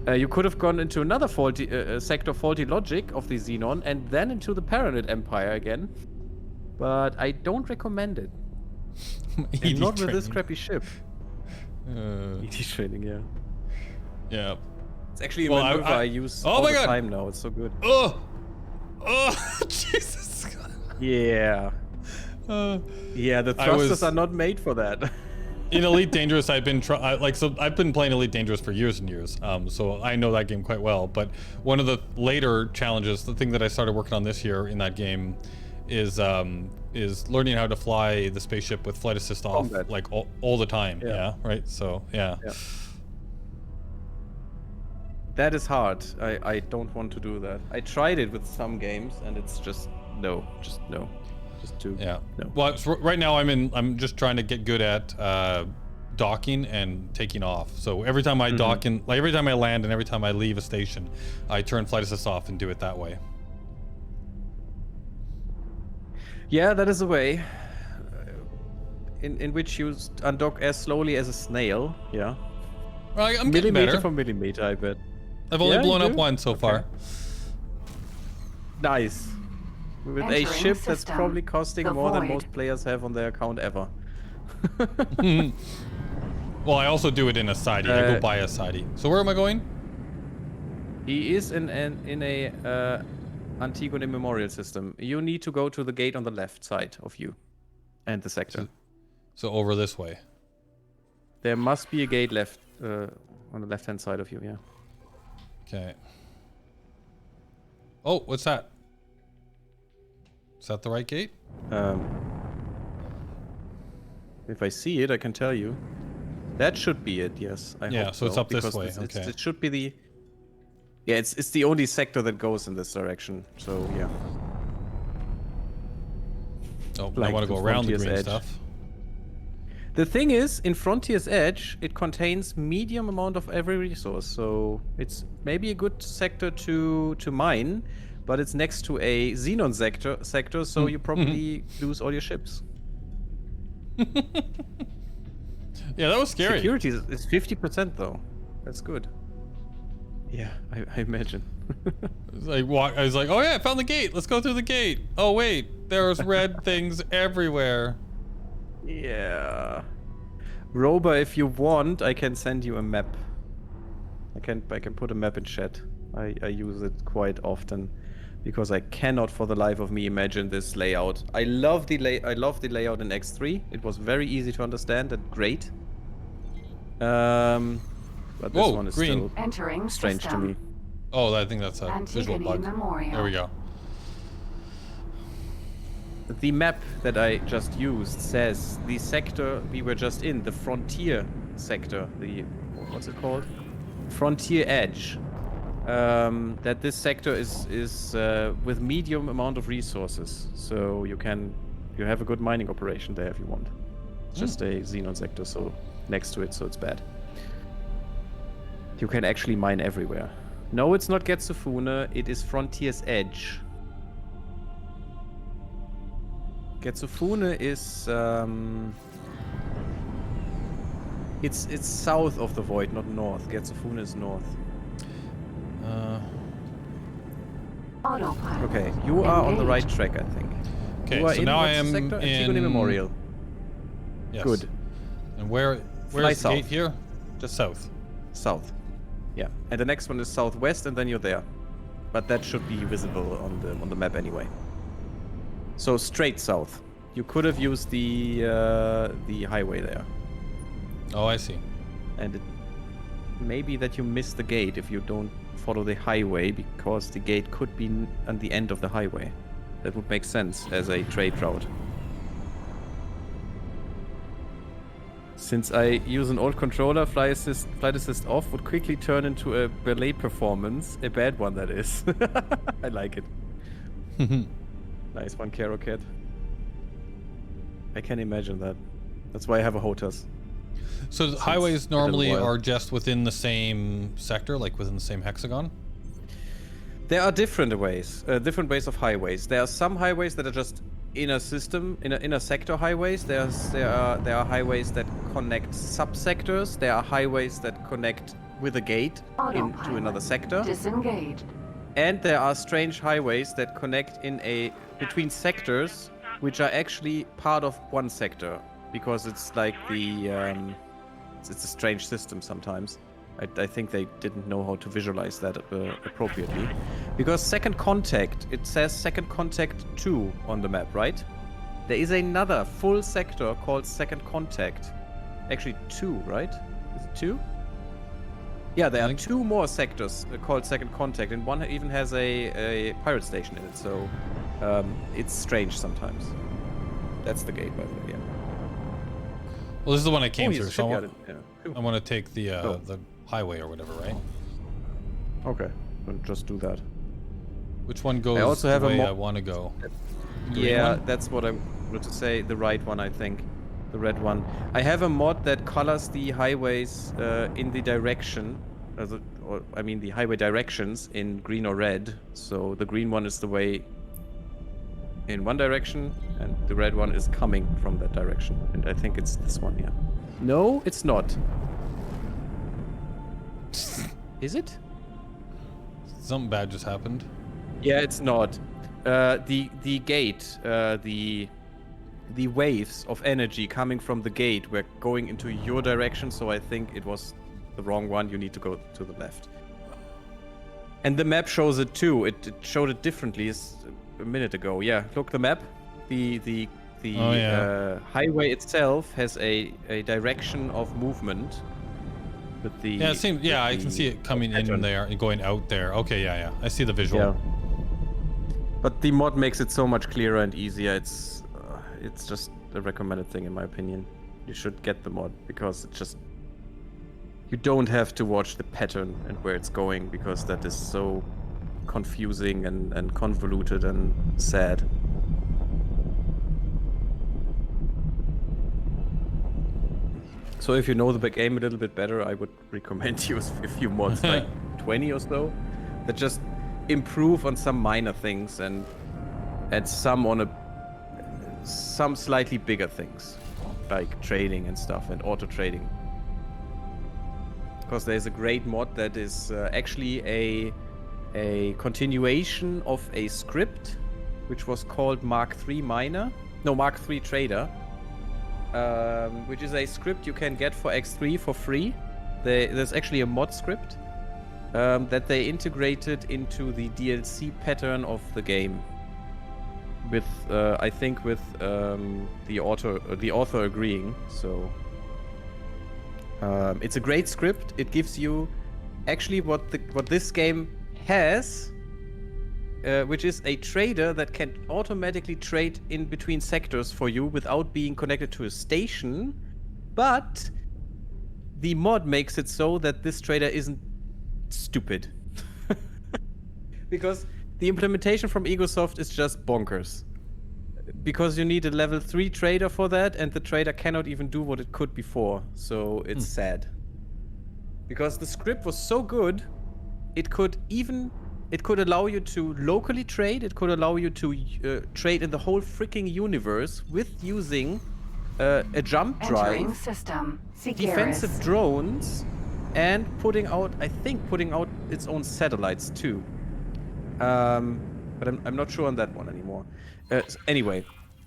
You could have gone into another faulty sector, faulty logic of the Xenon, and then into the Paranid Empire again. But I don't recommend it. And not with this crappy ship. ED training, yeah. Yeah. It's actually a maneuver I use all the time now. It's so good. Oh! Oh! Jesus! Yeah. Yeah, the thrusters are not made for that. In Elite Dangerous, I've been I've been playing Elite Dangerous for years and years, so I know that game quite well. But one of the later challenges, the thing that I started working on this year in that game, is learning how to fly the spaceship with flight assist off like all the time. Yeah. Right. So yeah. That is hard. I don't want to do that. I tried it with some games, and it's just no. Just too. Yeah. No. Well, right now I'm just trying to get good at docking and taking off. So every time I dock and every time I land and every time I leave a station, I turn flight assist off and do it that way. Yeah, that is a way in which you undock as slowly as a snail. Yeah. Well, I'm getting millimeter better. for millimeter, I bet. I've only blown up one so far. Nice. With a ship that's probably costing more than most players have on their account ever. Well, I also do it in a sidey. I go buy a sidey. So where am I going? He is in a Antigone Memorial System. You need to go to the gate on the left side of you, and the sector. So over this way. There must be a gate left on the left-hand side of you. Yeah. Okay. Oh, what's that? Is that the right gate? If I see it, I can tell you. That should be it. Yes. I hope so it's up this way. It should be the. Yeah, it's the only sector that goes in this direction. So yeah. Oh, I want to go around the green stuff. The thing is, in Frontier's Edge, it contains medium amount of every resource, so it's maybe a good sector to mine, but it's next to a Xenon sector, so you probably lose all your ships. Yeah, that was scary. Security is 50% though. That's good. Yeah, I imagine. I was like, oh yeah, I found the gate. Let's go through the gate. Oh wait, there's red things everywhere. Yeah. Roba, if you want, I can send you a map. I can put a map in chat. I use it quite often. because I cannot for the life of me imagine this layout. I love the layout in X3. It was very easy to understand and great. But this one is green. still Entering strange to system. me. Oh, I think that's a visual Antigone bug. Memorial. There we go. The map that I just used says the sector we were just in, the frontier sector, the, what's it called? Frontier edge. That this sector is with medium amount of resources, so you have a good mining operation there if you want. It's just a xenon sector, so next to it, so it's bad. You can actually mine everywhere. No, it's not Getsufune, it is Frontier's Edge. Getsufune is it's south of the void, not north. Getsufune is north. Autopilot. Okay, you are on the right Engaged. track, I think. Okay, You are so in now I what's the am sector? Antigone in Memorial. Yes. Good. And where's Fly the south. gate here? Just south. South. Yeah, and the next one is southwest, and then you're there. But that should be visible on the map anyway. So straight south. You could have used the highway there, Oh, I see. and it may be that you miss the gate if you don't follow the highway, because the gate could be on the end of the highway. That would make sense as a trade route. Since I use an old controller, flight assist off would quickly turn into a ballet performance. A bad one, that is. I like it. Nice one, Caro Cat. I can imagine that. That's why I have a HOTAS. So the highways normally are just within the same sector, like within the same hexagon? There are different ways of highways. There are some highways that are just inner system, inner sector highways. There are highways that connect subsectors. There are highways that connect with a gate into another sector. Disengaged. And there are strange highways that connect between sectors, which are actually part of one sector, because it's like it's a strange system sometimes. I think they didn't know how to visualize that appropriately. Because Second Contact, it says Second Contact 2 on the map, right? There is another full sector called Second Contact. Actually 2, right? Is it 2? Yeah, there are 2 more sectors called Second Contact, and one even has a pirate station in it, so it's strange sometimes. That's the gate, by the way, yeah. Well, this is the one I came he's through, so shipyard, I want to take the highway or whatever, right? Okay, then just do that. Which one goes also have the a way mo- I want to go? Yeah, one? that's what I wanted to say. The right one, I think. The red one. I have a mod that colors the highways in the direction, the highway directions in green or red. So the green one is the way in one direction, and the red one is coming from that direction. And I think it's this one here. No, it's not. Is it? Something bad just happened. Yeah, it's not. The gate, the waves of energy coming from the gate were going into your direction, so I think it was the wrong one. You need to go to the left. And the map shows it too. It showed it differently a minute ago. Yeah, look, the map. The highway itself has a direction of movement. With the, yeah, it seems. Yeah, I can see it coming in there and going out there. Okay, yeah. I see the visual. Yeah. But the mod makes it so much clearer and easier. It's just a recommended thing in my opinion. You should get the mod because it just you don't have to watch the pattern and where it's going, because that is so confusing and convoluted and sad. So if you know the game a little bit better, I would recommend you a few mods, like 20 or so, that just improve on some minor things and add some slightly bigger things, like trading and stuff and auto trading. Because there's a great mod that is actually a continuation of a script which was called Mark III Trader. Which is a script you can get for X3 for free. There's actually a mod script that they integrated into the DLC pattern of the game. With I think with the author agreeing. So it's a great script. It gives you actually what this game has, which is a trader that can automatically trade in between sectors for you without being connected to a station. But the mod makes it so that this trader isn't stupid. Because the implementation from Egosoft is just bonkers. Because you need a level 3 trader for that, and the trader cannot even do what it could before. So it's sad. Because the script was so good, it could allow you to locally trade, it could allow you to trade in the whole freaking universe with using a jump Entering drive, system. defensive drones, and putting out its own satellites too. But I'm not sure on that one anymore. Anyway,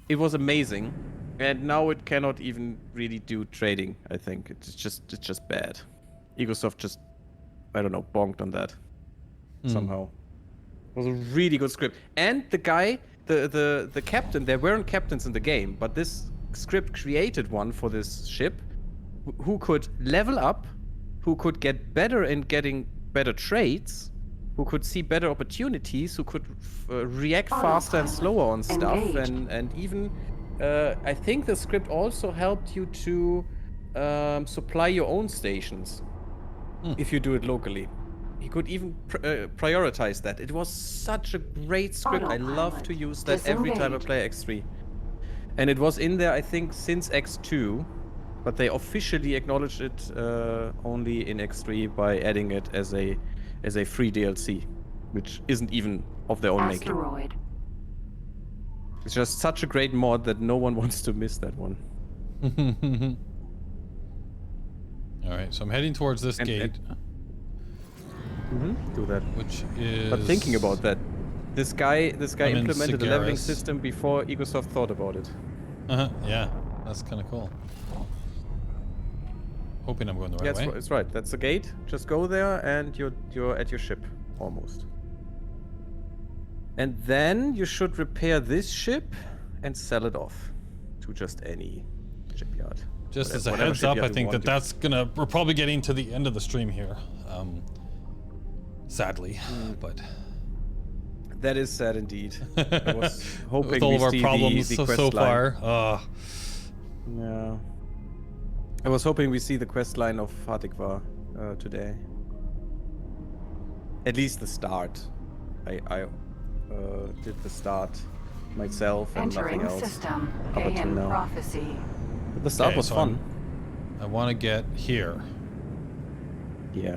it was amazing, and now it cannot even really do trading. I think it's just bad. Egosoft just, I don't know, bonked on that somehow. It was a really good script, and the guy, the captain. There weren't captains in the game, but this script created one for this ship, who could level up, who could get better in getting better trades, who could see better opportunities, who could react faster and slower on stuff, and even I think the script also helped you to supply your own stations if you do it locally. He could even prioritize that. It was such a great script. I love to use that every time I play X3. And it was in there, I think, since X2, but they officially acknowledged it only in X3 by adding it as a free DLC, which isn't even of their own making. It's just such a great mod that no one wants to miss that one. All right, so I'm heading towards this gate. Do that. Which is... But thinking about that, this guy implemented a leveling Cigaris. system before Egosoft thought about it. Yeah, that's kind of cool. Hoping I'm going the right way. Yeah, it's right. That's the gate. Just go there, and you're at your ship, almost. And then you should repair this ship and sell it off to just any shipyard. Just as a heads up, I think we're probably getting to the end of the stream here. Sadly, but that is sad indeed. I was hoping with all of our see problems the so quest far. Yeah. I was hoping we see the quest line of Hatikva today. At least the start. I did the start myself and nothing else. System. Up until now. Prophecy. But the start was fun. I want to get here. Yeah.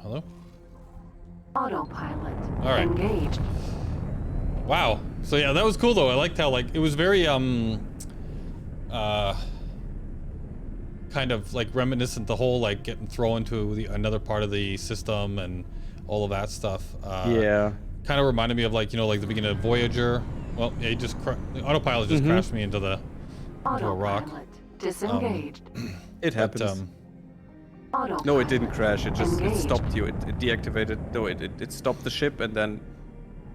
Hello? Autopilot. All right. Engaged. Wow. So yeah, that was cool though. I liked how it was very kind of like reminiscent, the whole like getting thrown to another part of the system and all of that stuff. Yeah. Kind of reminded me of like the beginning of Voyager. Well, yeah, the autopilot just crashed me into a rock. Disengaged. It happens. No, it didn't crash. It just stopped you. It deactivated. No, it stopped the ship and then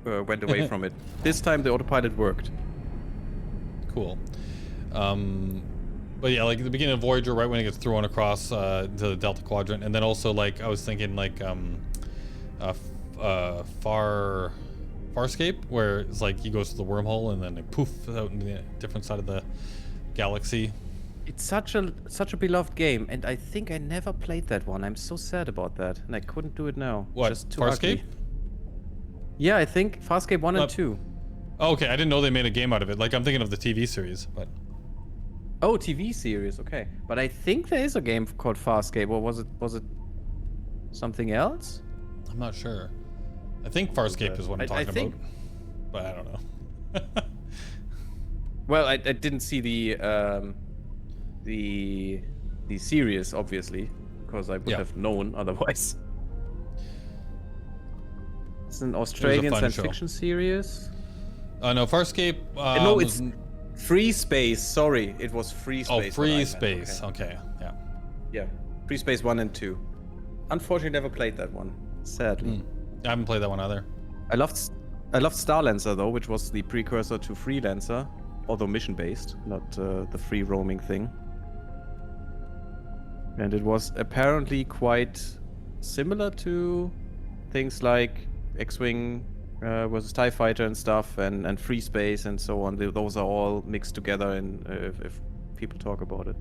went away from it. This time the autopilot worked. Cool. But yeah, like at the beginning of Voyager, right when it gets thrown across into the Delta Quadrant, and then also like I was thinking like Farscape, where it's like he goes to the wormhole and then like, poof out in the different side of the galaxy. It's such a beloved game, and I think I never played that one. I'm so sad about that, and I couldn't do it now. What? Just too Farscape? ugly. Yeah, I think Farscape 1 and 2. Oh, okay, I didn't know they made a game out of it. Like I'm thinking of the TV series, but. Oh, TV series, okay. But I think there is a game called Farscape, or was it something else? I'm not sure. I think Farscape is what I'm talking about, but I don't know. Well, I didn't see the series, obviously, because I would have known otherwise. It's an Australian science fiction series. No, Farscape. No, it's Free space. Sorry, it was free space. Oh, what I free meant, space. Okay. Yeah. Yeah, free space 1 and 2. Unfortunately, never played that one. Sadly. I haven't played that one either. I loved Starlancer though, which was the precursor to Freelancer, although mission-based, not the free roaming thing. And it was apparently quite similar to things like X-Wing versus TIE Fighter and stuff, and free space and so on. Those are all mixed together, and if people talk about it,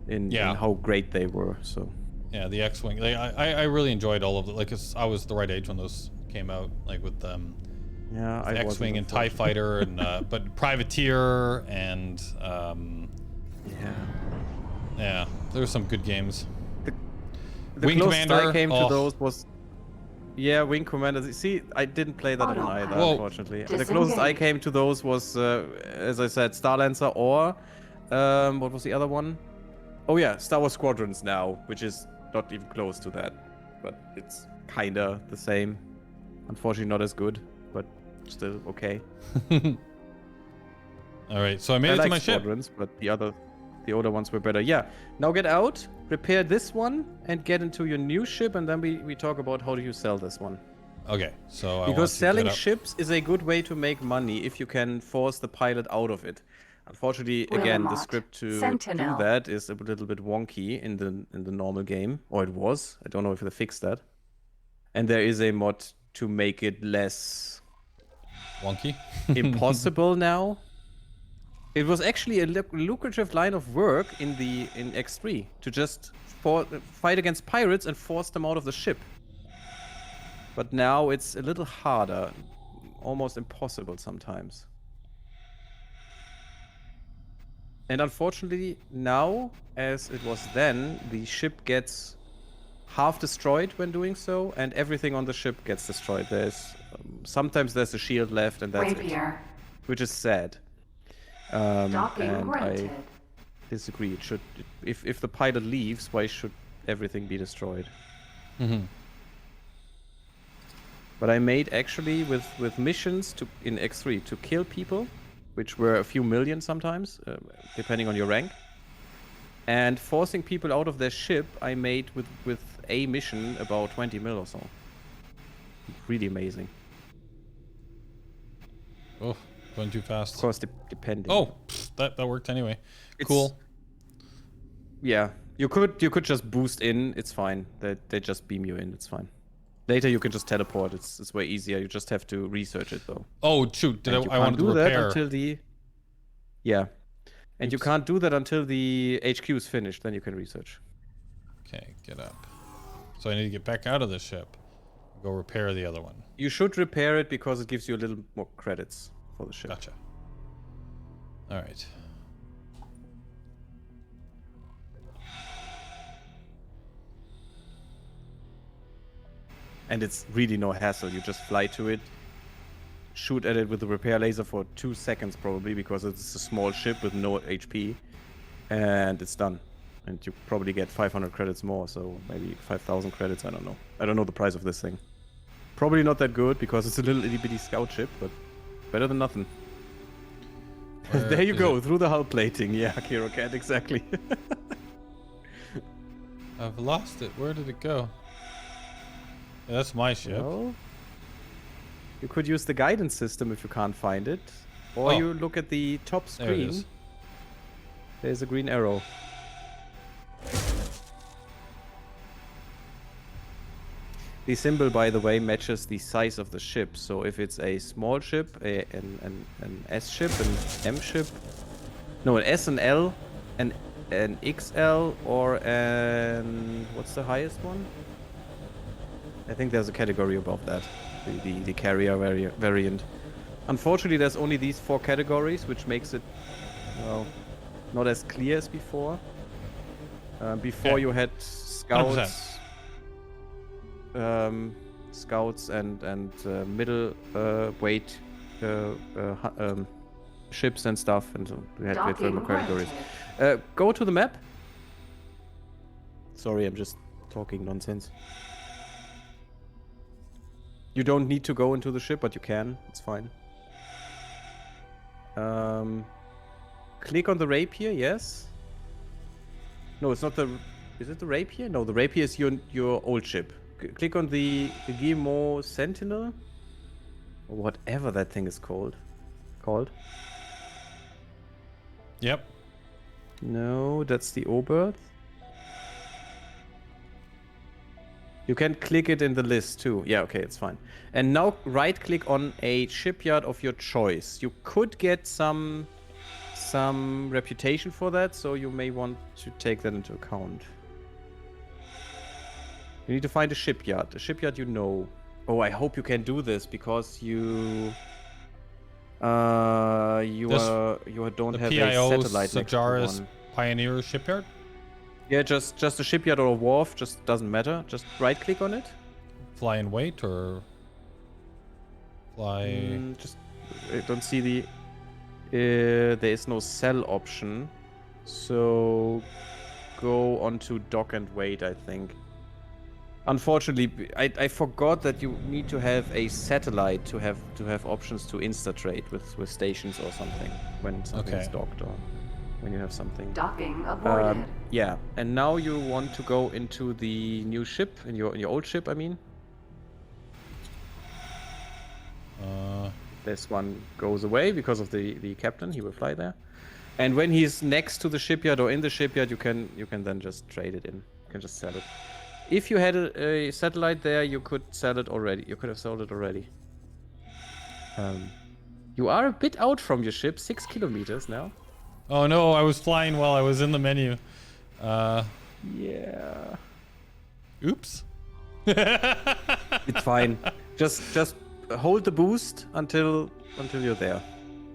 in how great they were. So. Yeah, the X-Wing. Like, I really enjoyed all of it. Like, 'cause I was the right age when those came out. Like with yeah, I X-Wing and TIE Fighter, and but Privateer and yeah, there were some good games. The Wing closest Commander. I came to those was Wing Commander. See, I didn't play that one either, unfortunately. The closest I came to those was, as I said, Starlancer or what was the other one? Oh yeah, Star Wars Squadrons now, which is not even close to that, but it's kinda the same. Unfortunately, not as good, but still okay. All right, so I made it to my Squadrons, ship. but the older ones were better. Yeah, now get out, repair this one, and get into your new ship, and then we talk about how do you sell this one. Okay, so because selling ships is a good way to make money if you can force the pilot out of it. Unfortunately, again, the script to do that is a little bit wonky in the normal game, or it was. I don't know if they fixed that. And there is a mod to make it less wonky, impossible now. It was actually a lucrative line of work in X3 to just fight against pirates and force them out of the ship. But now it's a little harder, almost impossible sometimes. And unfortunately, now, as it was then, the ship gets half destroyed when doing so, and everything on the ship gets destroyed. There's sometimes there's a shield left, and that's it, which is sad. And I disagree. It should, if the pilot leaves, why should everything be destroyed? But I made actually with missions in X3 to kill people, which were a few million sometimes, depending on your rank. And forcing people out of their ship, I made with a mission about 20 mil or so. Really amazing. Oh, going too fast. Of course, depending. Oh, that worked anyway. Cool. Yeah, you could just boost in. It's fine. They just beam you in. It's fine. Later you can just teleport. It's way easier. You just have to research it though. Oh shoot! I wanted to repair. That until the and you can't do that until the HQ is finished. Then you can research. Okay, get up. So I need to get back out of the ship. Go repair the other one. You should repair it because it gives you a little more credits for the ship. Gotcha. All right. And it's really no hassle. You just fly to it, shoot at it with the repair laser for 2 seconds probably, because it's a small ship with no HP, and it's done. And you probably get 500 credits more, so maybe 5,000 credits, I don't know. I don't know the price of this thing. Probably not that good, because it's a little itty-bitty scout ship, but better than nothing. There you go, through the hull plating. Yeah, Kiro Cat, exactly. I've lost it. Where did it go? Yeah, that's my ship. Well, you could use the guidance system if you can't find it. Or you look at the top screen. There it is. There's a green arrow. The symbol, by the way, matches the size of the ship. So if it's a small ship, an S ship, an M ship, no, an S and L, an XL, or an, what's the highest one? I think there's a category above that, the carrier variant. Unfortunately, there's only these 4 categories, which makes it, well, not as clear as before. Before you had scouts, scouts and middle weight ships and stuff, and so we had different categories. Go to the map. Sorry, I'm just talking nonsense. You don't need to go into the ship, but you can. It's fine. click on the rapier, yes. No, it's not the... Is it the rapier? No, the rapier is your old ship. Click on the Guillemot Sentinel. Or whatever that thing is called. Yep. No, that's the Oberth. You can click it in the list too. Yeah, okay, it's fine. And now right click on a shipyard of your choice. You could get some reputation for that, so you may want to take that into account. You need to find a shipyard you know. Oh, I hope you can do this because you don't have PIO a satellite next to Sajaris one. Pioneer Shipyard? Yeah, just a shipyard or a wharf, just doesn't matter. Just right click on it. Fly and wait or fly? Just I don't see the there is no sell option. So go on to dock and wait, I think. Unfortunately, I forgot that you need to have a satellite to have options to insta trade with stations or something when something is docked or when you have something. Docking aborted. Yeah, and now you want to go into the new ship, in your old ship, I mean. This one goes away because of the captain. He will fly there, and when he's next to the shipyard or in the shipyard, you can then just trade it in. You can just sell it. If you had a satellite there, you could sell it already. You could have sold it already. You are a bit out from your ship, 6 kilometers now. Oh no, I was flying while I was in the menu. Yeah. Oops. It's fine. Just hold the boost until you're there.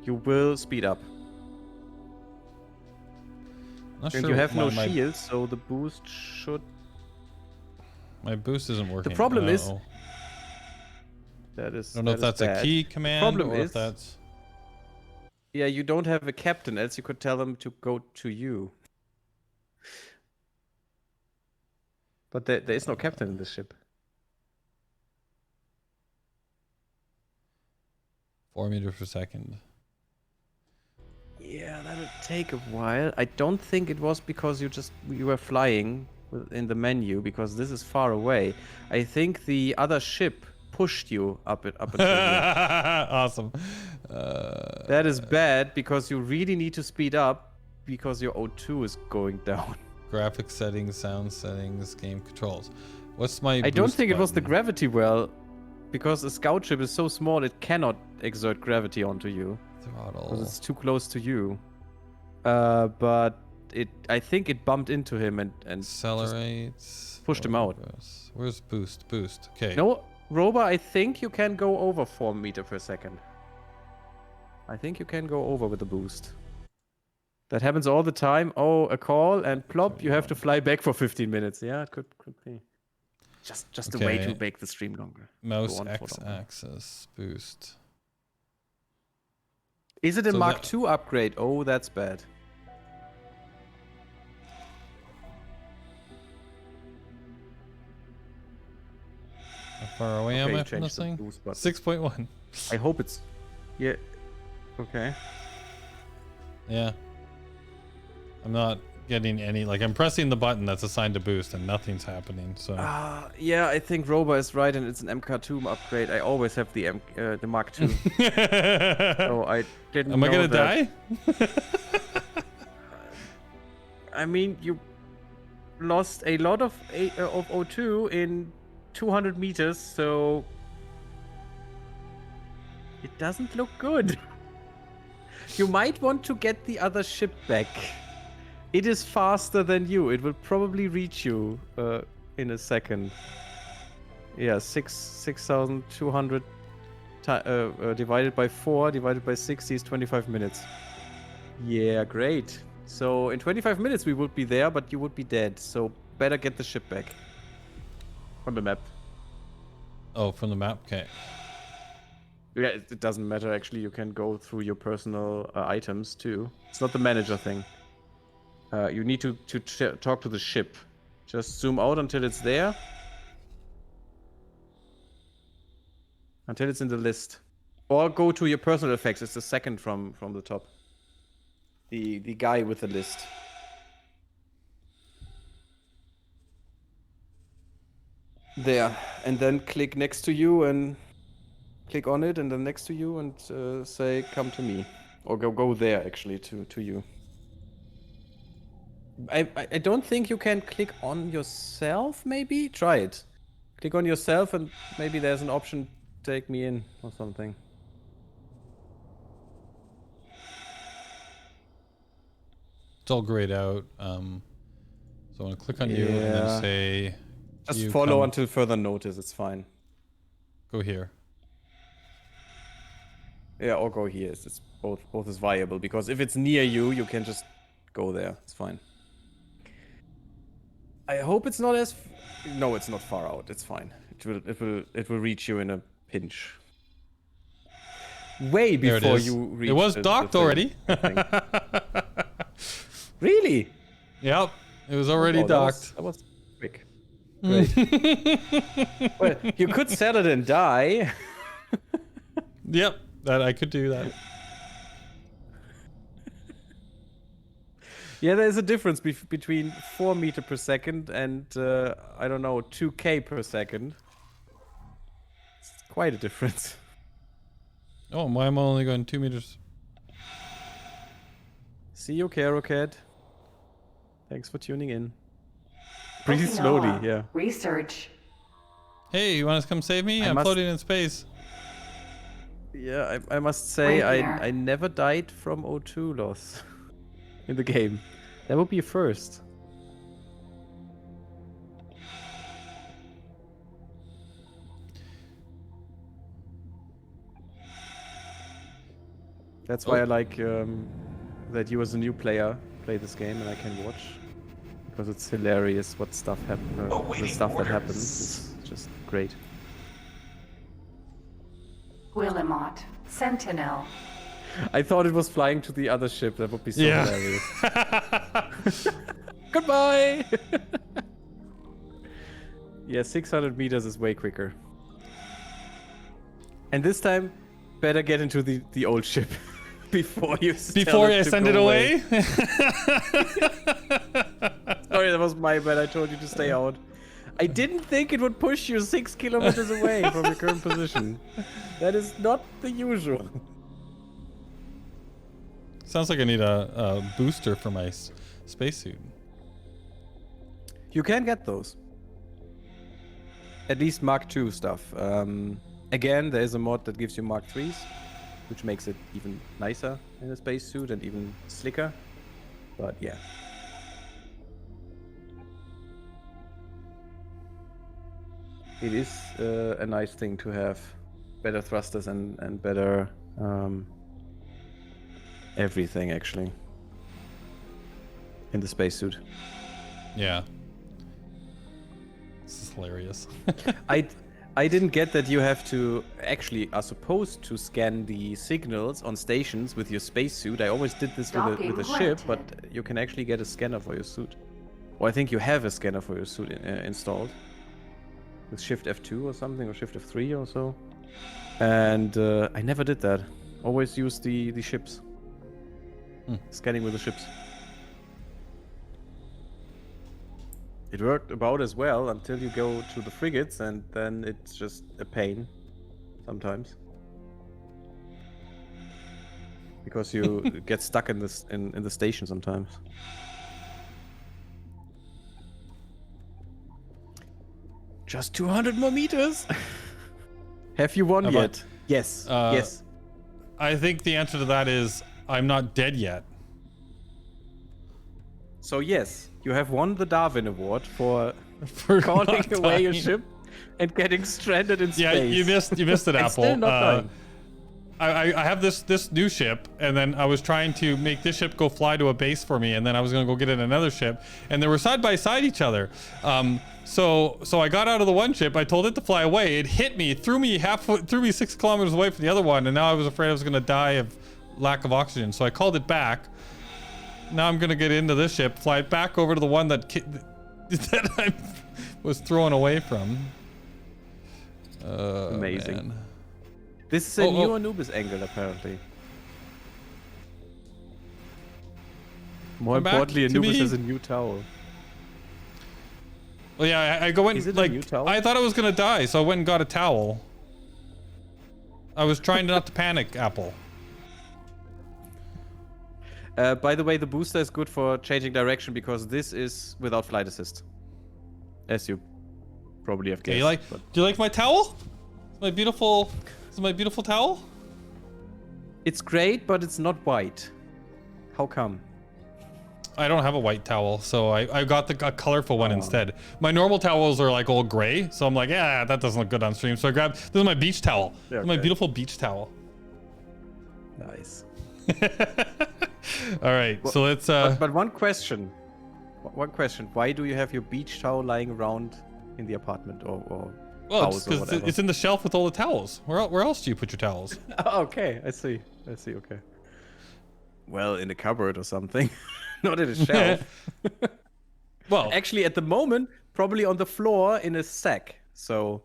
You will speed up. Not and sure you have no my shields, so the boost should... My boost isn't working. The problem is... I don't know if that's a key command or if that's... Yeah, you don't have a captain, else you could tell them to go to you. But there is no captain in this ship. 4 meters per second. Yeah, that'll take a while. I don't think it was because you were flying in the menu, because this is far away. I think the other ship pushed you up until here. Awesome. That is bad because you really need to speed up because your O2 is going down. Graphics settings, sound settings, game controls. What's my I don't boost think it was the button? gravity well, because a scout ship is so small it cannot exert gravity onto you. Throttle. Because it's too close to you. But I think it bumped into him and Accelerates. pushed him out. Where's boost? Boost. Okay. No, Roba, I think you can go over 4 meters per second. I think you can go over with the boost. That happens all the time. Oh, a call and plop, you have to fly back for 15 minutes. Yeah, it could be. Just a way to make the stream longer. Mouse X-axis boost. Is it a Mark II upgrade? Oh, that's bad. How far away am I from this thing? 6.1. I hope it's... Yeah. Okay. Yeah. I'm not getting any... Like, I'm pressing the button that's assigned to boost and nothing's happening, so... Yeah, I think Roba is right and it's an MK2 upgrade. I always have the Mark II. So I didn't Am I gonna die? I mean, you lost a lot of O2 in 200 meters, so... It doesn't look good. You might want to get the other ship back. It is faster than you. It will probably reach you in a second. Yeah, 6,200 divided by 4 divided by 60 is 25 minutes. Yeah, great. So in 25 minutes we would be there, but you would be dead. So better get the ship back. From the map. Oh, from the map? Okay. Yeah, it doesn't matter actually. You can go through your personal items too. It's not the manager thing. You need to talk to the ship. Just zoom out until it's there. Until it's in the list. Or go to your personal effects. It's the second from the top. The guy with the list. There, and then click next to you and click on it, and then next to you and say, "Come to me," or go there actually to you. I don't think you can click on yourself. Maybe try it. Click on yourself, and maybe there's an option, "Take me in" or something. It's all grayed out. So I'm gonna click on you and then say. Just follow until further notice. It's fine. Go here. Yeah, or go here. It's both is viable, because if it's near you, you can just go there. It's fine. I hope it's not as. No, it's not far out. It's fine. It will reach you in a pinch. Way before you reach. It was docked already. Really? Yep. It was already docked. That was quick. Great. Well, you could sell it and die. Yep, that I could do that. Yeah, there's a difference between 4 meters per second and I don't know, 2K per second. It's quite a difference. Oh, why am I only going 2 meters? See you, Carocat. Thanks for tuning in. Pretty slowly, yeah. Research. Hey, you want to come save me? I'm floating in space. Yeah, I must say I never died from O2 loss in the game. That would be a first. That's why I like that you as a new player play this game and I can watch, because it's hilarious what stuff happens. The stuff that happens is just great. Willamot. Sentinel. I thought it was flying to the other ship. That would be so hilarious. Goodbye! Yeah, 600 meters is way quicker. And this time, better get into the old ship before you send it away. Sorry, that was my bad. I told you to stay out. I didn't think it would push you 6 kilometers away from your current position. That is not the usual. Sounds like I need a booster for my spacesuit. You can get those. At least Mark II stuff. Again, there is a mod that gives you Mark IIIs, which makes it even nicer in a spacesuit and even slicker. But yeah. It is a nice thing to have better thrusters and better everything, actually, in the spacesuit. Yeah. This is hilarious. I didn't get that you have to are supposed to scan the signals on stations with your spacesuit. I always did this with a ship, but you can actually get a scanner for your suit. Or I think you have a scanner for your suit installed. With Shift F2 or something, or Shift F3 or so. And I never did that. Always use the ships. Scanning with the ships. It worked about as well until you go to the frigates, and then it's just a pain sometimes. Because you get stuck in the station sometimes. Just 200 more meters. Have you won yet? Yes. Yes. I think the answer to that is I'm not dead yet. So yes, you have won the Darwin Award for calling away your ship and getting stranded in space. Yeah, you missed it, Apple. Still not dying. I have this new ship, and then I was trying to make this ship go fly to a base for me, and then I was gonna go get in another ship, and they were side by side each other. So I got out of the one ship, I told it to fly away, it hit me, threw me 6 kilometers away from the other one, and now I was afraid I was gonna die of lack of oxygen. So I called it back. Now I'm gonna get into this ship, fly it back over to the one that I was thrown away from. Amazing. Man. This is a new Anubis angle, apparently. More Come back importantly, to Anubis me. has a new towel. Well, yeah, I go in Is it a like new towel? I thought I was gonna die, so I went and got a towel. I was trying not to panic, Apple. By the way, the booster is good for changing direction because this is without flight assist. As you probably have guessed. Okay, but do you like my towel? My beautiful, this is my beautiful towel. it's great, but it's not white. How come? I don't have a white towel, so I got a colorful one instead. My normal towels are like all gray, so I'm like, yeah, that doesn't look good on stream. So I grabbed, this is my beach towel. Yeah, This is my okay. beautiful beach towel. Nice. All right, so let's. But one question. One question. Why do you have your beach towel lying around in the apartment or Well, house or because whatever? it's in the shelf with all the towels. Where else do you put your towels? Okay, I see. Okay. Well, in a cupboard or something. Not in a shelf. Well, Actually, at the moment, probably on the floor in a sack. So,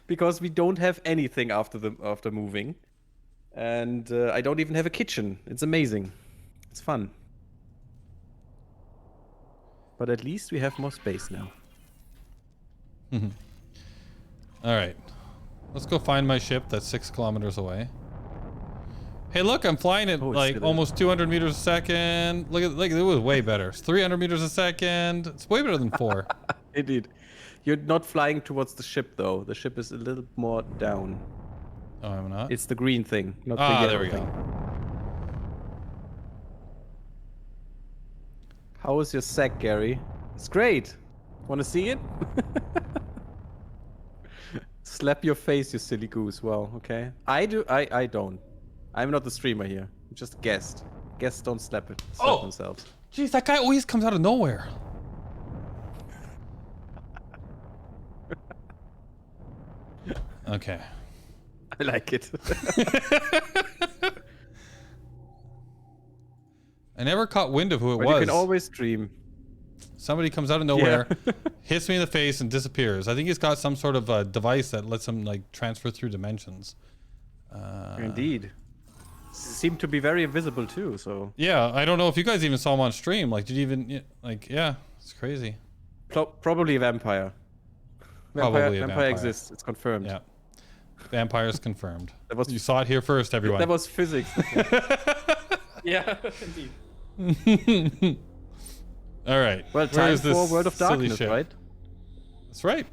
because we don't have anything after moving, and I don't even have a kitchen. It's amazing. It's fun. But at least we have more space now. all right, let's go find my ship that's 6 kilometers away. Hey, look, I'm flying at Oh, it's like gonna- almost 200 meters a second. Look, it was way better. It's 300 meters a second. It's way better than 4. Indeed. You're not flying towards the ship, though. The ship is a little more down. Oh, I'm not. It's the green thing, not the Ah, yellow there we thing. go. How is your sack, Gary? It's great. Want to see it? Slap your face, you silly goose. Well, okay. I don't. I'm not the streamer here. I'm just a guest. Guests don't slap themselves. Jeez, that guy always comes out of nowhere. Okay. I like it. I never caught wind of who it But was. you can always stream. Somebody comes out of nowhere, hits me in the face, and disappears. I think he's got some sort of device that lets him like transfer through dimensions. Indeed. Seem to be very invisible too, so. Yeah, I don't know if you guys even saw him on stream. Like, did you even yeah, it's crazy. Probably a vampire. Probably a Vampire vampire. exists. It's confirmed. Yeah, vampires confirmed. That was- You saw it here first, everyone. That was physics. Yeah, indeed. All right. Well, Where time is this for World of silly Darkness, ship? right? That's right.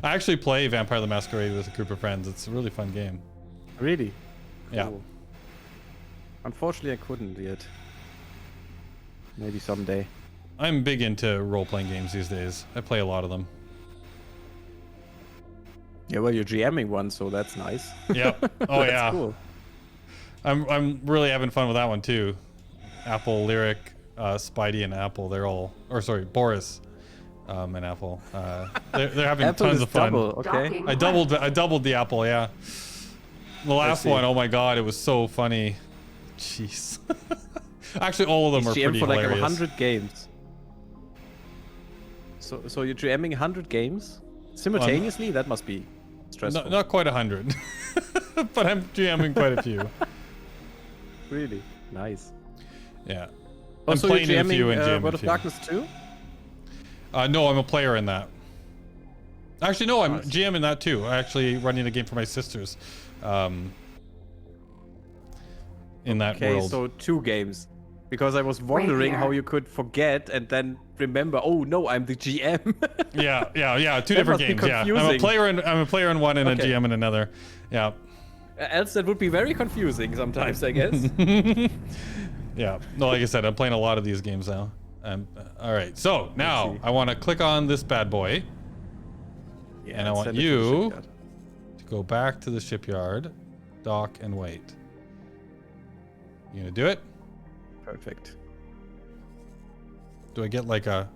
I actually play Vampire the Masquerade with a group of friends. It's a really fun game. Really? Yeah. Cool. Unfortunately, I couldn't yet. Maybe someday. I'm big into role-playing games these days. I play a lot of them. Yeah, well, you're GMing one, so that's nice. Yep. Oh That's yeah. cool. I'm really having fun with that one too. Apple, Lyric, Spidey, and Apple. They're all, or sorry, Boris, and Apple. They're having Apple tons is of fun. double, okay. I doubled the Apple. Yeah. The last see. one, oh my god, it was so funny. Jeez. Actually, all of them He's are GM pretty for like hilarious. 100 games. So you're GMing 100 games simultaneously? That must be stressful. Not quite 100, but I'm GMing quite a few. Really nice. Yeah. Oh, I'm so playing you're in a few and GMing GMing World a of few. Darkness too? No, I'm a player in that. Actually, no, I'm Nice. GMing that too. I'm actually running a game for my sisters. In that Okay, world. so 2 games. Because I was wondering here. how you could forget and then remember, oh no, I'm the GM. yeah. Two That different must be games. Yeah, I'm a confusing. player in one and Okay. a GM in another. Yeah. Else that would be very confusing sometimes, I guess. Yeah. No, like I said, I'm playing a lot of these games now. All right. So now see. I want to click on this bad boy. Yeah, And I want send it to the you shipyard. to go back to the shipyard, dock, and wait. You gonna do it? Perfect. Do I get like a...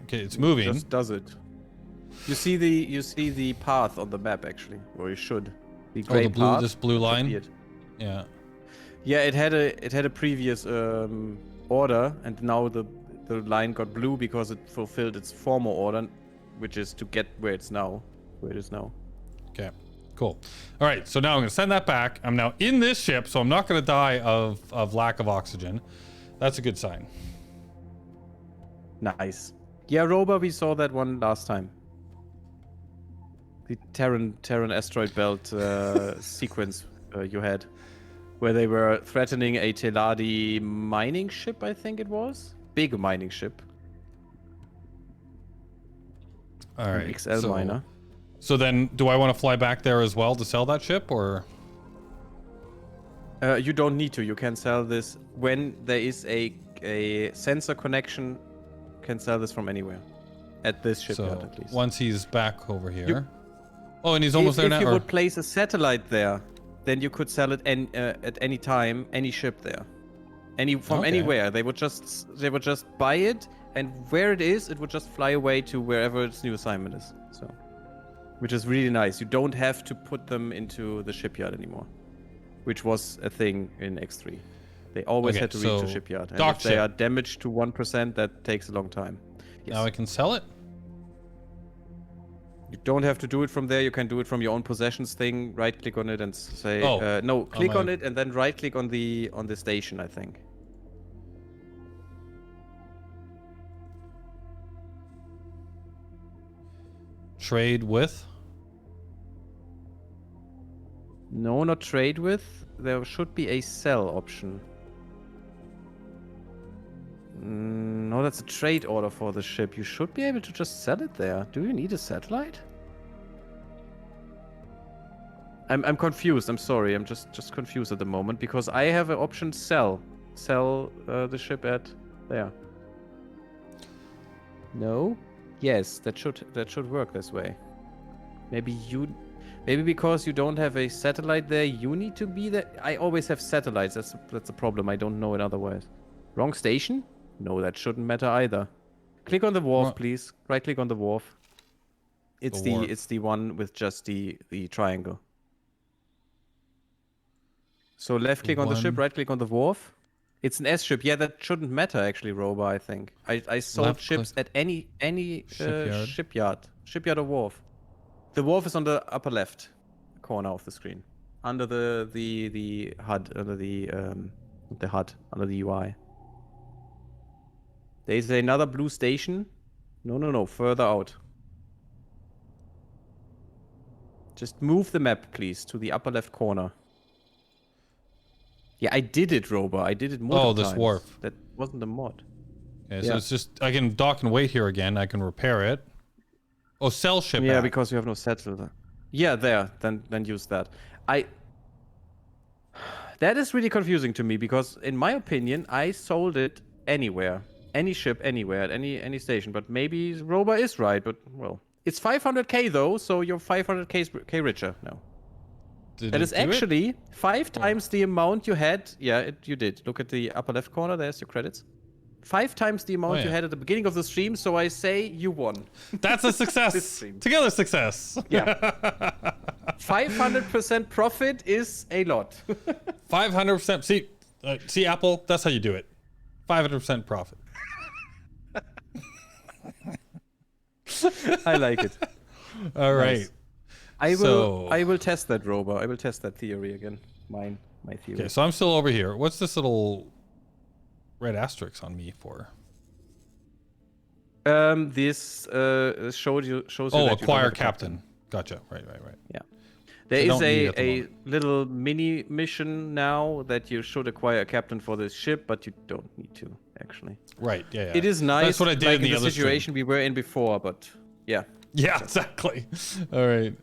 Okay, it's moving. Just does it. You see the path on the map actually, or you should. The Oh, gray the blue, path. this blue should line? be it. Yeah. Yeah, it had a previous order, and now the line got blue because it fulfilled its former order, which is to get where it is now. Okay. Cool. All right, so now I'm going to send that back. I'm now in this ship, so I'm not going to die of lack of oxygen. That's a good sign. Nice. Yeah, Roba, we saw that one last time. The Terran asteroid belt sequence you had, where they were threatening a Teladi mining ship, I think it was. Big mining ship. All right. An XL miner. So then, do I want to fly back there as well to sell that ship, or? You don't need to. You can sell this when there is a sensor connection. Can sell this from anywhere. At this shipyard, at least. Once he's back over here. Oh, and he's almost there now. If you would place a satellite there, then you could sell it at any time, any ship there, from anywhere. They would just buy it, and where it is, it would just fly away to wherever its new assignment is. So, which is really nice. You don't have to put them into the shipyard anymore, which was a thing in X3. They always had to reach the shipyard, and if they are damaged to 1%, that takes a long time. Yes. Now I can sell it. You don't have to do it from there. You can do it from your own possessions thing. Right click on it and say no. Click on it and then right click on the station, I think. Trade with? No, not trade with. There should be a sell option. No, that's a trade order for the ship. You should be able to just sell it there. Do you need a satellite? I'm confused. I'm sorry. I'm just confused at the moment because I have an option sell the ship at there. No? Yes, that should work this way. Maybe because you don't have a satellite there, you need to be there. I always have satellites. That's a problem. I don't know it otherwise. Wrong station? No, that shouldn't matter either. Click on the wharf, please. Right click on the wharf. It's the one with just the triangle. So left click on the ship, right click on the wharf. It's an S ship. Yeah, that shouldn't matter actually, Roba, I think. I sold left ships at any shipyard or wharf. The wharf is on the upper left corner of the screen. Under the HUD, under the HUD, under the UI. There's another blue station. No, further out. Just move the map, please, to the upper left corner. Yeah, I did it, Roba. I did it multiple times. Oh, this wharf. That wasn't a mod. Yeah, so it's just, I can dock and wait here again. I can repair it. Oh, sell ship. Yeah, because you have no settler. Yeah, there. Then use that. That is really confusing to me because, in my opinion, I sold it anywhere. Any ship, anywhere, at any station. But maybe Roba is right, but, well. It's 500k, though, so you're 500k richer now. That is actually 5 times the amount you had. Yeah, you did. Look at the upper left corner. There's your credits. 5 times the amount you had at the beginning of the stream, so I say you won. That's a success. Together success. Yeah. 500% profit is a lot. 500%. See, Apple, that's how you do it. 500% profit. I like it. All right. Nice. I will test that, Roba. I will test that theory again. My theory. Okay, so I'm still over here. What's this little red asterisk on me for? This shows you. Oh, acquire captain. Gotcha. Right. Yeah. There is a little mini mission now that you should acquire a captain for this ship, but you don't need to actually. Right. Yeah. It is nice. That's what I did like in the other situation we were in before, but yeah. Yeah, exactly. All right.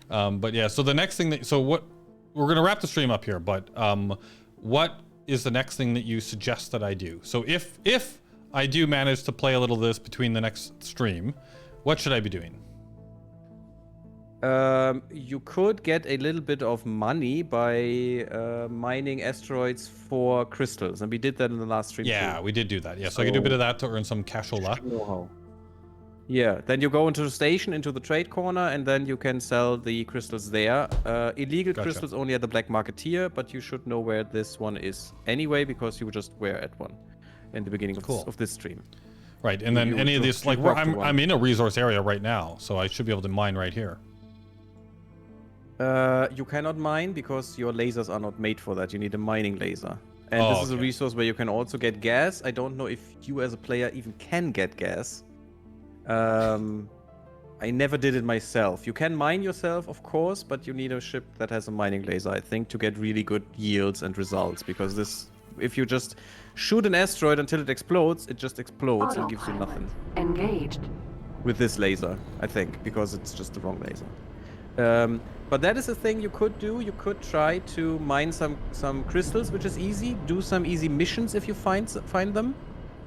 But yeah, so the next thing we're gonna wrap the stream up here, but what is the next thing that you suggest that I do? So if I do manage to play a little of this between the next stream, what should I be doing? You could get a little bit of money by mining asteroids for crystals, and we did that in the last stream. Yeah, too. we did do that. Yeah, so I can do a bit of that to earn some cashola. Yeah, then you go into the station, into the trade corner, and then you can sell the crystals there. Illegal crystals only at the black market tier, but you should know where this one is anyway, because you just were at one in the beginning of this stream. Right, and then any of this, like I'm in a resource area right now, so I should be able to mine right here. You cannot mine because your lasers are not made for that. You need a mining laser. And this is a resource where you can also get gas. I don't know if you as a player even can get gas. I never did it myself. You can mine yourself, of course, but you need a ship that has a mining laser, I think, to get really good yields and results. Because if you just shoot an asteroid until it explodes, it just explodes and gives you nothing. Engaged. With this laser, I think, because it's just the wrong laser. But that is a thing you could do. You could try to mine some crystals, which is easy. Do some easy missions if you find them.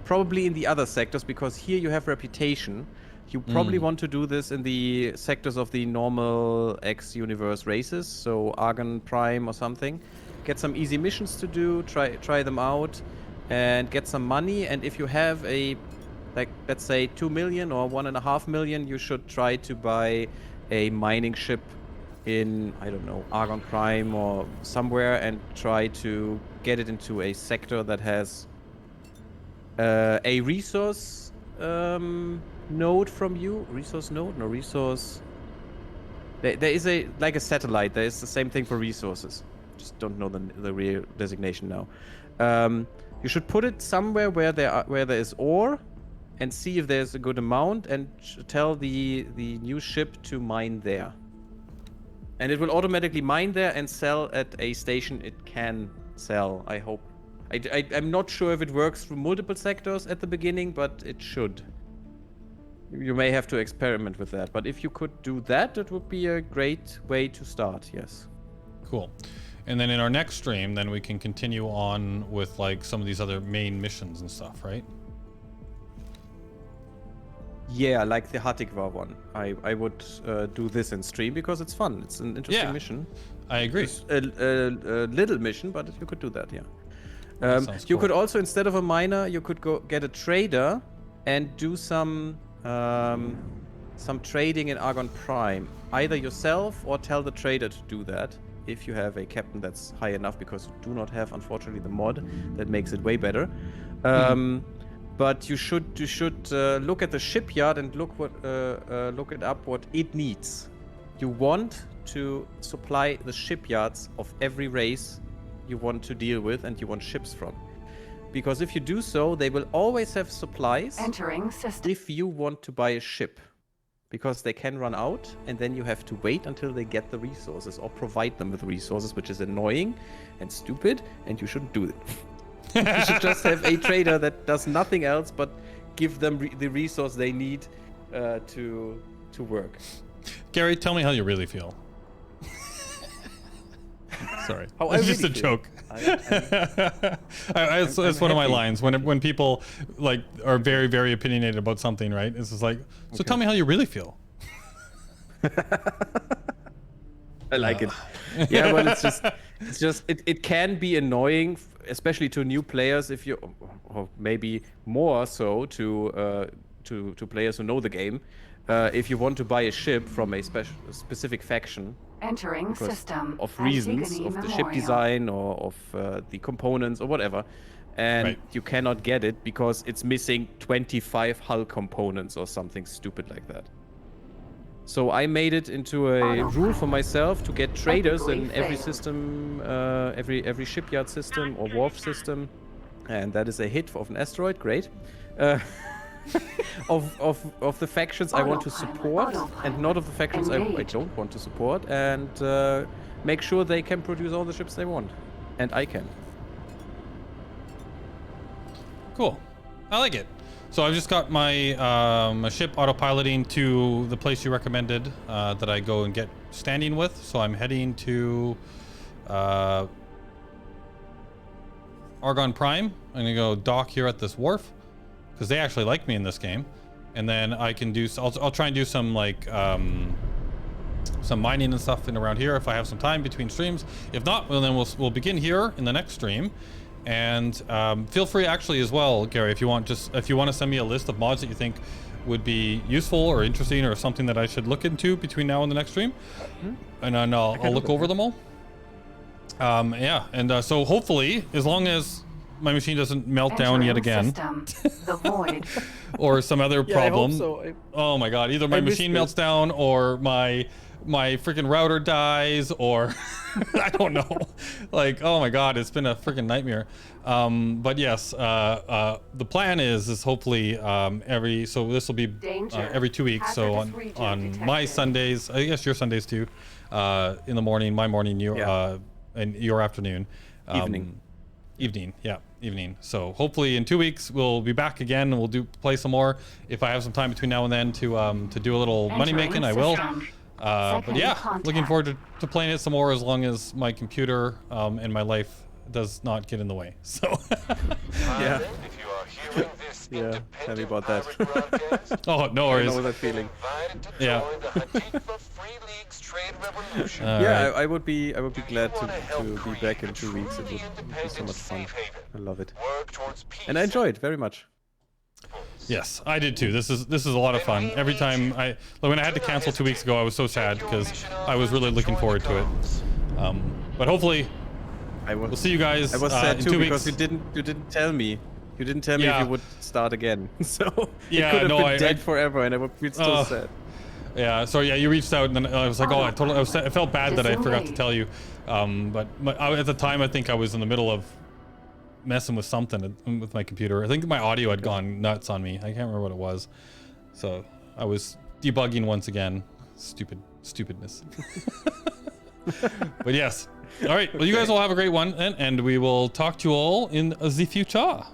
Probably in the other sectors, because here you have reputation. You probably want to do this in the sectors of the normal X-Universe races, so Argon Prime or something. Get some easy missions to do, try them out, and get some money. And if you have let's say 2 million or 1.5 million, you should try to buy a mining ship in, I don't know, Argon Prime or somewhere, and try to get it into a sector that has a resource node from you. Resource node? No, resource. There is a satellite. There is the same thing for resources. Just don't know the real designation now. You should put it somewhere where there is ore, and see if there's a good amount, and tell the new ship to mine there. And it will automatically mine there and sell at a station it can sell, I hope. I'm not sure if it works through multiple sectors at the beginning, but it should. You may have to experiment with that, but if you could do that, it would be a great way to start, yes. Cool. And then in our next stream, then we can continue on with like some of these other main missions and stuff, right? Yeah, like the Hatikva one. I would do this in stream because it's fun. It's an interesting mission. I agree. It's a little mission, but you could do that, yeah. You Cool. could also, instead of a miner, you could go get a trader and do some trading in Argon Prime. Either yourself or tell the trader to do that if you have a captain that's high enough, because you do not have, unfortunately, the mod that makes it way better. But you should look at the shipyard and look it up what it needs. You want to supply the shipyards of every race you want to deal with and you want ships from. Because if you do so, they will always have supplies. Entering system. If you want to buy a ship, because they can run out, and then you have to wait until they get the resources or provide them with resources, which is annoying and stupid, and you shouldn't do it. You should just have a trader that does nothing else but give them the resource they need to work. Gary, tell me how you really feel. Sorry, it's just a joke. It's one of my lines when people like are very, very opinionated about something, right? It's just like, so tell me how you really feel. I like it. Yeah, well, it can be annoying, especially to new players, if you, or maybe more so to players who know the game. If you want to buy a ship from a specific faction, Entering system. of reasons, of the ship design or of the components or whatever, and you cannot get it because it's missing 25 hull components or something stupid like that. So I made it into a rule for myself to get traders in every system, every shipyard system or wharf system, and that is a hit of an asteroid. Great. Of the factions I want to support, and not of the factions I don't want to support, and make sure they can produce all the ships they want, and I can. Cool, I like it. So I've just got my my ship autopiloting to the place you recommended that I go and get standing with. So I'm heading to Argon Prime. I'm gonna go dock here at this wharf because they actually like me in this game, and then I can do. I'll try and do some like some mining and stuff in around here if I have some time between streams. If not, well then we'll begin here in the next stream. And feel free actually as well, Gary, if you want to send me a list of mods that you think would be useful or interesting or something that I should look into between now and the next stream, and then I'll look over them all. Yeah, and so hopefully, as long as my machine doesn't melt down yet again, the void, or some other problem. I hope so. Oh my God! Either my machine melts down or my my freaking router dies, or I don't know. Like, oh my God, it's been a freaking nightmare. But yes, the plan is hopefully so this will be every 2 weeks. So on my Sundays, I guess your Sundays too, in the morning, my morning, and your afternoon. Evening. So hopefully in 2 weeks we'll be back again and we'll play some more. If I have some time between now and then to do a little money making, I will. But yeah, looking forward to playing it some more as long as my computer and my life does not get in the way. So yeah. Yeah, tell me about that. Oh, no worries. I know that feeling. Yeah. Yeah, I would be glad to be back in 2 weeks. It would be so much fun. I love it, and I enjoy it very much. Yes, I did too. This is a lot of fun. Every time when I had to cancel 2 weeks ago, I was so sad because I was really looking forward to it. But hopefully, we'll see you guys. I was sad in too 2 because weeks. you didn't tell me. You didn't tell me if you would start again. So yeah, it could have been dead forever, and I would be so sad. Yeah, so yeah, you reached out, and then I was like, oh, I felt bad that I forgot to tell you. But at the time, I think I was in the middle of messing with something with my computer. I think my audio had gone nuts on me. I can't remember what it was. So I was debugging once again. Stupidness. But yes. All right. Well, you guys all have a great one, and we will talk to you all in the future.